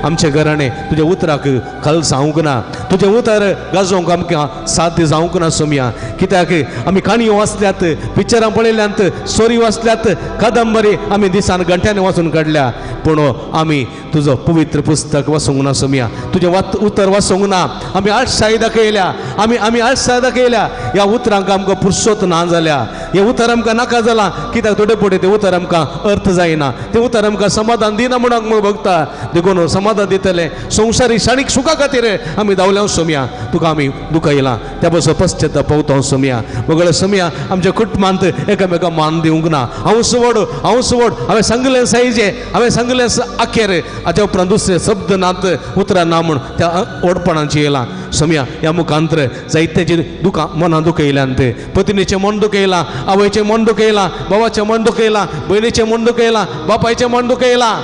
S13: आमचे घराणे तुझ्या उतराक खाल जावंक ना तुझे उतर गाजोवंक आमकां साध्य जावंक ना स्वाम्या कित्याक आमी काणयो वाचल्यात पिक्चरां पळयल्यांत स्टोरी वाचल्यात कादंबरी आमी दिसान घंट्यांनी वाचून काडल्या पूण आमी तुजो पवित्र पुस्तक वाचूंक ना स्वाम्या तुजें उतर वाचूंक ना आमी आळसाय दाखयल्या आमी आळसाय दाखयल्या ह्या उतरांक आमकां पुरसोत ना जाल्या हे उतर आमकां नाका जालां कित्याक थोडे पडे ते उतर आमकां अर्थ जायना ते उतर आमकां समाधान दिना म्हणून भोगता देखून समाधान दितले संवसारीक शाणीक सुखा खातीर आमी धांवल्या स्वाम्या तुका आमी दुखयलां त्या बसो पश्चाताप पावता स्वाम्या मगळ स्वाम्या आमच्या कुटुंबांत एकामेकांक मान दिवंक ना हांव सोड हांवें सांगलें सायजे हांवें सांगलें आखेर हाच्या उपरांत दुसरे शब्द नात उतरां ना म्हूण त्या ओडपणाची येयलां स्वाम्या ह्या मुखांतर जायत्याची दुखां मनां दुखयल्यान ते पत्नीचें मन दुखयलां आवयचें मन दुखयलां भावाचें मन दुखयलां भयणीचें मन दुखयलां बापायचें मन दुखयलां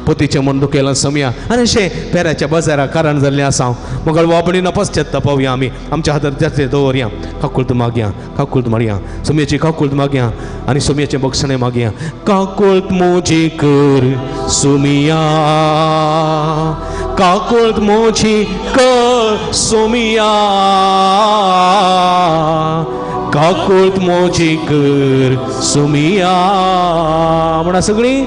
S13: पतीचें मन दुखयलां स्वाम्या आनी अशें पेऱ्याच्या बाजाराक कारण जाल्लें आसा मगळ वाबडीन पश्चाताप पावया आमी आमच्या हातार जातलें दवरया काकूळट मागया काकूळट मारया स्वाम्याची काकूळट मागया आनी स्वाम्याचें बक्षणें मागया काकूळट मोजी कर स्वाम्या काकूळट मोजी कर स्वाम्या काकूळट मोजी कर स्वाम्या म्हणा सगळीं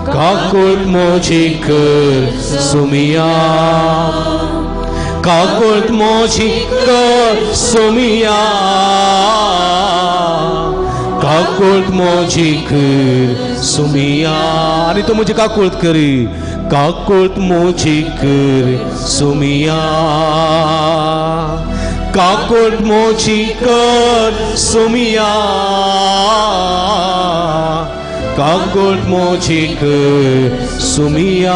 S13: काकूळट मोजी कर स्वाम्या काकूळट मोजी कर स्वाम्या काकूळट मोजी कर स्वाम्या आनी तूं म्हजी काकूळट कर काकूळट मोजी कर स्वाम्या काकूळट मोजी कर स्वाम्या काकूळट मोजी कर स्वाम्या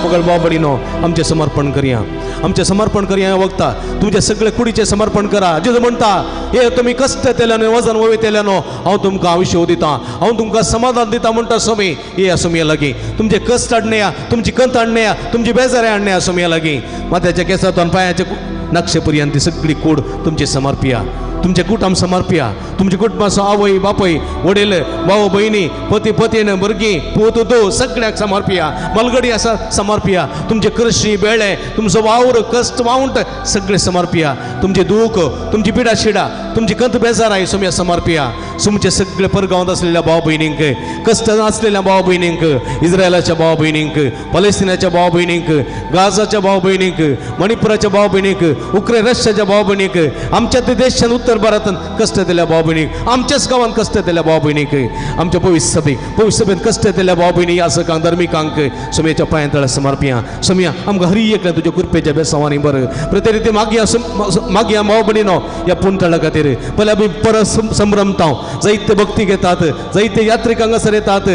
S13: मगळ बाबडीनो आमचें समर्पण करया आमचें समर्पण करया ह्या वखदां तुमचे सगळे कुडीचें समर्पण करा जेजू म्हणटा हे तुमी कश्ट केल्यानो वजन वयतल्यानो हांव तुमकां आयुश्य दितां हांव तुमकां समाधान दितां म्हणटा स्वामी ये स्वाम्या लागीं तुमचे कश्ट हाडणया तुमची कंत हाडणया तुमची बेजारी हाडणया स्वाम्या लागीं माथ्याच्या केसांतल्यान पांयाचे नक्षे पर्यंत ती सगळी कूड तुमची समर्पिया तुमचे कुटुंब समर्पिया तुमच्या कुटुंबाचो आवय बापय वडील भाऊ बहिणी पती पतीन भुरगीं पूत दो सगळ्याक समर्पिया मलगडी आसा समर्पिया तुमचे कृषी बेळे तुमचो वावर कश्ट वावंट सगळे समर्पिया तुमचे दूख तुमची पिडा शिडा तुमची कंत बेजाराय स्वाम्या समर्पिया तुमचे सगळे परगांवांत असलेल्या भाव भयणींक कश्ट असलेल्या भाव भयणींक इस्रायलाच्या भाव भयणींक पलेस्तिनाच्या भाव भयणींक गाजाच्या भाव भयणींक मणिपुराच्या भाव भयणींक उक्रेन रशियाच्या भाव भयणींक आमच्या ते देशांत उत्तर भारतांत कश्ट दिल्या भाव भयणीक आमच्याच गांवांत कश्ट दिल्या भाव भयणीक आमच्या पवित्र सभेत कश्ट दिल्या भाव भयणी यासकांक धर्मिकांक स्वाम्याच्या पांया तळा समर्पिया स्वाम्या आमकां हरी एकल्या तुज्या कृपेच्या बेसांवांनी बरं प्रतिरिती मागया भाव भयणीनो ह्या पुंतळा खातीर पयल्या आमी परस संभ्रमता जायते भक्ती घेतात जायते यात्रिक हांगासर येतात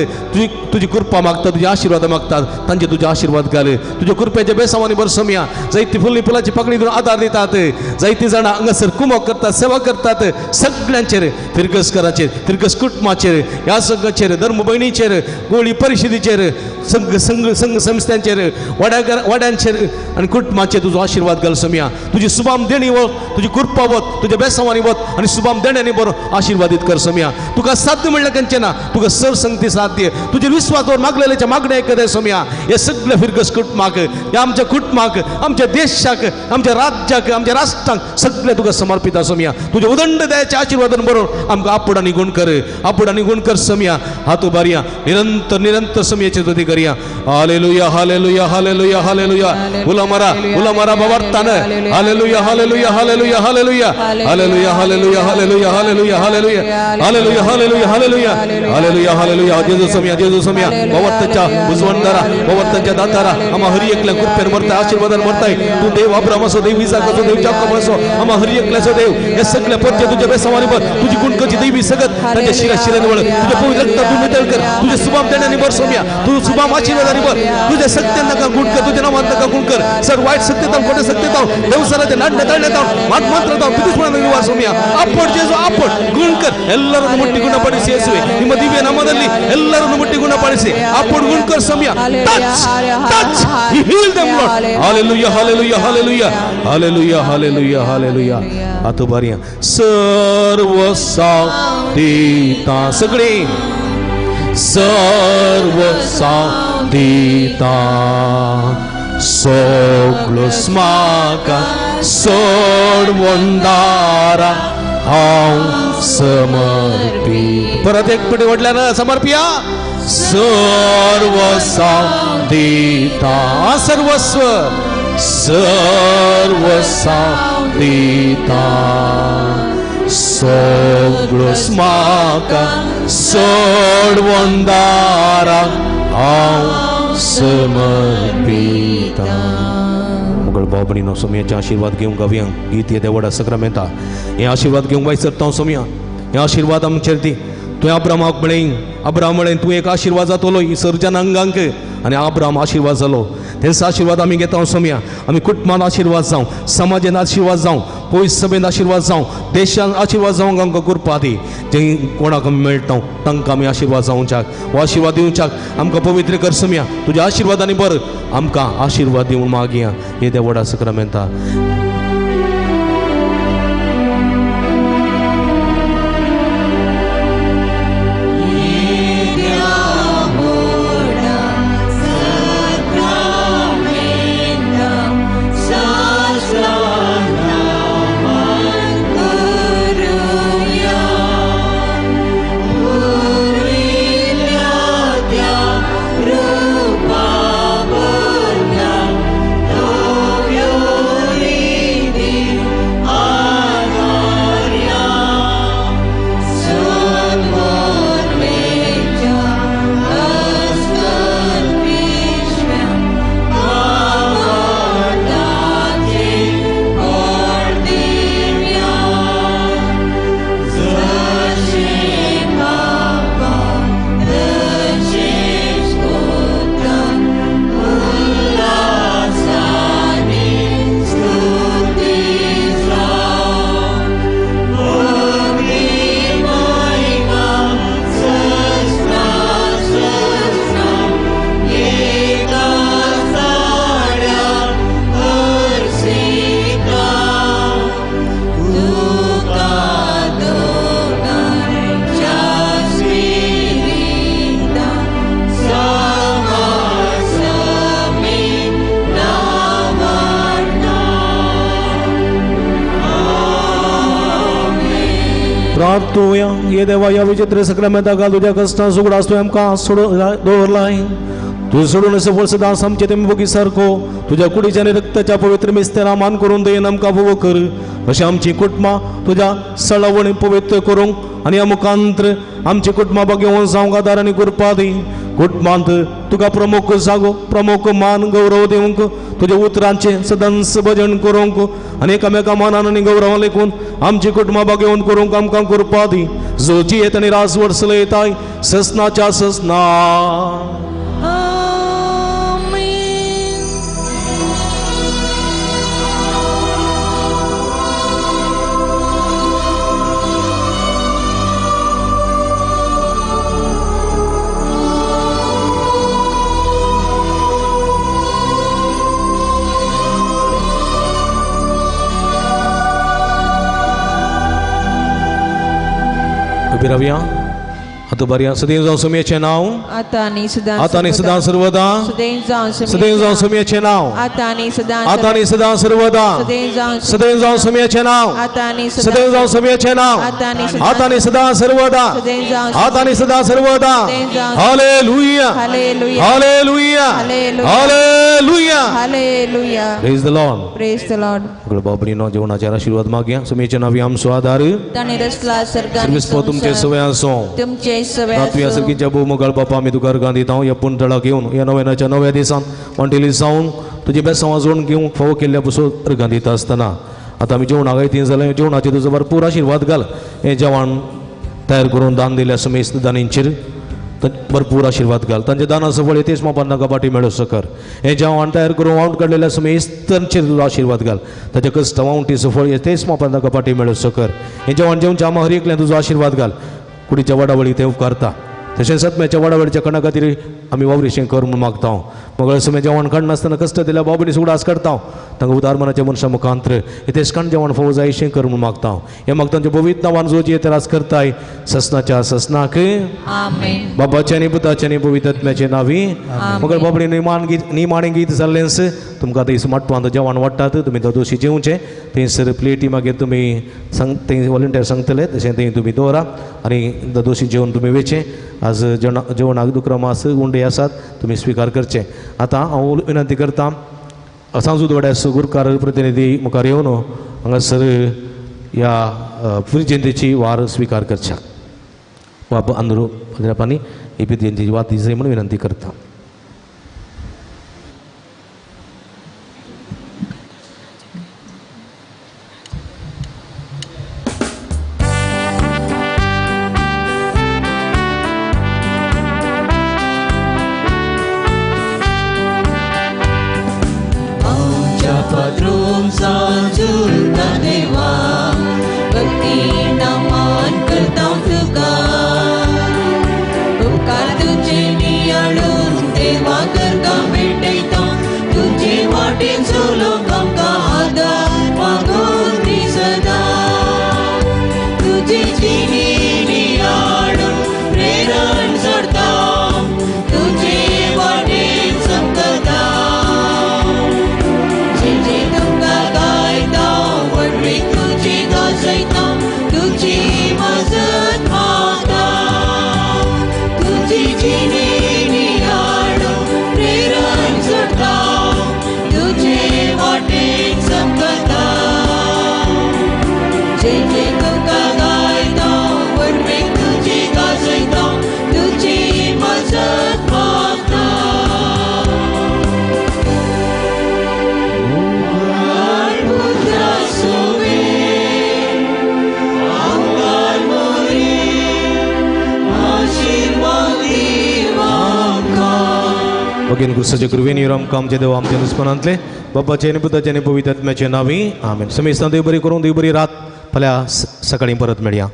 S13: तुजी कृपा मागतात तुजे आशिर्वाद मागतात तांचे तुजे आशिर्वाद घाल तुज्या कृपेच्या बेसांवांनी बरं स्वाम्या जायती फुल्ली फुलाची पाकळी करून आदार दितात जायती जाणां हांगासर कुमक करतात सेवा करतात सगळ्यांचेर फिरगसकराचेर फिरगस कुटुंबाचेर ह्या संघाचेर धर्म भयणीचेर गोळी परिशदेचेर संघ संस्थांचेर वाड्यांचेर आनी कुटुंबाचेर तुजो आशिर्वाद घाल स्वाम्या तुजी सुबाम देणी वत तुजी कृपा वत तुज्या बेसांवांनी वत आनी सुबाम देण्यानी बरो आशिर्वादीत कर स्वाम्या तुका साध्य म्हणल्यार खंयचें ना तुका सरसंगती साध्य तुजे विश्वासावर मागलेल्याच्या मागण्या आयकता स्वाम्या हे सगळे फिरगस कुटुंबाक ह्या आमच्या कुटुंबाक आमच्या देशाक आमच्या राज्याक आमच्या राष्ट्रांक सगळे तुका समर्पित स्वाम्या तुझे उदंड दयाचे आशीर्वादन बरोबर आमकां आपुडांनी गुण कर स्वाम्या हात उबारया निरंतर स्वाम्याची स्तुती करया हालेलुया हालेलुया हालेलुया हालेलुया उला मारा बाबार्तान hallelujah hallelujah hallelujah hallelujah hallelujah hallelujah hallelujah hallelujah hallelujah hallelujah hallelujah hallelujah hallelujah hallelujah hallelujah जेजू सोम्या पवर्तच्या उजवणदारा पवर्तच्या दातारा आम्हा हरी एकल्या कृपेन मरताय आशीर्वादान मरताय तू देव अब्राहम असो देव इसाक असो देव जाकोब असो आम्हा हरी एकल्याचो देव हे सगळ्या पत्ते तुझ्या बेसवानी बर तुझी गुणकची दैवी सगत त्यांच्या शिराने वळ तुझ्या पवित्र रक्तात तू मितळ कर तुझे सुभाम देण्याने बर सोम्या तू सुभाम आशीर्वादाने बर तुझ्या सत्यांना का गुण कर तुझ्या नावात का गुण कर सर वाईट सत्यता खोटे सत्यता देवसाला नाट्य तळण्यात मात मंत्र पितुष्मण निवास सोम्या आपण जेजू आपण गुण कर ಎಲ್ಲರನ್ನು ಮುಟ್ಟಿ ಗುಣಪಡಿಸಿ ಯೇಸುವೆ ನಿಮ್ಮ ದಿವ್ಯ ನಾಮದಲ್ಲಿ ಎಲ್ಲರನ್ನು ಮುಟ್ಟಿ ಗುಣಪಡಿಸಿ आपण गुण कर Saumya touch touch heal them Lord hallelujah hallelujah hallelujah hallelujah hallelujah hallelujah आता बारिया सर्व साधीता सगळे सर्व साधीता सगळं स्माका सोडवंदारा हांव समर्पित परत एक पिढी वडल्यानं समर्पिया सर्व साधीता सर्वस्व सर्व साधीता सगळं स्माका सोडवंदारा हांव समर्पिता मुगळ बाबणीनो सोम्याचे आशीर्वाद घेवंक गावया गीत येदे व्हडा सक्रामेंता हे आशीर्वाद घेवंक वायसरता सोम्या हे आशीर्वाद आमचेर दी तुवें अब्रामाक म्हळें अब्राम म्हळें तूं एक आशीर्वाद जातलो सर्जन अंगांक आनी अब्राम आशीर्वाद जालो तेच आशीर्वाद आमी घेता सोम्या आमी कुटुंबान आशीर्वाद जावं समाजान आशीर्वाद जावं पवित्र सभेन आशीर्वाद जावं देशान आशीर्वाद जावंक आमकां करपा दी जे कोणाक आमी मेळटा तांकां आमी आशीर्वाद जावच्याक हो आशीर्वाद दिवच्याक आमकां पवित्र कर सोम्या तुज्या आशीर्वादांनी बर आमकां आशीर्वाद दिवन मागया हे देव व्हडा सक्रामेंता प्रार्थूया ये देवा या विचित्र सक्रामेंता घाल तुझ्या कष्टां सुगडास तूं आमकां सोडून दवरलाय तूं सोडून सफळ सदांच आमचे ते मुगी सारको तुझ्या कुडीच्या आनी रक्ताच्या पवित्र मिस्तेरा मान करून दयन आमकां फोव कर अशी आमची कुटुंबां तुझ्या सळवणी पवित्र करूंक आनी मुखांत्र आमची कुटुंबां घेवन जावंक आदार आनी कृपा दी कुटुंबांत तुका प्रमुख जागो प्रमुख मान गौरव दिवंक तुझ्या उतरांचे सदांच भजन करूंक आनी एकामेका मानान आनी गौरव लेखून आमची कुटुंबां घेवन करूंक आमकां कृपा दी जोची येत आनी रास वर्सले येताय ससनाच्या ससना रव्या आता बऱ्या सदैव जावं समेचे नाव
S5: आता आणि सदां
S13: आता आणि सदां सर्वदा सदैव जावं समेचे नाव
S5: आता आणि सदां
S13: आता आणि सदां सर्वदा सदैव जावं समेचे नाव
S5: आता आणि
S13: सदैव जावं समेचे नाव आता आणि सदां सर्वदा आता आणि सदां सर्वदा hallelujah
S5: hallelujah
S13: hallelujah hallelujah
S5: hallelujah
S13: praise the Lord
S5: praise the Lord
S13: बाबरीनो जेवणाच्या आशीर्वाद मागया समेचे नावी आमचो आधार
S5: ताणे रसला सर्गांनी
S13: सर्विस तुमचे सवय असो
S5: तुमचे सवय
S13: रात्री सर्गीच्या भू मोगाळ बापा आमी तुका अर्गां दिता ह्या पुंतळाक येवन ह्या नव्यानाच्या नव्या दिसान वंटेली जावन तुजी बेसां वाजोवन घेवंक फावो केल्ल्या पसून अर्गां दिता आसतना आतां आमी जेवणाक येतीं जाल्यार जेवणाचेर तुजो भरपूर आशिर्वाद घाल हें जेवण तयार करून दान दिल्या समेस्त दानींचेर भरपूर आशिर्वाद घाल तांचे दानाचो फळ येतेच मोपांना कपाटी मेळो सकर हें जेवण तयार करून वावंट काडलेल्या समेस्तांचेर तुजो आशिर्वाद घाल ताच्या कश्ट वावंटीचो फळ येतेच मोपांना कपाटी मेळो सकर हें जेवण जेवच्या आमा हर एकल्यान तुजो आशिर्वाद घाल कुडीच्या वडावळी ते उपकारता तशेंच सत्म्याच्या वडावळीच्या कणा खातीर आमी वावरीशें कर म्हूण मागता मंगळ समय जेवण काडनासतना कश्ट दिल्या बाबुनी उडास करता तांकां उदार मनाच्या मनशा मुखांतर तेच काण जेवण फावो जायशें कर म्हूण मागता हे मागतांच्या पवित्र नांवान जोजी त्रास करताय ससनाच्या ससनाक
S5: आमेन
S13: बाबाच्या आनी पुताच्या आनी पवित्र आत्म्याचे नावी मंगळ बाबडी निमाणे गीत जाल्लेंस तुमकां थंय माटवांत जेवण वाडटात तुमी दोशी जेवचें थंयसर प्लेटी मागीर तुमी थंय वॉलंटियर सांगतले तशें थंय तुमी दवरा आनी दोशी जेवण तुमी वेचें आज जेवणाक दुक्रमास उंडे आसात तुमी स्विकार करचे आतां हांव विनंती करता सांजूदवाड्या सुगुरकार प्रतिनिधी मुखार येवन हांगासर ह्या पुरी जयंतीची वार स्विकार करच्या बाबा अंदरू पंजाबांनी ही पुरी जयंतीची वार दिसय म्हणून विनंती करता भगीन कृष्णाच्या कृपेने आमकां आमचे देव आमच्या दुस्पनांतले बापाचे आनी पुताचे आनी पवित्र आत्म्याचे नावी आमेन समेस्तान देव बरी करून देव बरी रात फाल्यां सकाळीं परत मेळया.